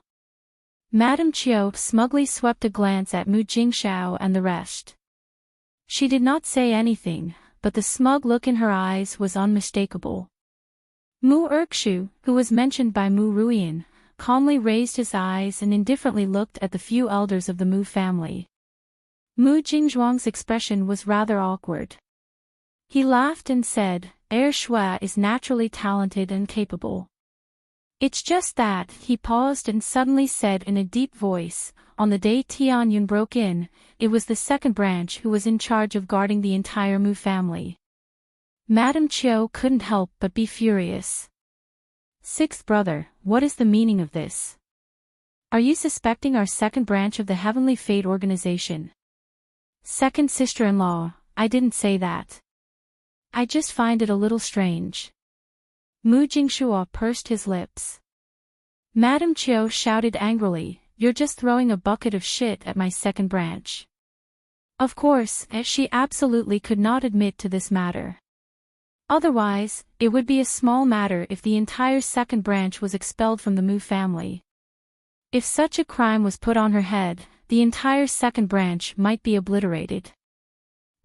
S1: Madame Qiu smugly swept a glance at Mu Jingshao and the rest. She did not say anything, but the smug look in her eyes was unmistakable. Mu Erkshu, who was mentioned by Mu Ruian, calmly raised his eyes and indifferently looked at the few elders of the Mu family. Mu Jingzhuang's expression was rather awkward. He laughed and said, Shui is naturally talented and capable. It's just that, he paused and suddenly said in a deep voice, on the day Tianyun broke in, it was the second branch who was in charge of guarding the entire Mu family. Madame Qiu couldn't help but be furious. Sixth brother, what is the meaning of this? Are you suspecting our second branch of the Heavenly Fate organization? Second sister-in-law, I didn't say that. I just find it a little strange. Mu Jingshua pursed his lips. Madame Qiu shouted angrily, you're just throwing a bucket of shit at my second branch. Of course, she absolutely could not admit to this matter. Otherwise, it would be a small matter if the entire second branch was expelled from the Mu family. If such a crime was put on her head, the entire second branch might be obliterated.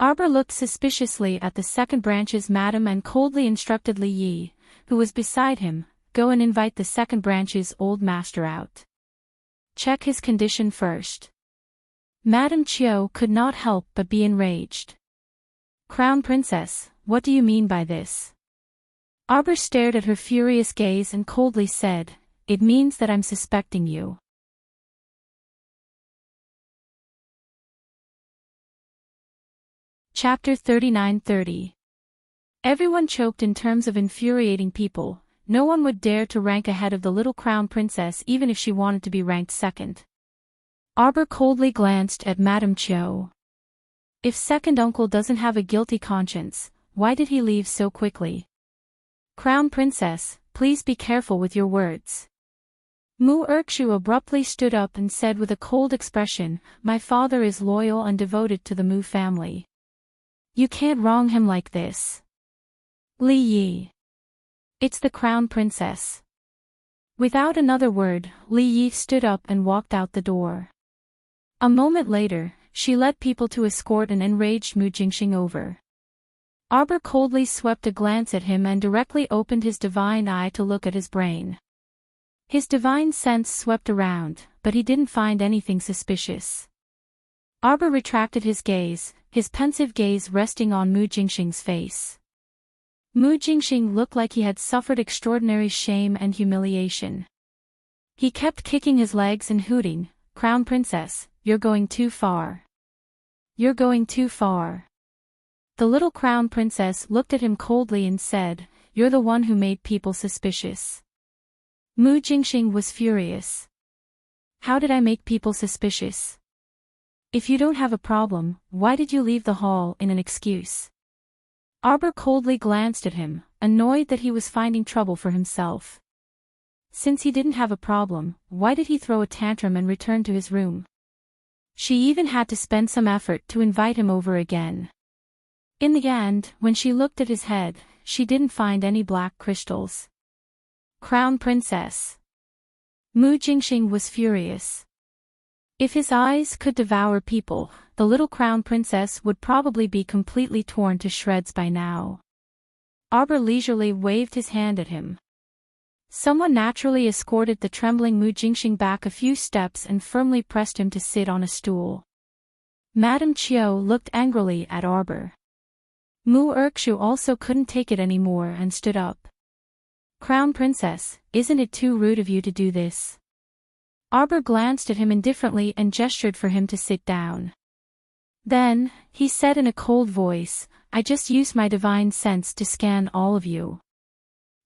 S1: Arbor looked suspiciously at the second branch's madam and coldly instructed Li Yi, who was beside him, go and invite the second branch's old master out. Check his condition first. Madame Qiu could not help but be enraged. Crown Princess, what do you mean by this? Arbor stared at her furious gaze and coldly said, it means that I'm suspecting you. Chapter 39-30. Everyone choked in terms of infuriating people. No one would dare to rank ahead of the little crown princess even if she wanted to be ranked second. Arbor coldly glanced at Madame Qiu. If second uncle doesn't have a guilty conscience, why did he leave so quickly? Crown princess, please be careful with your words. Mu Erkshu abruptly stood up and said with a cold expression, my father is loyal and devoted to the Mu family. You can't wrong him like this. Li Yi. It's the crown princess. Without another word, Li Yi stood up and walked out the door. A moment later, she led people to escort an enraged Mu Jingxing over. Arbor coldly swept a glance at him and directly opened his divine eye to look at his brain. His divine sense swept around, but he didn't find anything suspicious. Arbor retracted his gaze, his pensive gaze resting on Mu Jingxing's face. Mu Jingxing looked like he had suffered extraordinary shame and humiliation. He kept kicking his legs and hooting, Crown Princess, you're going too far. You're going too far. The little crown princess looked at him coldly and said, you're the one who made people suspicious. Mu Jingxing was furious. How did I make people suspicious? If you don't have a problem, why did you leave the hall in an excuse? Arbor coldly glanced at him, annoyed that he was finding trouble for himself. Since he didn't have a problem, why did he throw a tantrum and return to his room? She even had to spend some effort to invite him over again. In the end, when she looked at his head, she didn't find any black crystals. Crown Princess. Mu Jingxing was furious. If his eyes could devour people, the little crown princess would probably be completely torn to shreds by now. Arbor leisurely waved his hand at him. Someone naturally escorted the trembling Mu Jingxing back a few steps and firmly pressed him to sit on a stool. Madame Chiu looked angrily at Arbor. Mu Erkshu also couldn't take it anymore and stood up. Crown Princess, isn't it too rude of you to do this? Arbor glanced at him indifferently and gestured for him to sit down. Then, he said in a cold voice, I just used my divine sense to scan all of you.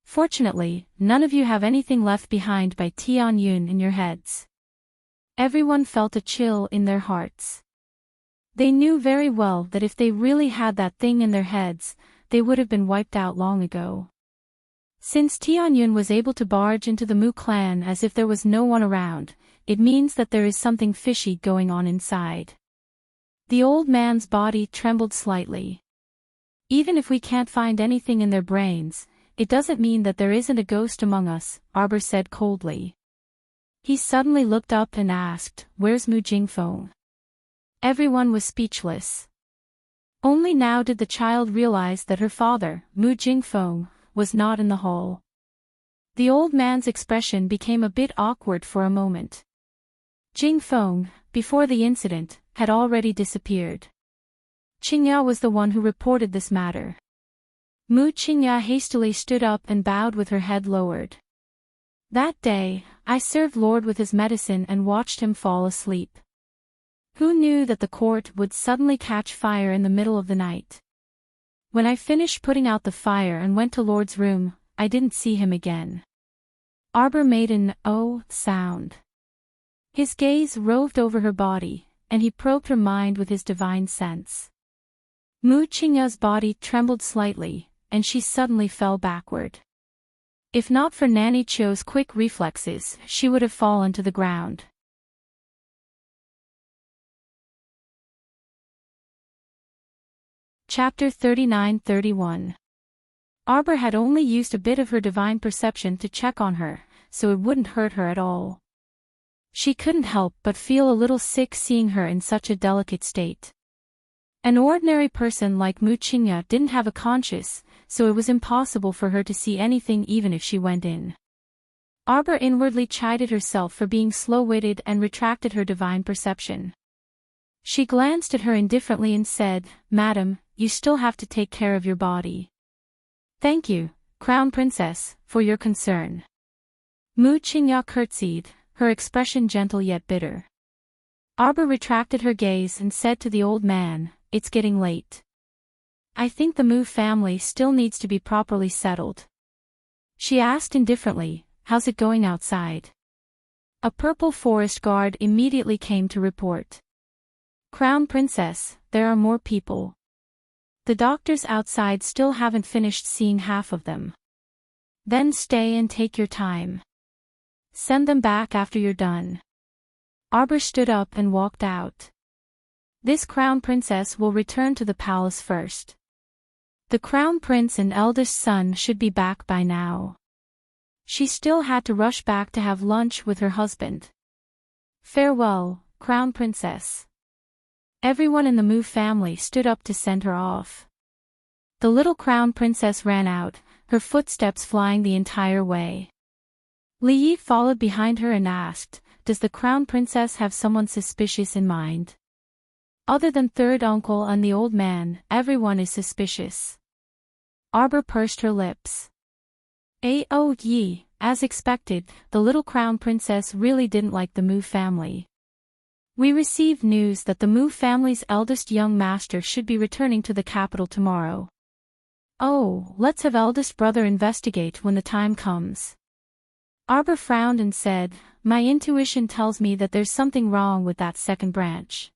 S1: Fortunately, none of you have anything left behind by Tianyun in your heads. Everyone felt a chill in their hearts. They knew very well that if they really had that thing in their heads, they would have been wiped out long ago. Since Tianyun was able to barge into the Mu clan as if there was no one around, it means that there is something fishy going on inside. The old man's body trembled slightly. Even if we can't find anything in their brains, it doesn't mean that there isn't a ghost among us, Arbor said coldly. He suddenly looked up and asked, Where's Mu Jingfeng? Everyone was speechless. Only now did the child realize that her father, Mu Jingfeng, was not in the hall. The old man's expression became a bit awkward for a moment. Jingfeng, before the incident, had already disappeared. Qingya was the one who reported this matter. Mu Qingya hastily stood up and bowed with her head lowered. That day, I served Lord with his medicine and watched him fall asleep. Who knew that the court would suddenly catch fire in the middle of the night? When I finished putting out the fire and went to Lord's room, I didn't see him again. Arbor made an "oh" sound. His gaze roved over her body, and he probed her mind with his divine sense. Mu Qingya's body trembled slightly, and she suddenly fell backward. If not for Nanny Chiu's quick reflexes, she would have fallen to the ground. Chapter 39-31. Arbor had only used a bit of her divine perception to check on her, so it wouldn't hurt her at all. She couldn't help but feel a little sick seeing her in such a delicate state. An ordinary person like Mu Qingya didn't have a conscience, so it was impossible for her to see anything even if she went in. Arbor inwardly chided herself for being slow-witted and retracted her divine perception. She glanced at her indifferently and said, Madam, you still have to take care of your body. Thank you, Crown Princess, for your concern. Mu Qingya curtsied, her expression gentle yet bitter. Arbor retracted her gaze and said to the old man, It's getting late. I think the Mu family still needs to be properly settled. She asked indifferently, How's it going outside? A purple forest guard immediately came to report. Crown Princess, there are more people. The doctors outside still haven't finished seeing half of them. Then stay and take your time. Send them back after you're done. Arbor stood up and walked out. This Crown Princess will return to the palace first. The Crown Prince and eldest son should be back by now. She still had to rush back to have lunch with her husband. Farewell, Crown Princess. Everyone in the Mu family stood up to send her off. The little Crown Princess ran out, her footsteps flying the entire way. Li Yi followed behind her and asked, Does the Crown Princess have someone suspicious in mind? Other than third uncle and the old man, everyone is suspicious. Arbor pursed her lips. Oh Yi, as expected, the little Crown Princess really didn't like the Mu family. We received news that the Mu family's eldest young master should be returning to the capital tomorrow. Oh, let's have eldest brother investigate when the time comes. Arbor frowned and said, My intuition tells me that there's something wrong with that second branch.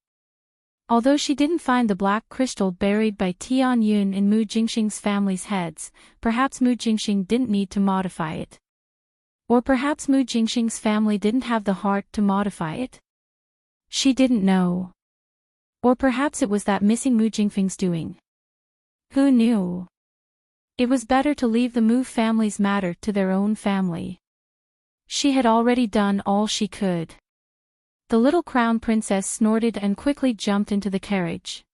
S1: Although she didn't find the black crystal buried by Tian Yun in Mu Jingxing's family's heads, perhaps Mu Jingxing didn't need to modify it. Or perhaps Mu Jingxing's family didn't have the heart to modify it. She didn't know. Or perhaps it was that missing Mu Jingfeng's doing. Who knew? It was better to leave the Mu family's matter to their own family. She had already done all she could. The little crown princess snorted and quickly jumped into the carriage.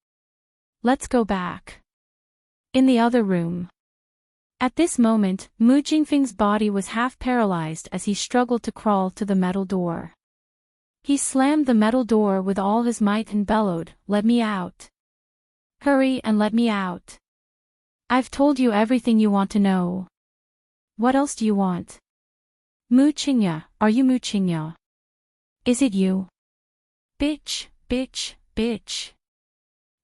S1: Let's go back. In the other room. At this moment, Mu Jingfeng's body was half paralyzed as he struggled to crawl to the metal door. He slammed the metal door with all his might and bellowed, "Let me out. Hurry and let me out. I've told you everything you want to know. What else do you want? Mu Qingya, are you Mu Qingya? Is it you? Bitch, bitch, bitch."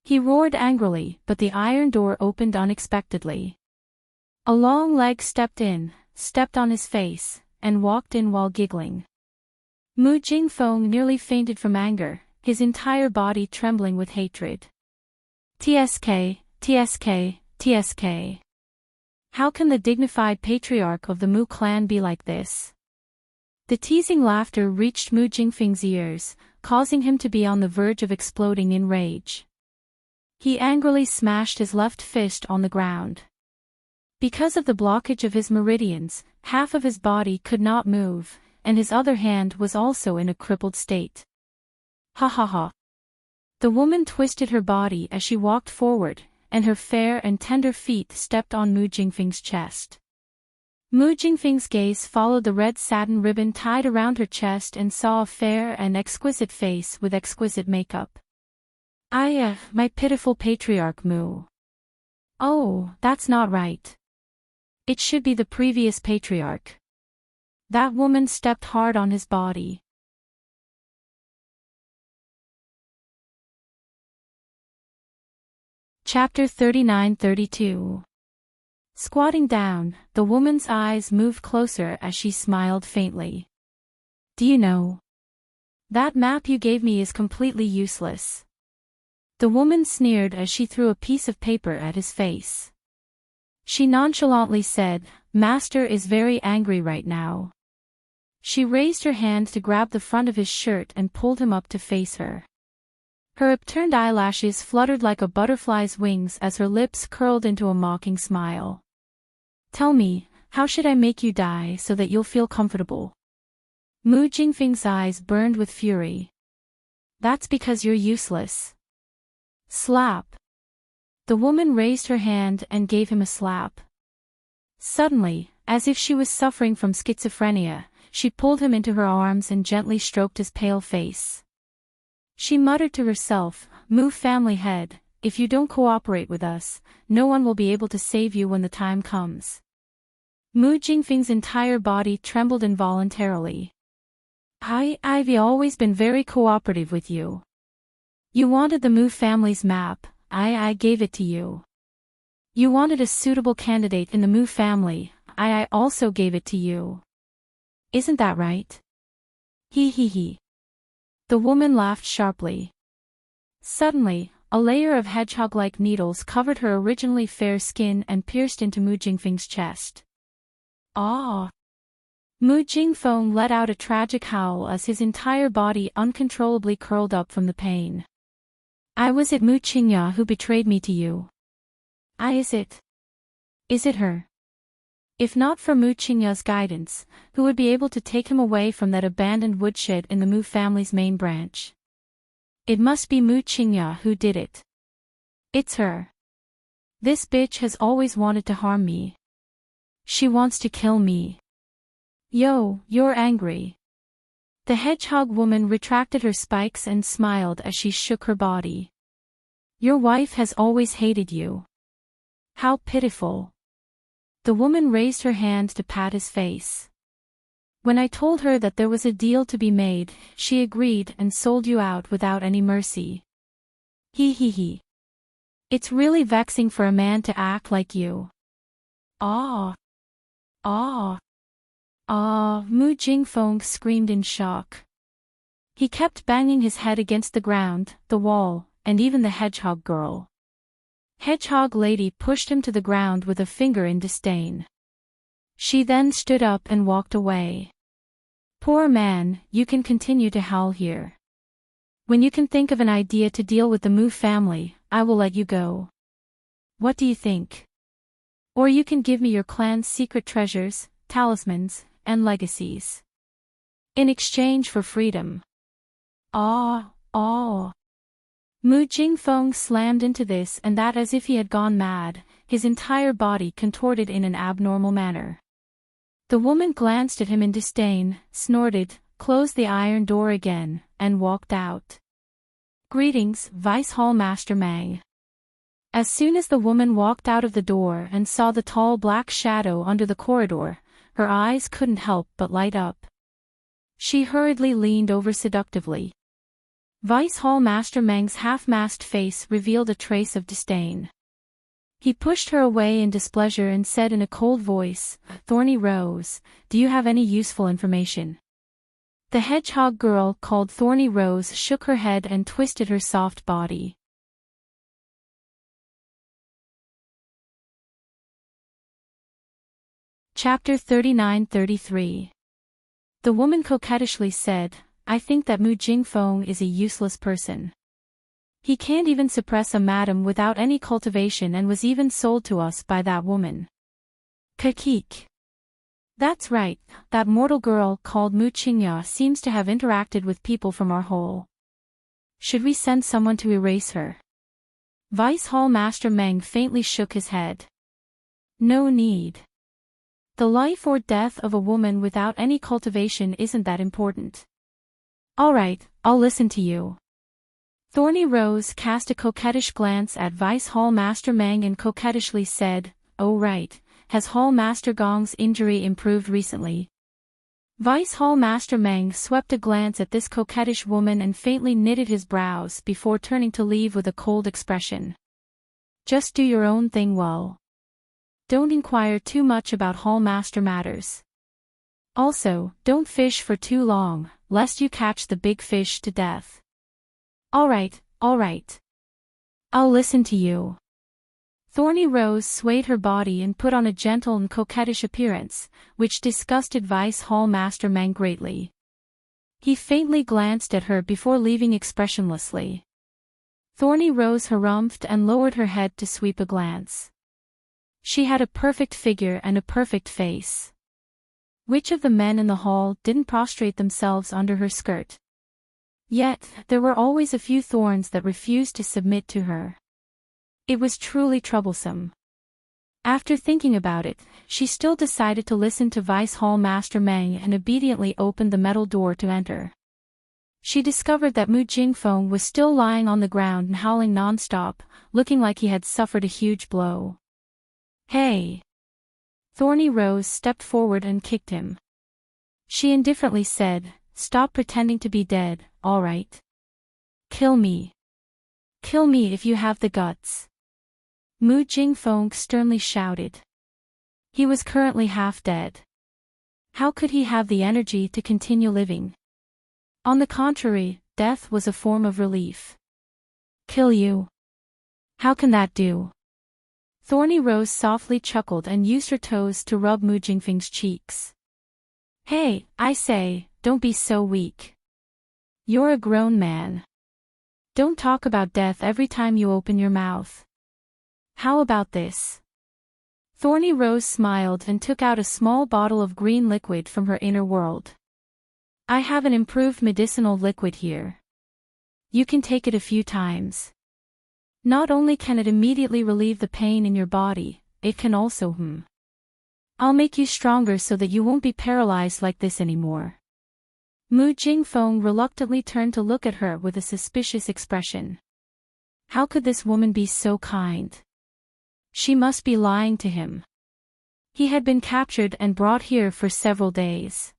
S1: He roared angrily, but the iron door opened unexpectedly. A long leg stepped in, stepped on his face, and walked in while giggling. Mu Jingfeng nearly fainted from anger, his entire body trembling with hatred. TSK, TSK, TSK. How can the dignified patriarch of the Mu clan be like this? The teasing laughter reached Mu Jingfeng's ears, causing him to be on the verge of exploding in rage. He angrily smashed his left fist on the ground. Because of the blockage of his meridians, half of his body could not move, and his other hand was also in a crippled state. Ha ha ha. The woman twisted her body as she walked forward, and her fair and tender feet stepped on Mu Jingfeng's chest. Mu Jingfeng's gaze followed the red satin ribbon tied around her chest and saw a fair and exquisite face with exquisite makeup. My pitiful patriarch Mu. Oh, that's not right. It should be the previous patriarch. That woman stepped hard on his body. Chapter 39-32. Squatting down, the woman's eyes moved closer as she smiled faintly. Do you know? That map you gave me is completely useless. The woman sneered as she threw a piece of paper at his face. She nonchalantly said, "Master is very angry right now." She raised her hand to grab the front of his shirt and pulled him up to face her. Her upturned eyelashes fluttered like a butterfly's wings as her lips curled into a mocking smile. "Tell me, how should I make you die so that you'll feel comfortable?" Mu Jingfeng's eyes burned with fury. "That's because you're useless." Slap. The woman raised her hand and gave him a slap. Suddenly, as if she was suffering from schizophrenia, she pulled him into her arms and gently stroked his pale face. She muttered to herself, "Mu family head, if you don't cooperate with us, no one will be able to save you when the time comes." Mu Jingfeng's entire body trembled involuntarily. I've always been very cooperative with you. You wanted the Mu family's map, I gave it to you. You wanted a suitable candidate in the Mu family, I also gave it to you. Isn't that right? He. The woman laughed sharply. Suddenly, a layer of hedgehog-like needles covered her originally fair skin and pierced into Mu Jingfeng's chest. Ah! Mu Jingfeng let out a tragic howl as his entire body uncontrollably curled up from the pain. Was it Mu Qingya who betrayed me to you? Is it? Is it her? If not for Mu Qingya's guidance, who would be able to take him away from that abandoned woodshed in the Mu family's main branch? It must be Mu Qingya who did it. It's her. This bitch has always wanted to harm me. She wants to kill me. Yo, you're angry. The hedgehog woman retracted her spikes and smiled as she shook her body. Your wife has always hated you. How pitiful. The woman raised her hand to pat his face. When I told her that there was a deal to be made, she agreed and sold you out without any mercy. He. It's really vexing for a man to act like you. Ah. Mu Jingfeng screamed in shock. He kept banging his head against the ground, the wall, and even the hedgehog girl. Hedgehog lady pushed him to the ground with a finger in disdain. She then stood up and walked away. Poor man, you can continue to howl here. When you can think of an idea to deal with the Moo family, I will let you go. What do you think? Or you can give me your clan's secret treasures, talismans, and legacies. In exchange for freedom. Ah. Mu Jingfeng slammed into this and that as if he had gone mad, his entire body contorted in an abnormal manner. The woman glanced at him in disdain, snorted, closed the iron door again, and walked out. Greetings, Vice Hall Master Mang. As soon as the woman walked out of the door and saw the tall black shadow under the corridor, her eyes couldn't help but light up. She hurriedly leaned over seductively. Vice Hall Master Meng's half-masked face revealed a trace of disdain. He pushed her away in displeasure and said in a cold voice, "Thorny Rose, do you have any useful information?" The hedgehog girl called Thorny Rose shook her head and twisted her soft body. Chapter 39-33. The woman coquettishly said, "I think that Mu Jingfeng is a useless person. He can't even suppress a madam without any cultivation and was even sold to us by that woman." Kakik. That's right, that mortal girl called Mu Qingya seems to have interacted with people from our hole. Should we send someone to erase her? Vice Hall Master Meng faintly shook his head. No need. The life or death of a woman without any cultivation isn't that important. Alright, I'll listen to you. Thorny Rose cast a coquettish glance at Vice Hall Master Meng and coquettishly said, "Oh right, has Hall Master Gong's injury improved recently?" Vice Hall Master Meng swept a glance at this coquettish woman and faintly knitted his brows before turning to leave with a cold expression. Just do your own thing well. Don't inquire too much about Hall Master matters. Also, don't fish for too long, lest you catch the big fish to death. Alright. I'll listen to you. Thorny Rose swayed her body and put on a gentle and coquettish appearance, which disgusted Vice Hall Master Meng greatly. He faintly glanced at her before leaving expressionlessly. Thorny Rose harumphed and lowered her head to sweep a glance. She had a perfect figure and a perfect face. Which of the men in the hall didn't prostrate themselves under her skirt? Yet, there were always a few thorns that refused to submit to her. It was truly troublesome. After thinking about it, she still decided to listen to Vice Hall Master Meng and obediently opened the metal door to enter. She discovered that Mu Jingfeng was still lying on the ground and howling non-stop, looking like he had suffered a huge blow. Hey! Thorny Rose stepped forward and kicked him. She indifferently said, "Stop pretending to be dead, alright? Kill me. Kill me if you have the guts." Mu Jingfeng sternly shouted. He was currently half dead. How could he have the energy to continue living? On the contrary, death was a form of relief. Kill you? How can that do? Thorny Rose softly chuckled and used her toes to rub Mu Jingfeng's cheeks. Hey, I say, don't be so weak. You're a grown man. Don't talk about death every time you open your mouth. How about this? Thorny Rose smiled and took out a small bottle of green liquid from her inner world. I have an improved medicinal liquid here. You can take it a few times. Not only can it immediately relieve the pain in your body, it can also I'll make you stronger so that you won't be paralyzed like this anymore. Mu Jingfeng reluctantly turned to look at her with a suspicious expression. How could this woman be so kind? She must be lying to him. He had been captured and brought here for several days.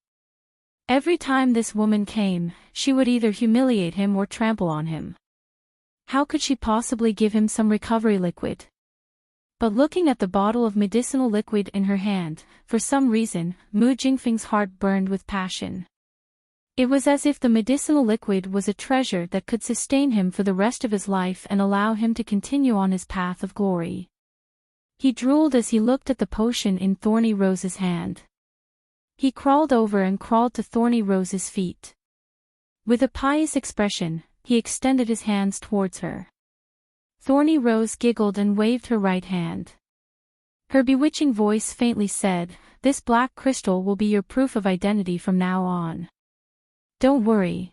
S1: Every time this woman came, she would either humiliate him or trample on him. How could she possibly give him some recovery liquid? But looking at the bottle of medicinal liquid in her hand, for some reason, Mu Jingfeng's heart burned with passion. It was as if the medicinal liquid was a treasure that could sustain him for the rest of his life and allow him to continue on his path of glory. He drooled as he looked at the potion in Thorny Rose's hand. He crawled over and crawled to Thorny Rose's feet. With a pious expression, he extended his hands towards her. Thorny Rose giggled and waved her right hand. Her bewitching voice faintly said, "This black crystal will be your proof of identity from now on. Don't worry.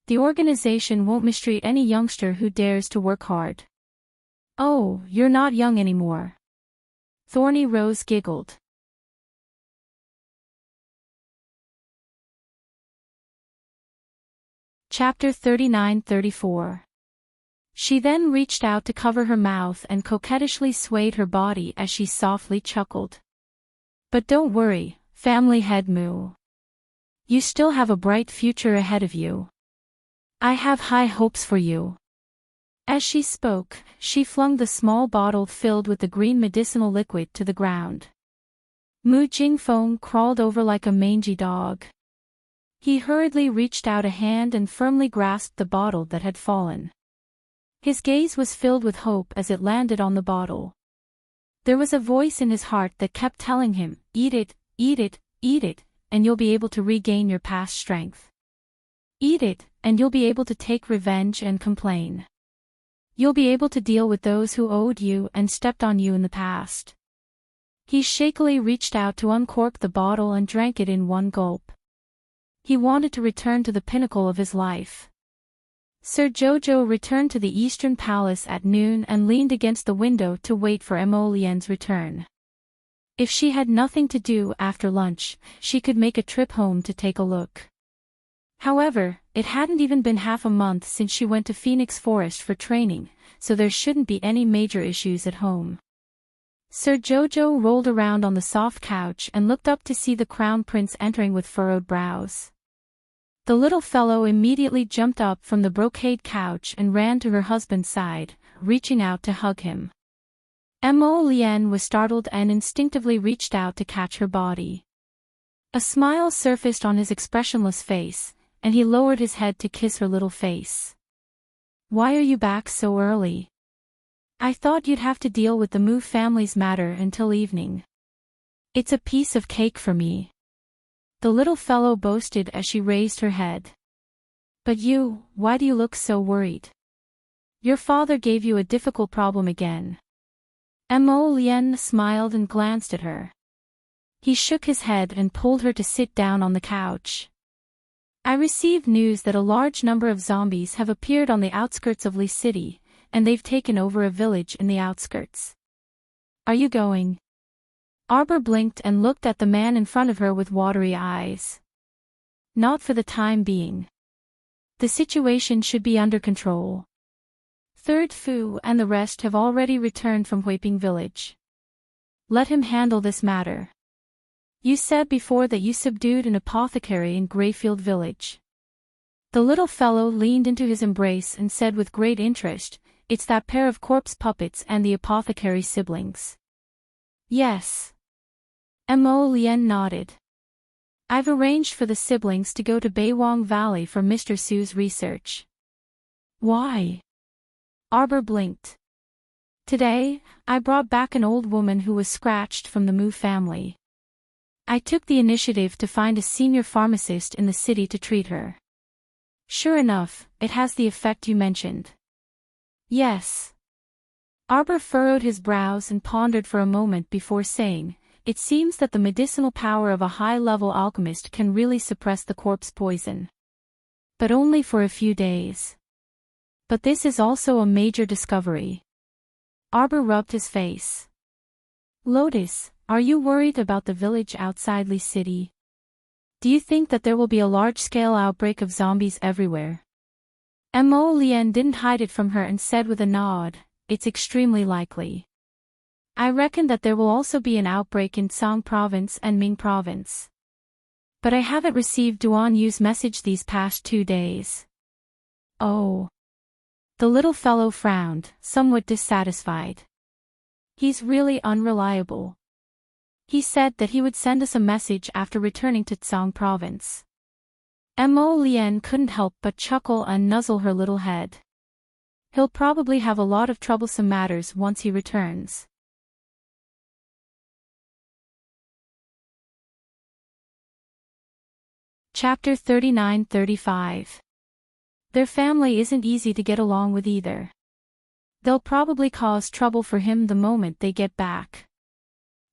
S1: The organization won't mistreat any youngster who dares to work hard." "Oh, you're not young anymore." Thorny Rose giggled. Chapter 39-34. She then reached out to cover her mouth and coquettishly swayed her body as she softly chuckled. "But don't worry, family head Moo. You still have a bright future ahead of you. I have high hopes for you." As she spoke, she flung the small bottle filled with the green medicinal liquid to the ground. Mu Jingfeng crawled over like a mangy dog. He hurriedly reached out a hand and firmly grasped the bottle that had fallen. His gaze was filled with hope as it landed on the bottle. There was a voice in his heart that kept telling him, "Eat it, eat it, eat it, and you'll be able to regain your past strength. Eat it, and you'll be able to take revenge and complain. You'll be able to deal with those who owed you and stepped on you in the past." He shakily reached out to uncork the bottle and drank it in one gulp. He wanted to return to the pinnacle of his life. Sir Jojo returned to the Eastern Palace at noon and leaned against the window to wait for Mo Lian's return. If she had nothing to do after lunch, she could make a trip home to take a look. However, it hadn't even been half a month since she went to Phoenix Forest for training, so there shouldn't be any major issues at home. Sir Jojo rolled around on the soft couch and looked up to see the Crown Prince entering with furrowed brows. The little fellow immediately jumped up from the brocade couch and ran to her husband's side, reaching out to hug him. Mo Lian was startled and instinctively reached out to catch her body. A smile surfaced on his expressionless face, and he lowered his head to kiss her little face. "Why are you back so early? I thought you'd have to deal with the Mu family's matter until evening." "It's a piece of cake for me," the little fellow boasted as she raised her head. "But you, why do you look so worried? Your father gave you a difficult problem again." Mo Lian smiled and glanced at her. He shook his head and pulled her to sit down on the couch. "I received news that a large number of zombies have appeared on the outskirts of Li City, and they've taken over a village in the outskirts. Are you going?" Arbor blinked and looked at the man in front of her with watery eyes. "Not for the time being. The situation should be under control. Third Fu and the rest have already returned from Huiping village. Let him handle this matter. You said before that you subdued an apothecary in Greyfield village." The little fellow leaned into his embrace and said with great interest, "It's that pair of corpse puppets and the apothecary siblings." "Yes." Mo Lian nodded. "I've arranged for the siblings to go to Beiwang Valley for Mr. Su's research." "Why?" Arbor blinked. "Today, I brought back an old woman who was scratched from the Mu family. I took the initiative to find a senior pharmacist in the city to treat her. Sure enough, it has the effect you mentioned." "Yes." Arbor furrowed his brows and pondered for a moment before saying, "It seems that the medicinal power of a high-level alchemist can really suppress the corpse poison. But only for a few days. But this is also a major discovery." Arbor rubbed his face. "Lotus, are you worried about the village outside Li City? Do you think that there will be a large-scale outbreak of zombies everywhere?" Mo Lian didn't hide it from her and said with a nod, "It's extremely likely. I reckon that there will also be an outbreak in Tsang Province and Ming Province. But I haven't received Duan Yu's message these past 2 days." "Oh." The little fellow frowned, somewhat dissatisfied. "He's really unreliable. He said that he would send us a message after returning to Tsang Province." Mo Lien couldn't help but chuckle and nuzzle her little head. He'll probably have a lot of troublesome matters once he returns. Chapter 39-35. Their family isn't easy to get along with either. They'll probably cause trouble for him the moment they get back.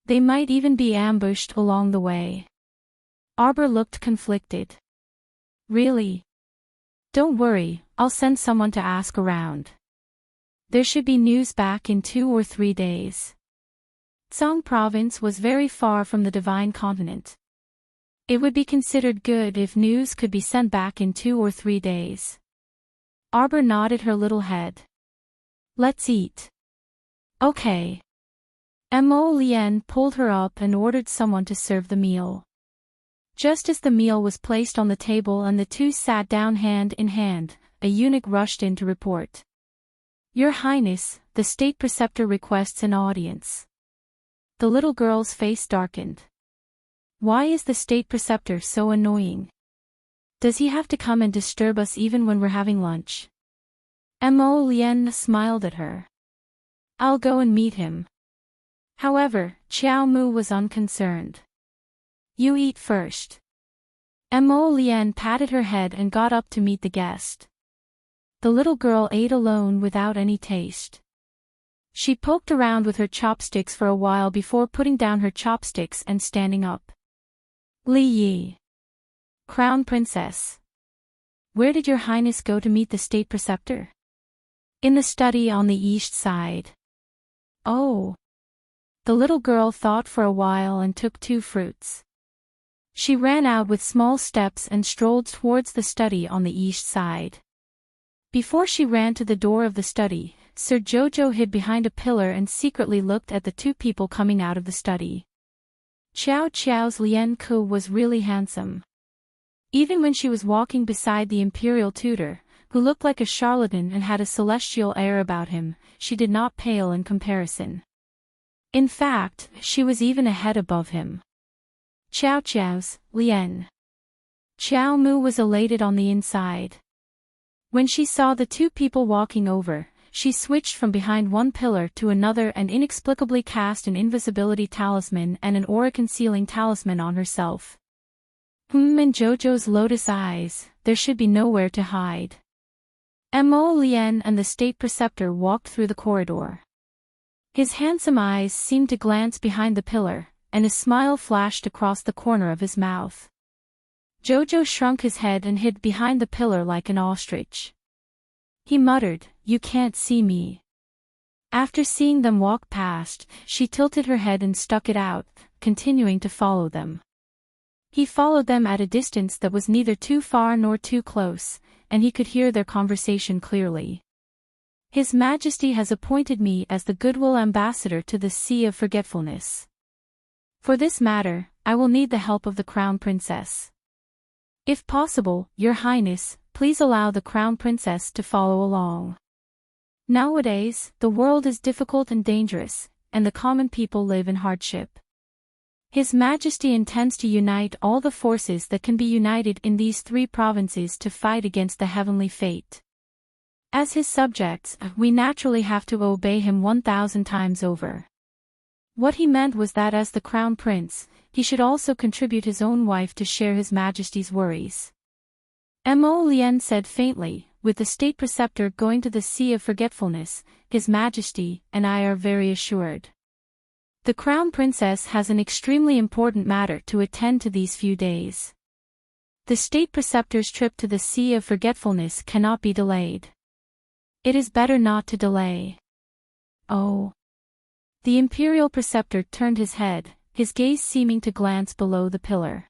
S1: They might even be ambushed along the way. Arbor looked conflicted. Really? Don't worry, I'll send someone to ask around. There should be news back in 2 or 3 days. Tsang province was very far from the Divine Continent. It would be considered good if news could be sent back in 2 or 3 days. Arbor nodded her little head. Let's eat. Okay. Mo Lien pulled her up and ordered someone to serve the meal. Just as the meal was placed on the table and the two sat down hand in hand, a eunuch rushed in to report. Your Highness, the state preceptor requests an audience. The little girl's face darkened. Why is the state preceptor so annoying? Does he have to come and disturb us even when we're having lunch? Mo Lien smiled at her. I'll go and meet him. However, Qiao Mu was unconcerned. You eat first. Mo Lien patted her head and got up to meet the guest. The little girl ate alone without any taste. She poked around with her chopsticks for a while before putting down her chopsticks and standing up. Li Yi. Crown Princess. Where did your Highness go to meet the state preceptor? In the study on the east side. Oh. The little girl thought for a while and took 2 fruits. She ran out with small steps and strolled towards the study on the east side. Before she ran to the door of the study, Sir Jojo hid behind a pillar and secretly looked at the 2 people coming out of the study. Qiao Qiao's Lien Ku was really handsome. Even when she was walking beside the imperial tutor, who looked like a charlatan and had a celestial air about him, she did not pale in comparison. In fact, she was even a head above him. Qiao Qiao's, Lien. Qiao Mu was elated on the inside. When she saw the 2 people walking over, she switched from behind one pillar to another and inexplicably cast an invisibility talisman and an aura concealing talisman on herself. In Jojo's lotus eyes, there should be nowhere to hide. Mo Lien and the state preceptor walked through the corridor. His handsome eyes seemed to glance behind the pillar, and a smile flashed across the corner of his mouth. Jojo shrunk his head and hid behind the pillar like an ostrich. He muttered, "You can't see me." After seeing them walk past, she tilted her head and stuck it out, continuing to follow them. He followed them at a distance that was neither too far nor too close, and he could hear their conversation clearly. His Majesty has appointed me as the goodwill ambassador to the Sea of Forgetfulness. For this matter, I will need the help of the Crown Princess. If possible, Your Highness, please allow the Crown Princess to follow along. Nowadays, the world is difficult and dangerous, and the common people live in hardship. His Majesty intends to unite all the forces that can be united in these 3 provinces to fight against the heavenly fate. As his subjects, we naturally have to obey him 1,000 times over. What he meant was that as the Crown Prince, he should also contribute his own wife to share his Majesty's worries. Mo Lien said faintly, with the state preceptor going to the Sea of Forgetfulness, His Majesty and I are very assured. The Crown Princess has an extremely important matter to attend to these few days. The state preceptor's trip to the Sea of Forgetfulness cannot be delayed. It is better not to delay. Oh. The imperial preceptor turned his head, his gaze seeming to glance below the pillar.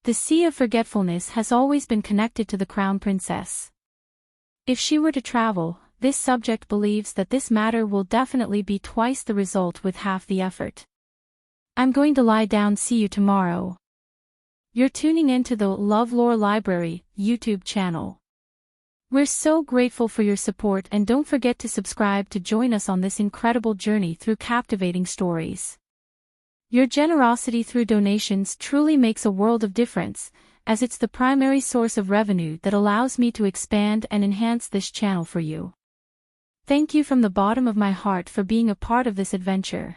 S1: The Sea of Forgetfulness has always been connected to the Crown Princess. If she were to travel, this subject believes that this matter will definitely be twice the result with half the effort. I'm going to lie down. See you tomorrow. You're tuning into the LoveLore Library YouTube channel. We're so grateful for your support, and don't forget to subscribe to join us on this incredible journey through captivating stories. Your generosity through donations truly makes a world of difference, as it's the primary source of revenue that allows me to expand and enhance this channel for you. Thank you from the bottom of my heart for being a part of this adventure.